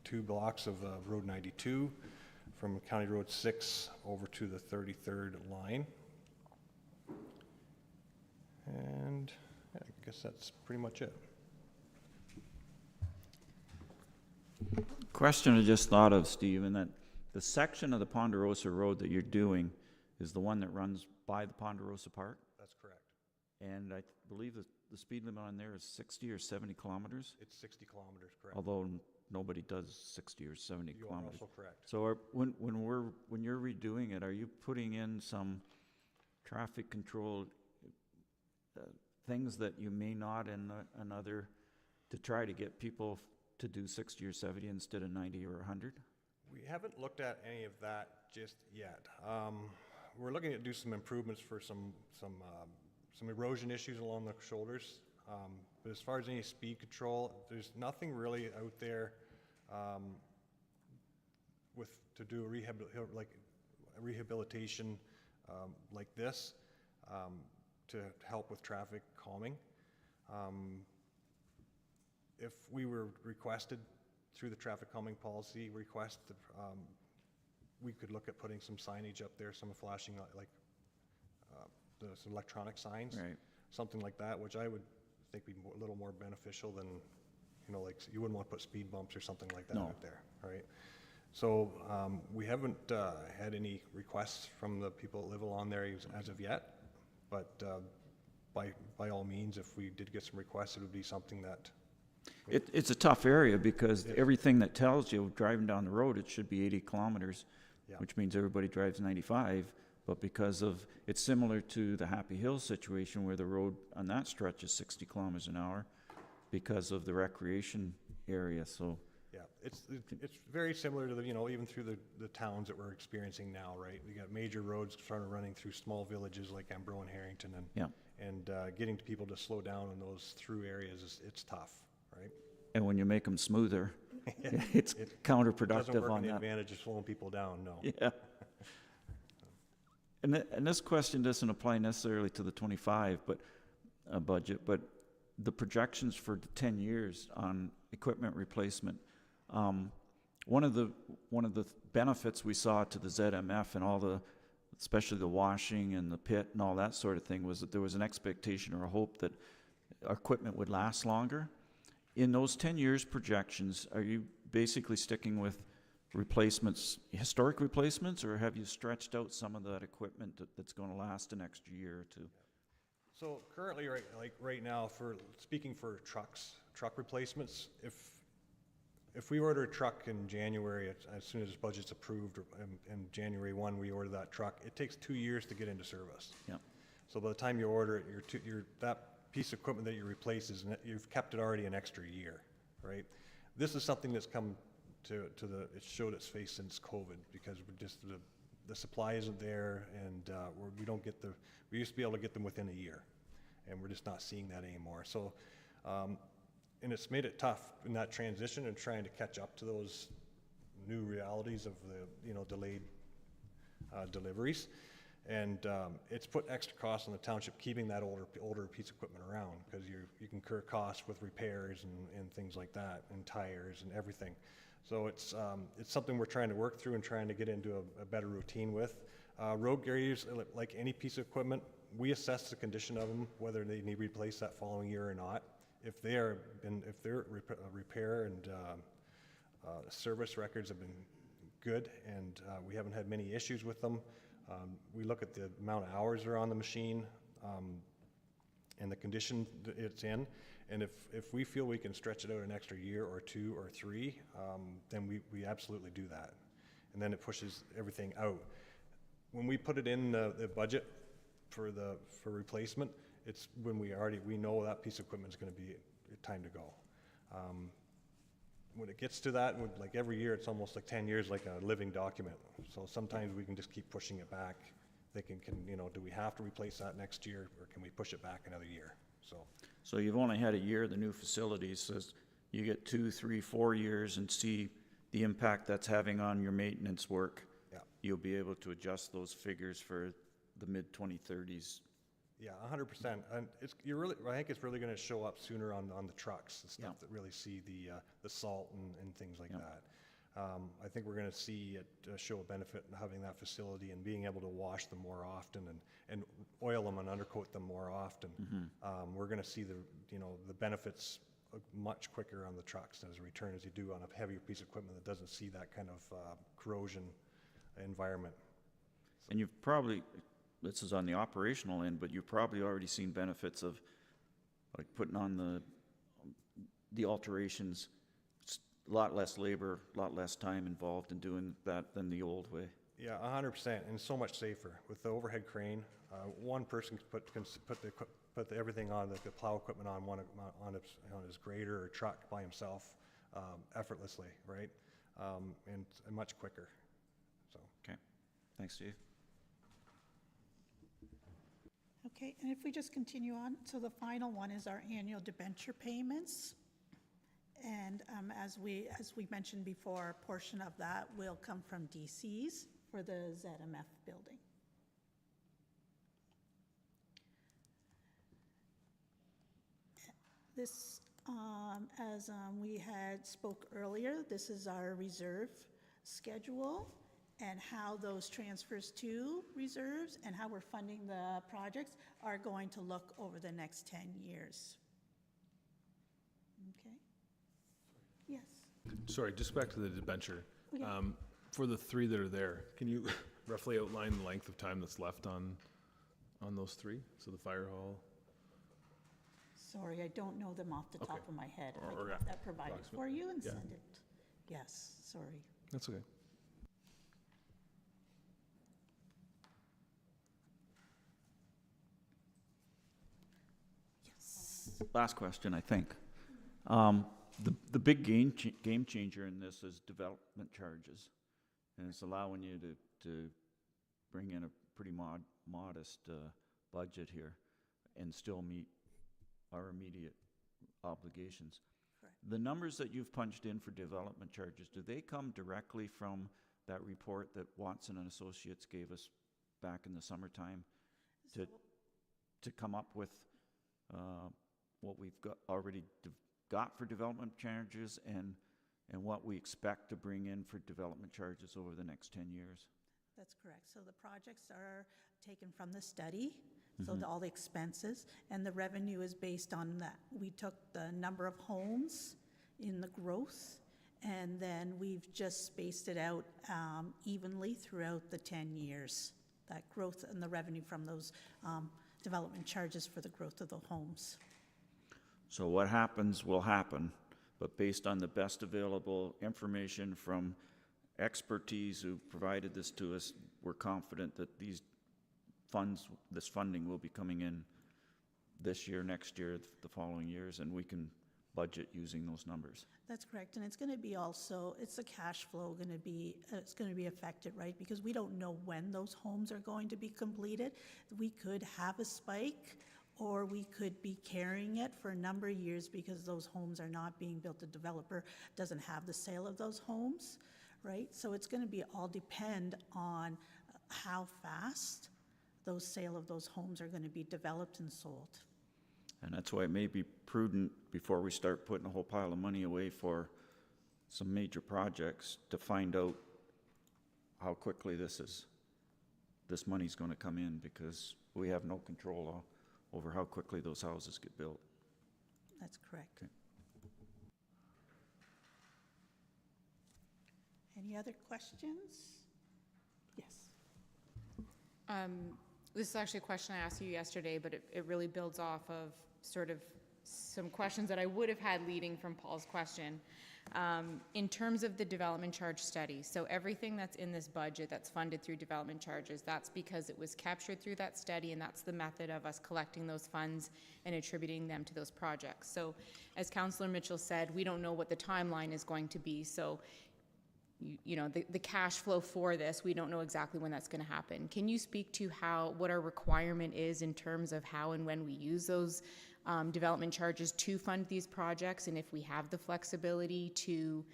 2 blocks of Road 92 from County Road 6 over to the 33rd line. And yeah, I guess that's pretty much it. Question I just thought of, Stephen, that the section of the Ponderosa Road that you're doing is the one that runs by the Ponderosa Park? That's correct. And I believe that the speed limit on there is 60 or 70 kilometers? It's 60 kilometers, correct. Although nobody does 60 or 70 You are kilometers. also correct. So when you're redoing it, are you putting in some traffic control things that you may not in another to try to get people to do 60 or 70 instead of 90 or 100? We haven't looked at any of that just yet. We're looking to do some improvements for some erosion issues along the shoulders. But as far as any speed control, there's nothing really out there to do a rehabilitation like this to help with traffic calming. If we were requested through the traffic calming policy request, we could look at putting some signage up there, some flashing some electronic signs, right, something like that, which I would think be a little more beneficial than, like you wouldn't want to put speed bumps or something like that out there, right? So we haven't had any requests from the people that live along there as of yet, but by all means, if we did get some requests, it would be something that It's a tough area because everything that tells you driving down the road, it should be 80 kilometers, which means everybody drives 95. But because of, it's similar to the Happy Hills situation where the road on that stretch is 60 kilometers an hour because of the recreation area. So yeah, it's very similar to the, even through the towns that we're experiencing now, right? We got major roads sort of running through small villages like Ambro and Harrington, and getting people to slow down in those through areas it's tough. Right. And when you make them smoother, it's counterproductive doesn't work on the that. advantage of slowing people down, no. Yeah. And this question doesn't apply necessarily to the 25 budget, but the projections for the 10 years on equipment replacement. One of the benefits we saw to the ZMF and all the, especially the washing and the pit and all that sort of thing, was that there was an expectation or a hope that our equipment would last longer. In those 10 years projections, are you basically sticking with replacements, historic replacements, or have you stretched out some of that equipment that's going to last an extra year or two? So currently, right now, speaking for truck replacements, if we order a truck in January, as soon as budget's approved, and January 1 we order that truck, it takes 2 years to get into service. Yeah. So by the time you order it, that piece of equipment that you replace you've kept it already an extra year, right? This is something that's come it showed its face since COVID because the supply isn't there, and we used to be able to get them within a year, and we're just not seeing that anymore. So, and it's made it tough in that transition and trying to catch up to those new realities of the delayed deliveries. And it's put extra costs on the township keeping that older piece of equipment around because you can incur costs with repairs and things like that, and tires and everything. So it's something we're trying to work through and trying to get into a better routine with. Road graders, like any piece of equipment, we assess the condition of them, whether they need replaced that following year or not. If their repair and service records have been good and we haven't had many issues with them, we look at the amount of hours that are on the machine and the condition that it's in, and if we feel we can stretch it out an extra year or 2 or 3, then we absolutely do that, and then it pushes everything out. When we put it in the budget for replacement, it's when we know that piece of equipment is going to be time to go. When it gets to that, like every year, it's almost like 10 years, like a living document. So sometimes we can just keep pushing it back, thinking, do we have to replace that next year, or can we push it back another year? So you've only had a year of the new facilities, so you get 2, 3, 4 years and see the impact that's having on your maintenance work. Yeah. You'll be able to adjust those figures for the mid-2030s Yeah, 100%. And I think it's really going to show up sooner on the trucks, the stuff that really see the salt and things like that. I think we're going to see it show a benefit in having that facility and being able to wash them more often and oil them and undercoat them more often. We're going to see the benefits much quicker on the trucks as a return as you do on a heavier piece of equipment that doesn't see that kind of corrosion environment. And you've probably, this is on the operational end, but you've probably already seen benefits of like putting on the alterations. It's a lot less labor, a lot less time involved in doing that than the old way. Yeah, 100%, and so much safer. With the overhead crane, one person can put everything on, the plow equipment on his grader or truck by himself effortlessly, right? And much quicker. So. Okay, thanks, Steve. Okay, and if we just continue on, so the final one is our annual debenture payments. And as we mentioned before, a portion of that will come from DCs for the ZMF building. This, as we had spoke earlier, this is our reserve schedule and how those transfers to reserves and how we're funding the projects are going to look over the next 10 years. Okay? Yes. Sorry, just back to the debenture. Okay. For the three that are there, can you roughly outline the length of time that's left on those three? So the fire hall? Sorry, I don't know them off the top of my head. I can have that provided for you and send it. Yes, sorry. That's okay. Yes. Last question, I think. The big game changer in this is development charges. And it's allowing you to bring in a pretty modest budget here and still meet our immediate obligations. Correct. The numbers that you've punched in for development charges, do they come directly from that report that Watson and Associates gave us back in the summertime to come up with what we've already got for development charges and what we expect to bring in for development charges over the next 10 years? That's correct. So the projects are taken from the study, so all the expenses, and the revenue is based on that. We took the number of homes in the growth, and then we've just spaced it out evenly throughout the 10 years, that growth and the revenue from those development charges for the growth of the homes. So what happens will happen, but based on the best available information from expertise who provided this to us, we're confident that this funding will be coming in this year, next year, the following years, and we can budget using those numbers. That's correct, and it's going to be also, it's the cash flow it's going to be affected, right? Because we don't know when those homes are going to be completed. We could have a spike, or we could be carrying it for a number of years because those homes are not being built. The developer doesn't have the sale of those homes, right? So it's going to be all depend on how fast those sale of those homes are going to be developed and sold. And that's why it may be prudent before we start putting a whole pile of money away for some major projects to find out how quickly this money's going to come in, because we have no control over how quickly those houses get built. That's correct. Okay. Any other questions? Yes. This is actually a question I asked you yesterday, but it really builds off of sort of some questions that I would have had leading from Paul's question. In terms of the development charge study, so everything that's in this budget that's funded through development charges, that's because it was captured through that study, and that's the method of us collecting those funds and attributing them to those projects. So as Councillor Mitchell said, we don't know what the timeline is going to be, so the cash flow for this, we don't know exactly when that's going to happen. Can you speak to what our requirement is in terms of how and when we use those development charges to fund these projects, and if we have the flexibility to,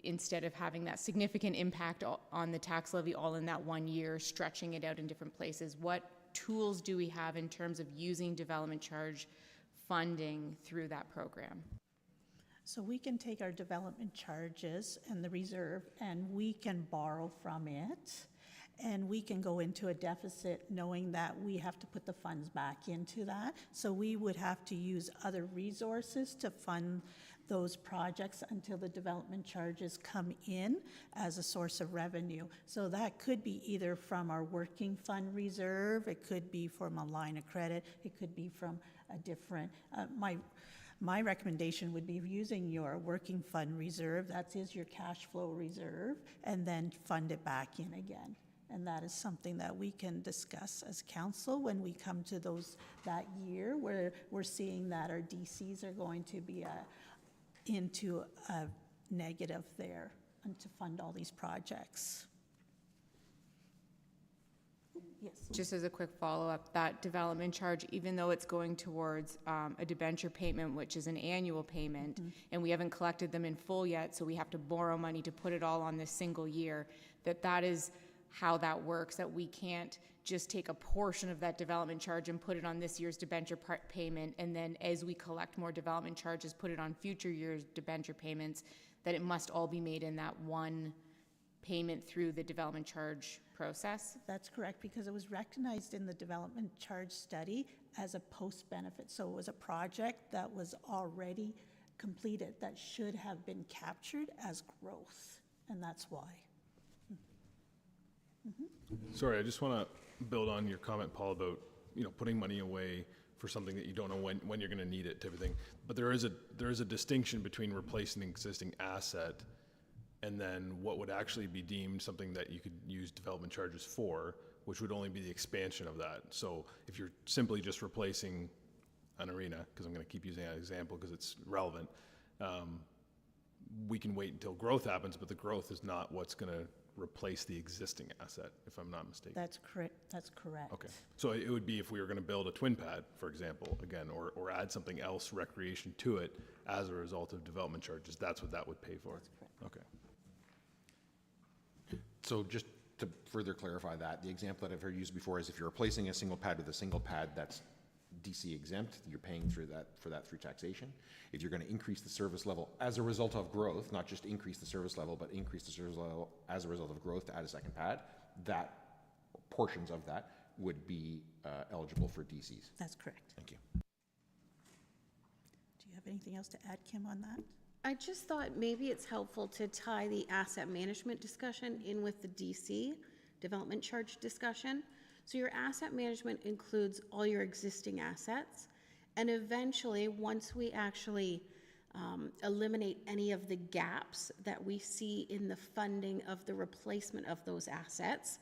instead of having that significant impact on the tax levy all in that 1 year, stretching it out in different places, what tools do we have in terms of using development charge funding through that program? So we can take our development charges and the reserve, and we can borrow from it, and we can go into a deficit knowing that we have to put the funds back into that. So we would have to use other resources to fund those projects until the development charges come in as a source of revenue. So that could be either from our working fund reserve, it could be from a line of credit, it could be from a different, my recommendation would be using your working fund reserve, that is your cash flow reserve, and then fund it back in again. And that is something that we can discuss as council when we come to that year where we're seeing that our DCs are going to be into a negative there and to fund all these projects. Yes. Just as a quick follow-up, that development charge, even though it's going towards a debenture payment, which is an annual payment, and we haven't collected them in full yet, so we have to borrow money to put it all on this single year, that is how that works, that we can't just take a portion of that development charge and put it on this year's debenture payment, and then as we collect more development charges, put it on future years' debenture payments, that it must all be made in that one payment through the development charge process? That's correct, because it was recognized in the development charge study as a post-benefit. So it was a project that was already completed that should have been captured as growth, and that's why. Sorry, I just want to build on your comment, Paul, about, putting money away for something that you don't know when you're going to need it, type of thing. But there is a distinction between replacing an existing asset and then what would actually be deemed something that you could use development charges for, which would only be the expansion of that. So if you're simply just replacing an arena, because I'm going to keep using that example because it's relevant, we can wait until growth happens, but the growth is not what's going to replace the existing asset, if I'm not mistaken. That's correct. That's correct. Okay. So it would be if we were going to build a twin pad, for example, again, or add something else, recreation, to it as a result of development charges, that's what that would pay for. That's correct. Okay. So just to further clarify that, the example that I've heard used before is if you're replacing a single pad with a single pad that's DC exempt, you're paying through taxation. If you're going to increase the service level as a result of growth, not just increase the service level, but increase the service level as a result of growth to add a second pad, that portions of that would be eligible for DCs. That's correct. Thank you. Do you have anything else to add, Kim, on that? I just thought maybe it's helpful to tie the asset management discussion in with the DC, development charge discussion. So your asset management includes all your existing assets, and eventually, once we actually eliminate any of the gaps that we see in the funding of the replacement of those assets,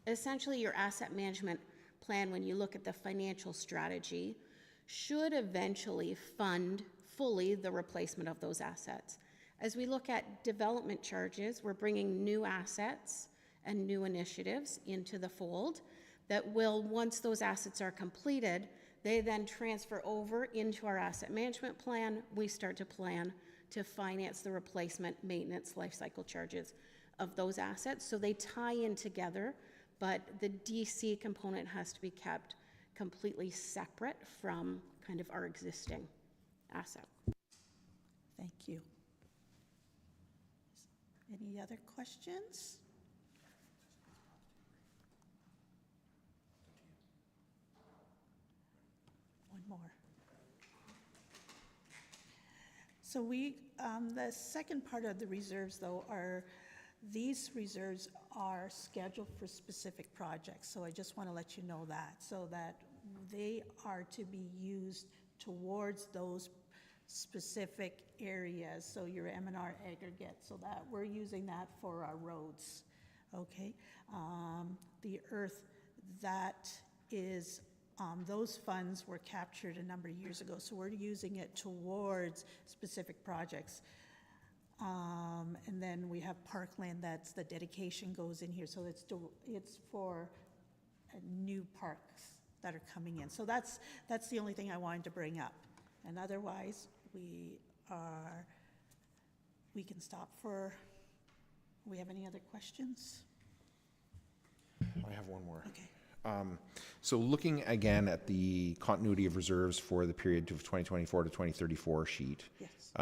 essentially your asset management plan, when you look at the financial strategy, should eventually fund fully the replacement of those assets. As we look at development charges, we're bringing new assets and new initiatives into the fold that will, once those assets are completed, they then transfer over into our asset management plan. We start to plan to finance the replacement, maintenance, life cycle charges of those assets. So they tie in together, but the DC component has to be kept completely separate from kind of our existing asset. Thank you. Any other questions? One more. So the second part of the reserves, though, these reserves are scheduled for specific projects. So I just want to let you know that, so that they are to be used towards those specific areas, so your M&R aggregate, so that we're using that for our roads, okay? The earth, that is, those funds were captured a number of years ago, so we're using it towards specific projects. And then we have parkland, that's the dedication goes in here, so it's for new parks that are coming in. So that's the only thing I wanted to bring up. And otherwise, we can stop we have any other questions? I have one more. Okay. So looking again at the continuity of reserves for the period of 2024 to 2034 sheet. Yes.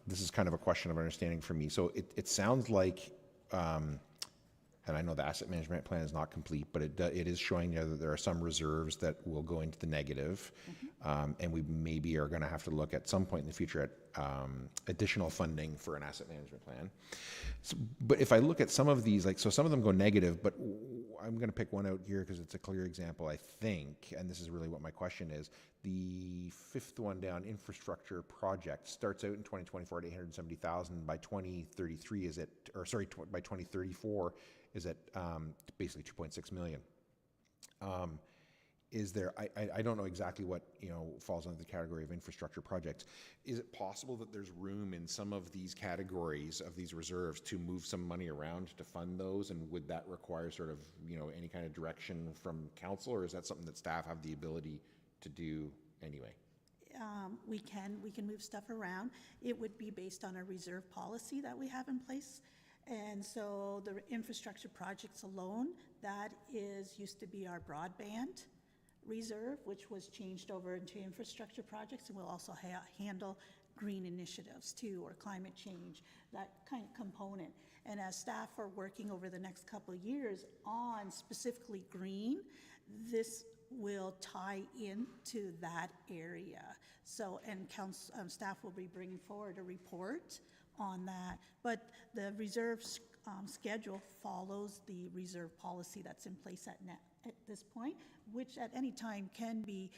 This is kind of a question of understanding for me. So it sounds like, and I know the asset management plan is not complete, but it is showing there that there are some reserves that will go into the negative. And we maybe are going to have to look at some point in the future at additional funding for an asset management plan. So, but if I look at some of these, like, so some of them go negative, but I'm going to pick one out here because it's a clear example, I think, and this is really what my question is. The fifth one down, infrastructure project, starts out in 2024 at 870,000. By 2033 is it, or sorry, by 2034 is at basically 2.6 million. Is there, I don't know exactly what, falls under the category of infrastructure projects. Is it possible that there's room in some of these categories of these reserves to move some money around to fund those? And would that require sort of, any kind of direction from council, or is that something that staff have the ability to do anyway? We can move stuff around. It would be based on a reserve policy that we have in place. And so the infrastructure projects alone, that used to be our broadband reserve, which was changed over into infrastructure projects, and we'll also handle green initiatives too, or climate change, that kind of component. And as staff are working over the next couple of years on specifically green, this will tie into that area. So, and staff will be bringing forward a report on that. But the reserve schedule follows the reserve policy that's in place at this point, which at any time can be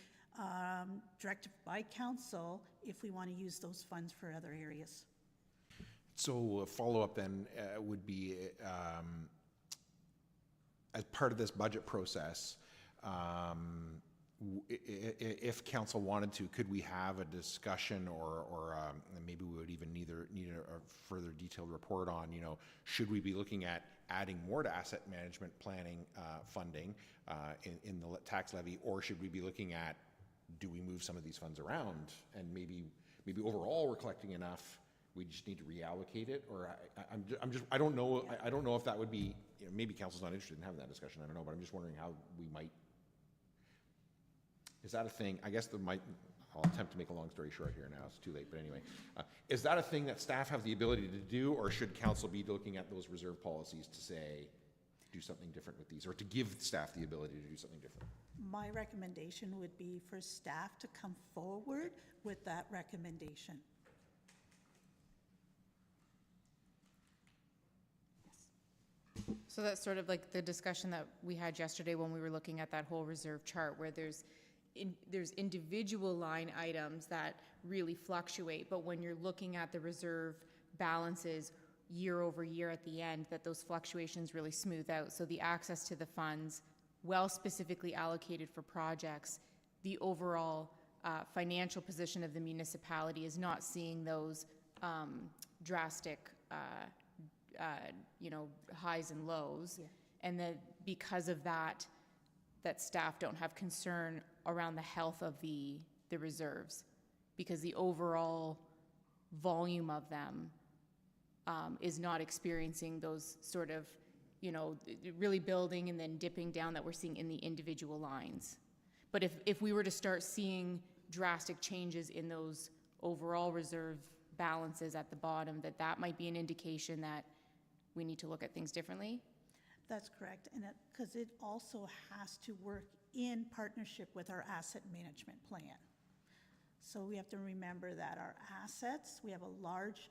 directed by council if we want to use those funds for other areas. So a follow-up then would be, as part of this budget process, if council wanted to, could we have a discussion, or maybe we would even need a further detailed report on, should we be looking at adding more to asset management planning funding in the tax levy, or should we be looking at, do we move some of these funds around, and maybe overall we're collecting enough, we just need to reallocate it? Or I don't know. I don't know if that would be, maybe council's not interested in having that discussion. I don't know, but I'm just wondering how we might. Is that a thing? I guess I'll attempt to make a long story short here now. It's too late, but anyway. Is that a thing that staff have the ability to do, or should council be looking at those reserve policies to say, do something different with these, or to give staff the ability to do something different? My recommendation would be for staff to come forward with that recommendation. So that's sort of like the discussion that we had yesterday when we were looking at that whole reserve chart, where there's individual line items that really fluctuate, but when you're looking at the reserve balances year over year at the end, that those fluctuations really smooth out. So the access to the funds, well specifically allocated for projects, the overall financial position of the municipality is not seeing those drastic highs and lows. Yeah. And that because of that staff don't have concern around the health of the reserves, because the overall volume of them is not experiencing those sort of, really building and then dipping down that we're seeing in the individual lines. But if we were to start seeing drastic changes in those overall reserve balances at the bottom, that might be an indication that we need to look at things differently. That's correct, and because it also has to work in partnership with our asset management plan. So we have to remember that our assets, we have a large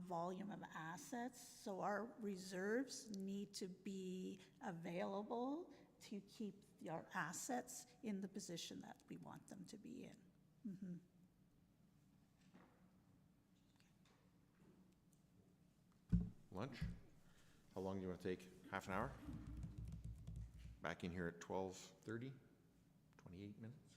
volume of assets, so our reserves need to be available to keep our assets in the position that we want them to be in. Mm-hmm. Lunch? How long do you want to take? Half an hour? Back in here at 12:30? 28 minutes?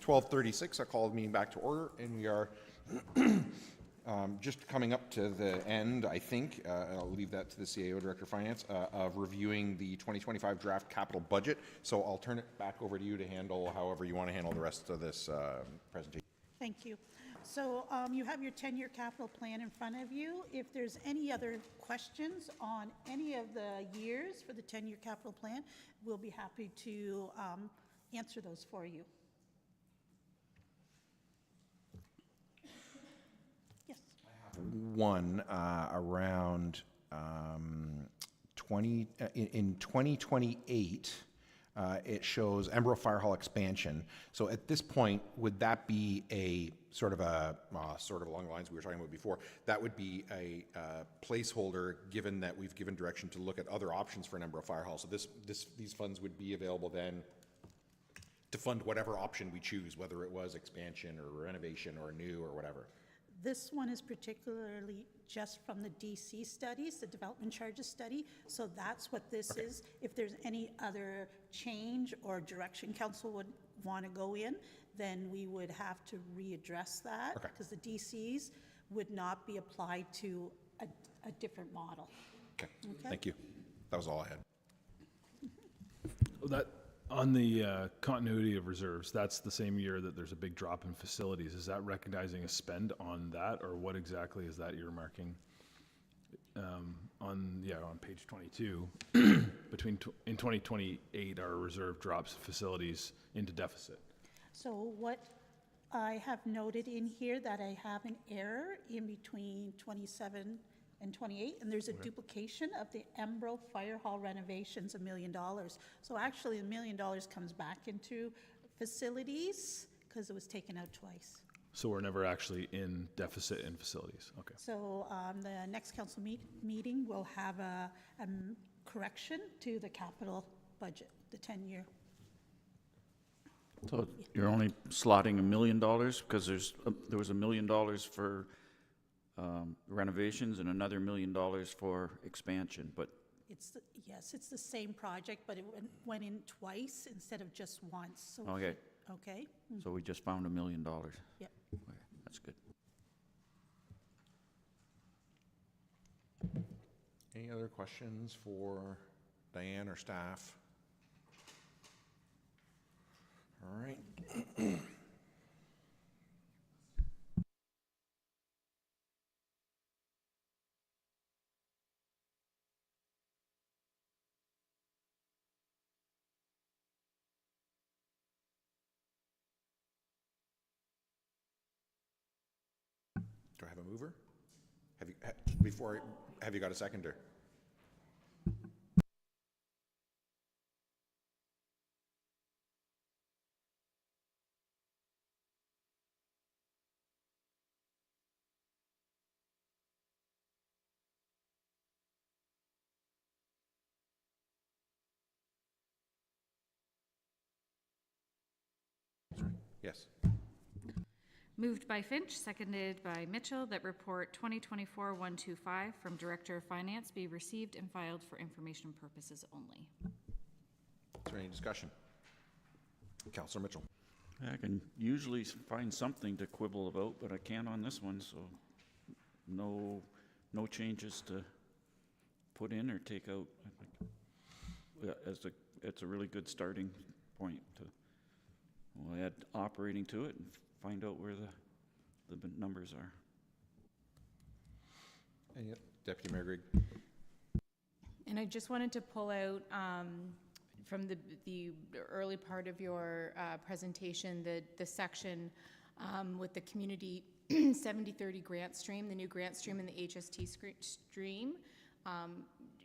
12:36, I call the meeting back to order, and we are just coming up to the end, I think, I'll leave that to the CAO, Director of Finance, of reviewing the 2025 draft capital budget. So I'll turn it back over to you to handle however you want to handle the rest of this presentation. Thank you. So you have your 10-year capital plan in front of you. If there's any other questions on any of the years for the 10-year capital plan, we'll be happy to answer those for you. Yes. One around 2028, it shows Embro Fire Hall expansion. So at this point, would that be a sort of along the lines we were talking about before? That would be a placeholder, given that we've given direction to look at other options for an Embro Fire Hall. So these funds would be available then to fund whatever option we choose, whether it was expansion or renovation or new or whatever. This one is particularly just from the DC studies, the development charges study. So that's what this is. If there's any other change or direction council would want to go in, then we would have to readdress that, because the DCs would not be applied to a different model. Okay, thank you. That was all I had. That, on the continuity of reserves, that's the same year that there's a big drop in facilities. Is that recognizing a spend on that, or what exactly is that you're marking? On page 22, in 2028, our reserve drops facilities into deficit. So what I have noted in here, that I have an error in between 27 and 28, and there's a duplication of the Embro Fire Hall renovations, $1 million. So actually, $1 million comes back into facilities because it was taken out twice. So we're never actually in deficit in facilities. Okay. So the next council meeting will have a correction to the capital budget, the 10-year. So you're only slotting $1 million because there was $1 million for renovations and another $1 million for expansion, but Yes, it's the same project, but it went in twice instead of just once. So okay. Okay. So we just found $1 million. Yep. Okay, that's good. Any other questions for Diane or staff? All right. Do I have a mover? Have you got a seconder? Yes. Moved by Finch, seconded by Mitchell, that report 2024-125 from Director of Finance be received and filed for information purposes only. Is there any discussion? Councillor Mitchell. I can usually find something to quibble about, but I can't on this one, so no changes to put in or take out. I think it's a really good starting point. We'll add operating to it and find out where the numbers are. Deputy Mayor Grigg. And I just wanted to pull out from the early part of your presentation, the section with the community 70-30 grant stream, the new grant stream and the HST stream.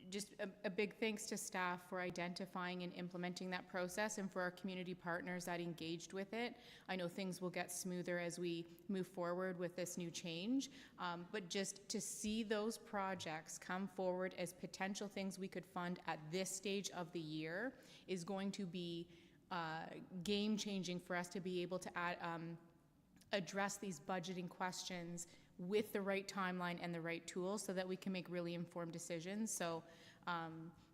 Just a big thanks to staff for identifying and implementing that process, and for our community partners that engaged with it. I know things will get smoother as we move forward with this new change, but just to see those projects come forward as potential things we could fund at this stage of the year is going to be game-changing for us to be able to address these budgeting questions with the right timeline and the right tools so that we can make really informed decisions. So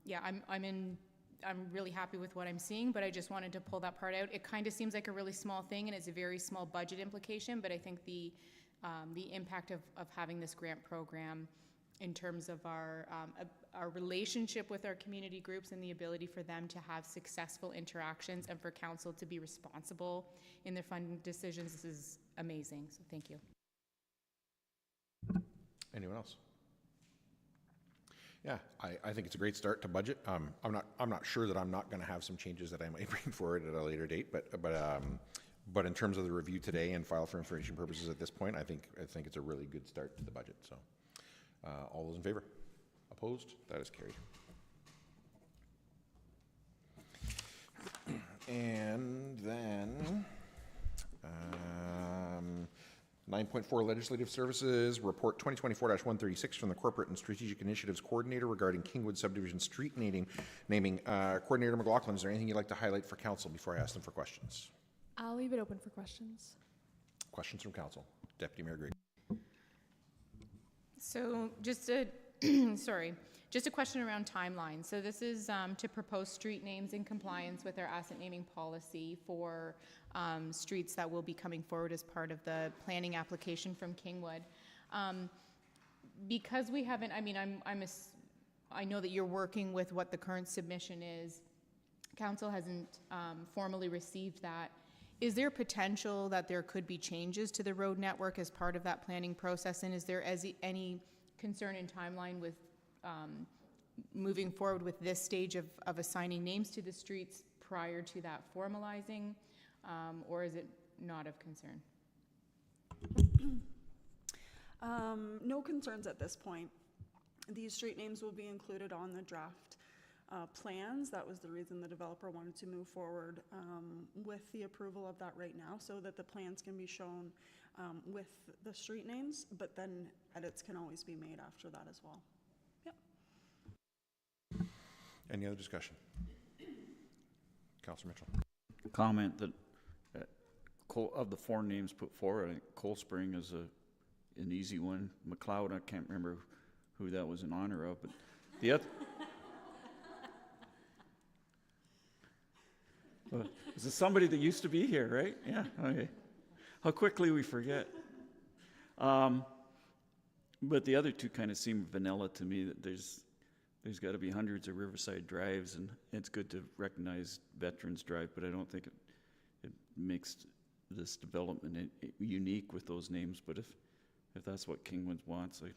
yeah, I'm in I'm really happy with what I'm seeing, but I just wanted to pull that part out. It kind of seems like a really small thing, and it's a very small budget implication, but I think the impact of having this grant program in terms of our relationship with our community groups and the ability for them to have successful interactions and for council to be responsible in their funding decisions, this is amazing, so thank you. Anyone else? Yeah, I think it's a great start to budget. I'm not sure that I'm not going to have some changes that I might bring forward at a later date, but in terms of the review today and file for information purposes at this point, I think it's a really good start to the budget. So, all those in favor? Opposed? That is carried. And then 9.4 Legislative Services, Report 2024-136 from the Corporate and Strategic Initiatives Coordinator regarding Kingwood Subdivision Street naming. Coordinator McLaughlin, is there anything you'd like to highlight for council before I ask them for questions? I'll leave it open for questions. Questions from council. Deputy Mayor Grigg. So just a, just a question around timeline. So this is to propose street names in compliance with our asset naming policy for streets that will be coming forward as part of the planning application from Kingwood. Because we haven't, I mean, I know that you're working with what the current submission is. Council hasn't formally received that. Is there potential that there could be changes to the road network as part of that planning process? And is there any concern in timeline with moving forward with this stage of assigning names to the streets prior to that formalizing? Or is it not of concern? No concerns at this point. These street names will be included on the draft plans. That was the reason the developer wanted to move forward with the approval of that right now, so that the plans can be shown with the street names, but then edits can always be made after that as well. Yep. Any other discussion? Councillor Mitchell. Comment that of the four names put forward, I think Cold Spring is an easy one. McLeod, I can't remember who that was in honor of, but the other. Is it somebody that used to be here, right? Yeah, okay. How quickly we forget. But the other two kind of seem vanilla to me, that there's got to be hundreds of Riverside drives, and it's good to recognize Veterans Drive, but I don't think it makes this development unique with those names. But if that's what Kingwood wants, I'm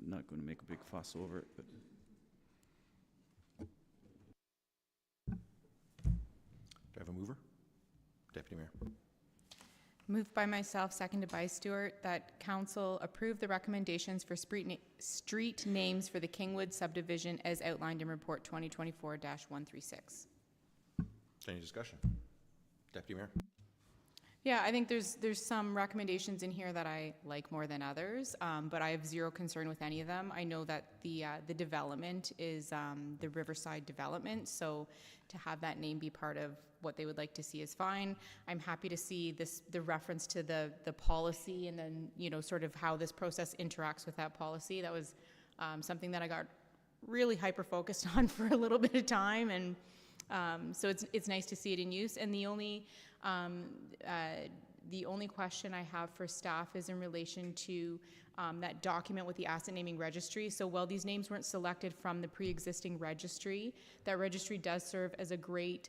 not going to make a big fuss over it, but. Do I have a mover? Deputy Mayor. Moved by myself, seconded by Stuart, that council approve the recommendations for street names for the Kingwood subdivision as outlined in report 2024-136. Any discussion? Deputy Mayor. Yeah, I think there's some recommendations in here that I like more than others, but I have zero concern with any of them. I know that the development is the Riverside development, so to have that name be part of what they would like to see is fine. I'm happy to see the reference to the policy, and then sort of how this process interacts with that policy. That was something that I got really hyper focused on for a little bit of time, and so it's nice to see it in use. And the only question I have for staff is in relation to that document with the asset naming registry. So while these names weren't selected from the pre-existing registry, that registry does serve as a great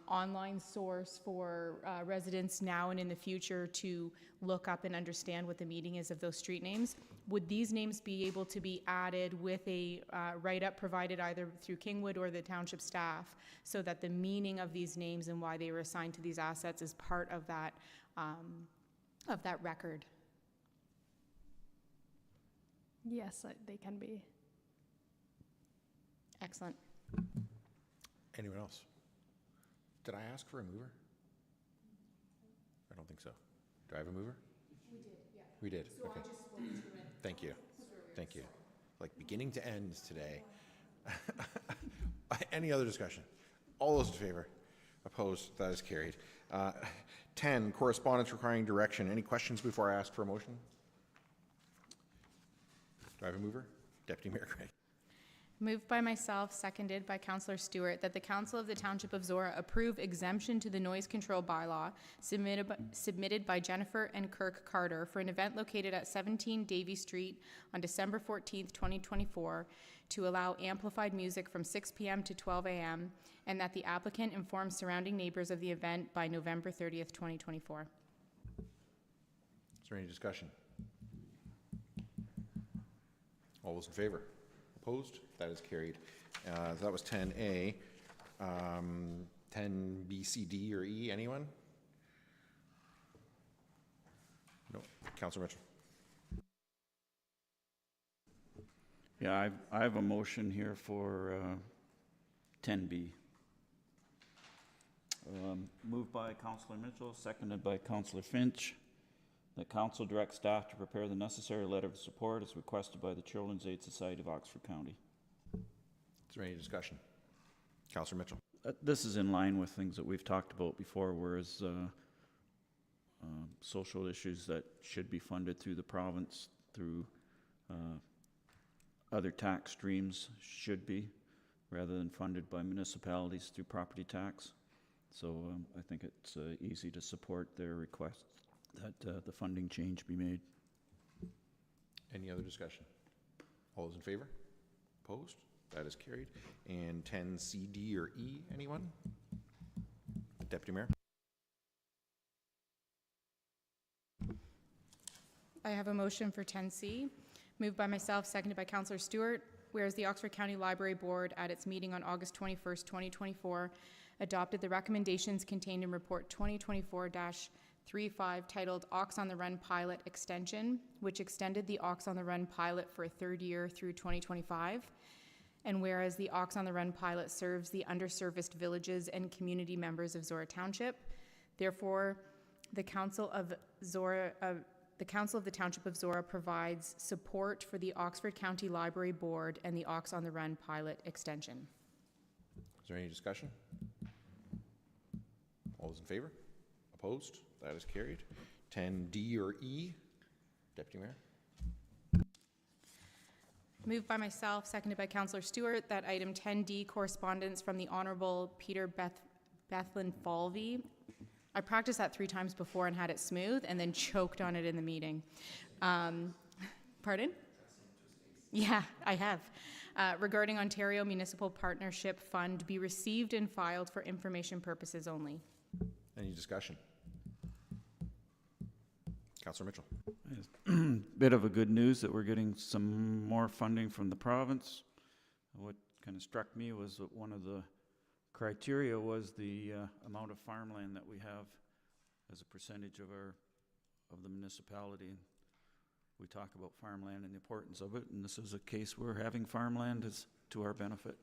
online source for residents now and in the future to look up and understand what the meaning is of those street names. Would these names be able to be added with a write-up provided either through Kingwood or the township staff, so that the meaning of these names and why they were assigned to these assets is part of that record? Yes, they can be. Excellent. Anyone else? Did I ask for a mover? I don't think so. Do I have a mover? We did, yeah. We did, so okay. I just went through it. Thank you. Thank you. Like beginning to end today. Any other discussion? All those in favor? Opposed? That is carried. 10, correspondence requiring direction. Any questions before I ask for a motion? Do I have a mover? Deputy Mayor Craig. Moved by myself, seconded by Councillor Stewart, that the Council of the Township of Zorra approve exemption to the noise control bylaw submitted by Jennifer and Kirk Carter for an event located at 17 Davie Street on December 14th, 2024, to allow amplified music from 6 p.m. to 12 a.m., and that the applicant informs surrounding neighbors of the event by November 30th, 2024. Is there any discussion? All those in favor? Opposed? That is carried. So that was 10A. 10B, C, D, or E, anyone? No. Councillor Mitchell. Yeah, I have a motion here for 10B. Moved by Councillor Mitchell, seconded by Councillor Finch. The council directs staff to prepare the necessary letter of support as requested by the Children's Aid Society of Oxford County. Is there any discussion? Councillor Mitchell. This is in line with things that we've talked about before, whereas social issues that should be funded through the province, through other tax streams should be, rather than funded by municipalities through property tax. So I think it's easy to support their request that the funding change be made. Any other discussion? All those in favor? Opposed? That is carried. And 10C, D, or E, anyone? Deputy Mayor. I have a motion for 10C, moved by myself, seconded by Councillor Stewart, whereas the Oxford County Library Board at its meeting on August 21st, 2024, adopted the recommendations contained in Report 2024-35 titled Ox on the Run Pilot Extension, which extended the Ox on the Run pilot for a third year through 2025. And whereas the Ox on the Run pilot serves the underserviced villages and community members of Zorra Township, therefore, the Council of the Township of Zorra provides support for the Oxford County Library Board and the Ox on the Run pilot extension. Is there any discussion? All those in favor? Opposed? That is carried. 10D or E, Deputy Mayor. Moved by myself, seconded by Councillor Stewart, that item 10D, correspondence from the Honourable Peter Bethlenfalvy. I practiced that 3 times before and had it smooth, and then choked on it in the meeting. Pardon? Yeah, I have. Regarding Ontario Municipal Partnership Fund, be received and filed for information purposes only. Any discussion? Councillor Mitchell. Bit of a good news that we're getting some more funding from the province. What kind of struck me was that one of the criteria was the amount of farmland that we have as a percentage of the municipality. And we talk about farmland and the importance of it, and this is a case where having farmland is to our benefit.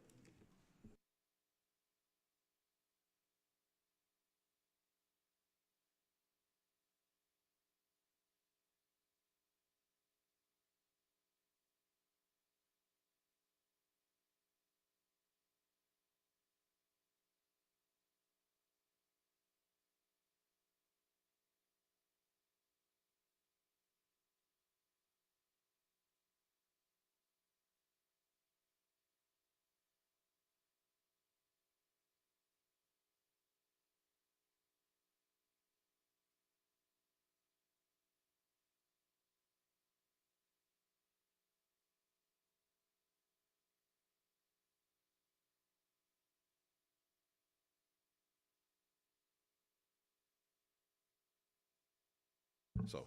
So,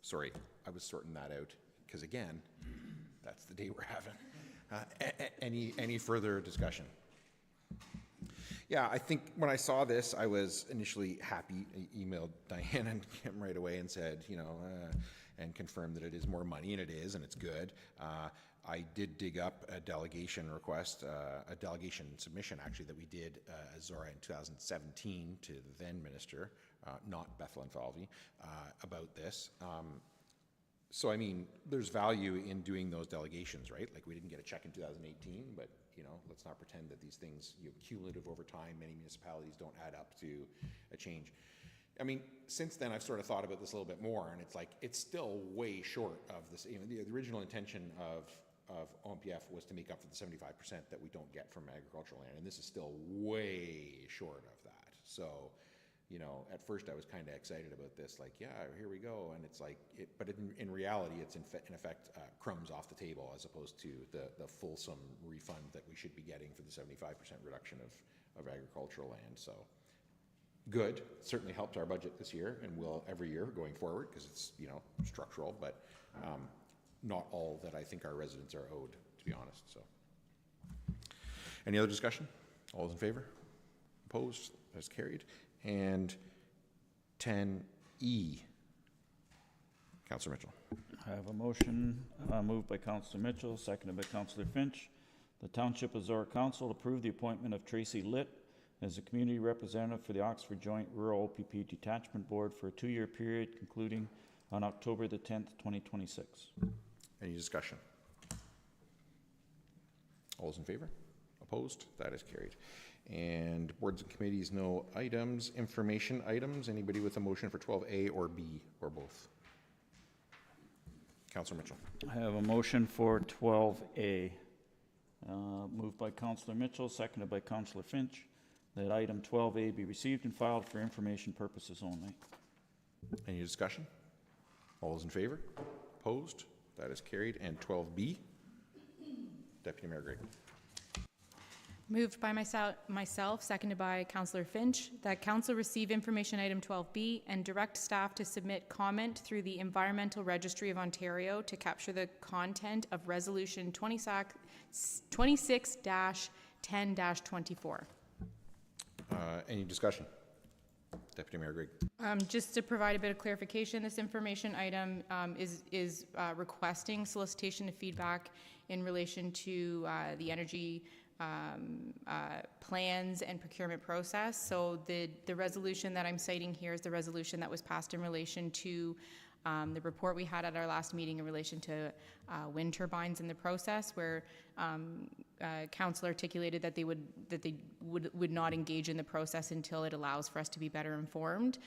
sorry, I was sorting that out because again, that's the day we're having. Any further discussion? Yeah, I think when I saw this, I was initially happy. I emailed Diane and Kim right away and said, and confirmed that it is more money, and it is, and it's good. I did dig up a delegation request, a delegation submission actually that we did as Zorra in 2017 to the then minister, not Bethlenfalvy, about this. So I mean, there's value in doing those delegations, right? Like we didn't get a check in 2018, but let's not pretend that these things, cumulative over time, many municipalities don't add up to a change. I mean, since then I've sort of thought about this a little bit more, and it's like, it's still way short of this, the original intention of of OMPF was to make up for the 75% that we don't get from agricultural land, and this is still way short of that. So, you know, at first I was kind of excited about this, like, yeah, here we go, and it's like, but in reality, it's in effect crumbs off the table as opposed to the fulsome refund that we should be getting for the 75% reduction of agricultural land. So, good. Certainly helped our budget this year, and will every year going forward, because it's, you know, structural, but not all that I think our residents are owed, to be honest. So, any other discussion? All those in favor? Opposed? That's carried. And 10E. Councillor Mitchell. I have a motion moved by Councillor Mitchell, seconded by Councillor Finch. The Township of Zorra Council approve the appointment of Tracy Litt as a community representative for the Oxford Joint Rural OPP Detachment Board for a 2-year period concluding on October the 10th, 2026. Any discussion? All those in favor? Opposed? That is carried. And boards and committees, no items. Information items. Anybody with a motion for 12A or B or both? Councillor Mitchell. I have a motion for 12A. Moved by Councillor Mitchell, seconded by Councillor Finch, that item 12A be received and filed for information purposes only. Any discussion? All those in favor? Opposed? That is carried. And 12B. Deputy Mayor Gregg. Moved by myself, seconded by Councillor Finch, that council receive information item 12B and direct staff to submit comment through the Environmental Registry of Ontario to capture the content of Resolution 26-10-24. Any discussion? Deputy Mayor Gregg. Just to provide a bit of clarification, this information item is requesting solicitation of feedback in relation to the energy plans and procurement process. So the resolution that I'm citing here is the resolution that was passed in relation to the report we had at our last meeting in relation to wind turbines in the process, where council articulated that they would not engage in the process until it allows for us to be better informed.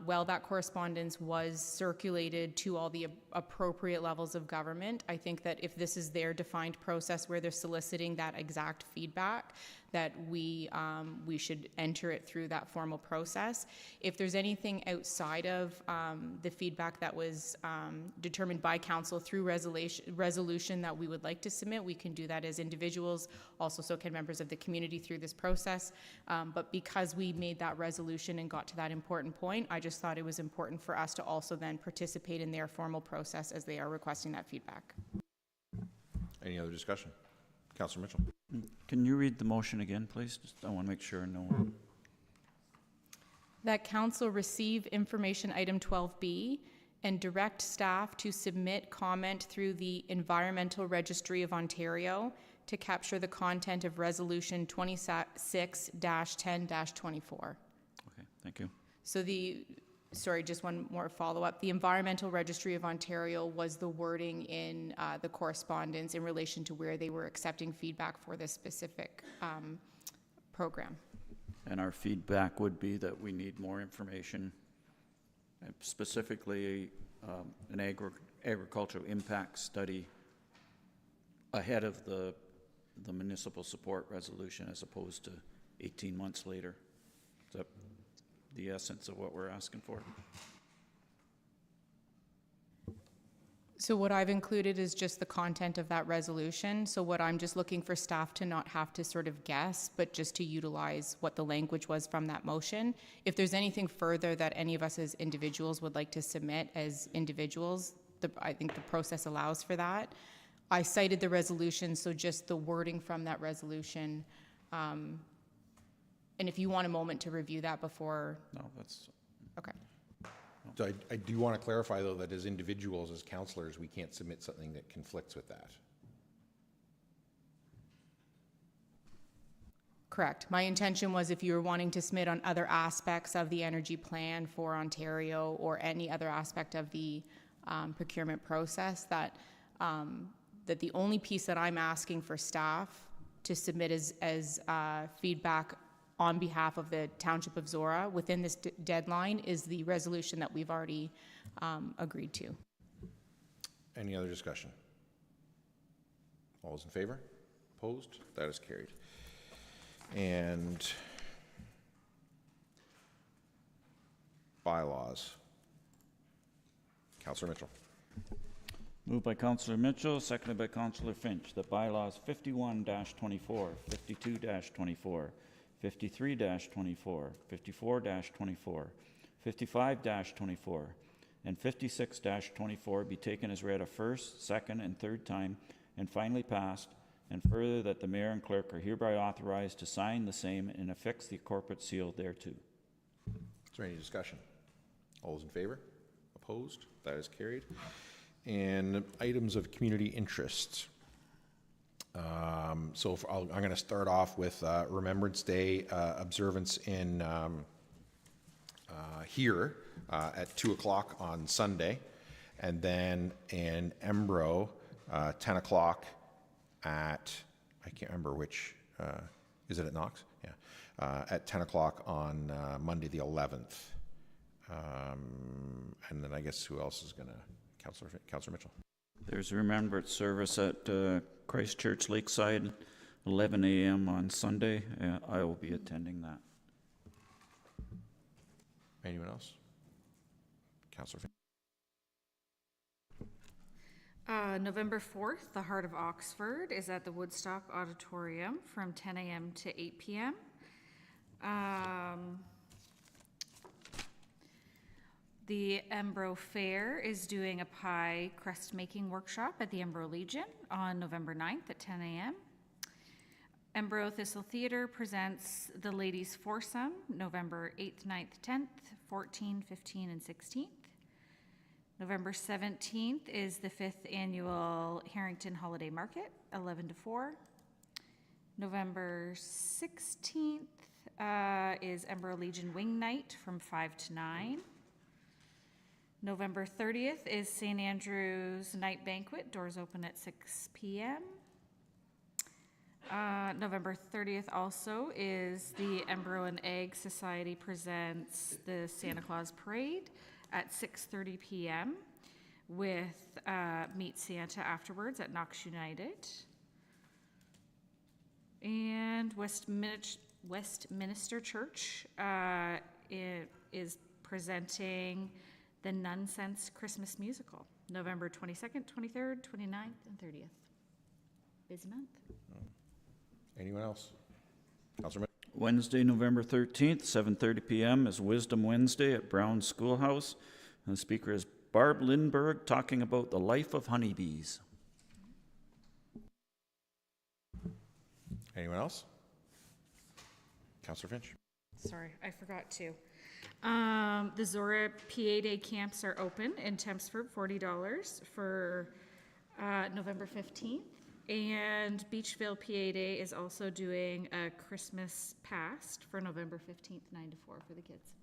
Well, that correspondence was circulated to all the appropriate levels of government. I think that if this is their defined process where they're soliciting that exact feedback, that we should enter it through that formal process. If there's anything outside of the feedback that was determined by council through resolution that we would like to submit, we can do that as individuals. Also, so can members of the community through this process. But because we made that resolution and got to that important point, I just thought it was important for us to also then participate in their formal process as they are requesting that feedback. Any other discussion? Councillor Mitchell. Can you read the motion again, please? Just, I want to make sure no one. That council receive information item 12B and direct staff to submit comment through the Environmental Registry of Ontario to capture the content of Resolution 26-10-24. Okay, thank you. So sorry, just one more follow-up. The Environmental Registry of Ontario was the wording in the correspondence in relation to where they were accepting feedback for this specific program. And our feedback would be that we need more information, specifically an agricultural impact study ahead of the municipal support resolution as opposed to 18 months later. Is that the essence of what we're asking for? So what I've included is just the content of that resolution. So what I'm just looking for staff to not have to sort of guess, but just to utilize what the language was from that motion. If there's anything further that any of us as individuals would like to submit as individuals, I think the process allows for that. I cited the resolution, so just the wording from that resolution. And if you want a moment to review that before. No, that's. Okay. So I do want to clarify, though, that as individuals, as councillors, we can't submit something that conflicts with that. Correct. My intention was if you were wanting to submit on other aspects of the energy plan for Ontario or any other aspect of the procurement process, that the only piece that I'm asking for staff to submit as feedback on behalf of the Township of Zorra within this deadline is the resolution that we've already agreed to. Any other discussion? All those in favor? Opposed? That is carried. And bylaws. Councillor Mitchell. Moved by Councillor Mitchell, seconded by Councillor Finch, that bylaws 51-24, 52-24, 53-24, 54-24, 55-24, and 56-24 be taken as read a first, second, and third time, and finally passed, and further that the mayor and clerk are hereby authorized to sign the same and affix the corporate seal thereto. Is there any discussion? All those in favor? Opposed? That is carried. And items of community interest. I'm going to start off with Remembrance Day observance in here at 2 o'clock on Sunday, and then in Embro 10 o'clock at, I can't remember which, is it at Knox? Yeah, at 10 o'clock on Monday the 11th. And then I guess who else is going to, Councillor Mitchell. There's a remembrance service at Christchurch Lakeside, 11 a.m. on Sunday. I will be attending that. Anyone else? Councillor. November 4th, the Heart of Oxford is at the Woodstock Auditorium from 10 a.m. to 8 p.m. The Embro Fair is doing a pie crust making workshop at the Embro Legion on November 9th at 10 a.m. Embro Thistle Theatre presents the Ladies Foursome November 8th, 9th, 10th, 14th, 15th, and 16th. November 17th is the 5th annual Harrington Holiday Market, 11 to 4. November 16th is Embro Legion Wing Night from 5 to 9. November 30th is St. Andrew's Night Banquet, doors open at 6 p.m. November 30th also is the Embro and Egg Society presents the Santa Claus Parade at 6:30 p.m. with Meet Santa afterwards at Knox United. And Westminster Church is presenting the Nonsense Christmas Musical, November 22nd, 23rd, 29th, and 30th. Busy month. Anyone else? Councillor Mitchell. Wednesday, November 13th, 7:30 p.m. is Wisdom Wednesday at Brown Schoolhouse. And the speaker is Barb Lindbergh talking about the life of honeybees. Anyone else? Councillor Finch. Sorry, I forgot to. The Zorra PA Day camps are open in Tempsford, $40 for November 15th. And Beachville PA Day is also doing a Christmas past for November 15th, 9 to 4 for the kids.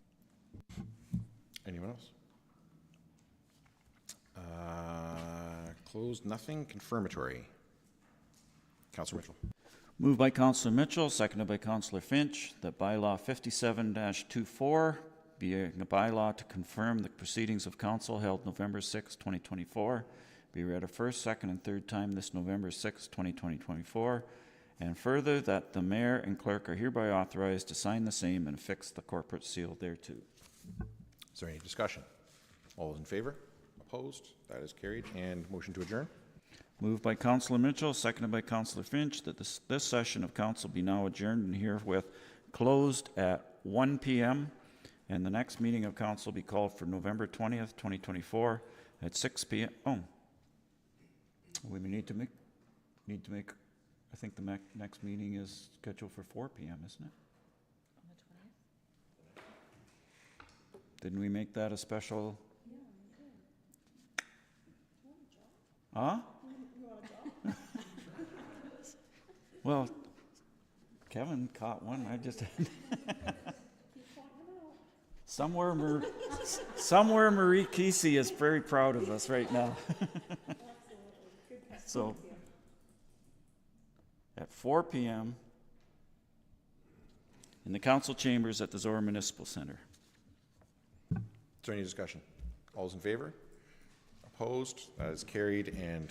Anyone else? Closed, nothing. Confirmatory. Councillor Mitchell. Moved by Councillor Mitchell, seconded by Councillor Finch, that bylaw 57-24 be a bylaw to confirm the proceedings of council held November 6, 2024, be read a first, second, and third time this November 6, 2024, and further that the mayor and clerk are hereby authorized to sign the same and affix the corporate seal thereto. Is there any discussion? All those in favor? Opposed? That is carried. And motion to adjourn? Moved by Councillor Mitchell, seconded by Councillor Finch, that this session of council be now adjourned and herewith closed at 1 p.m. And the next meeting of council be called for November 20th, 2024 at 6 p.m. Oh, we need to make, I think the next meeting is scheduled for 4 p.m., isn't it? On the 20th? Didn't we make that a special? Huh? Well, Kevin caught one. I just somewhere Marie Kesey is very proud of us right now. So at 4 p.m. in the council chambers at the Zorra Municipal Center. Is there any discussion? All those in favor? Opposed? That is carried. And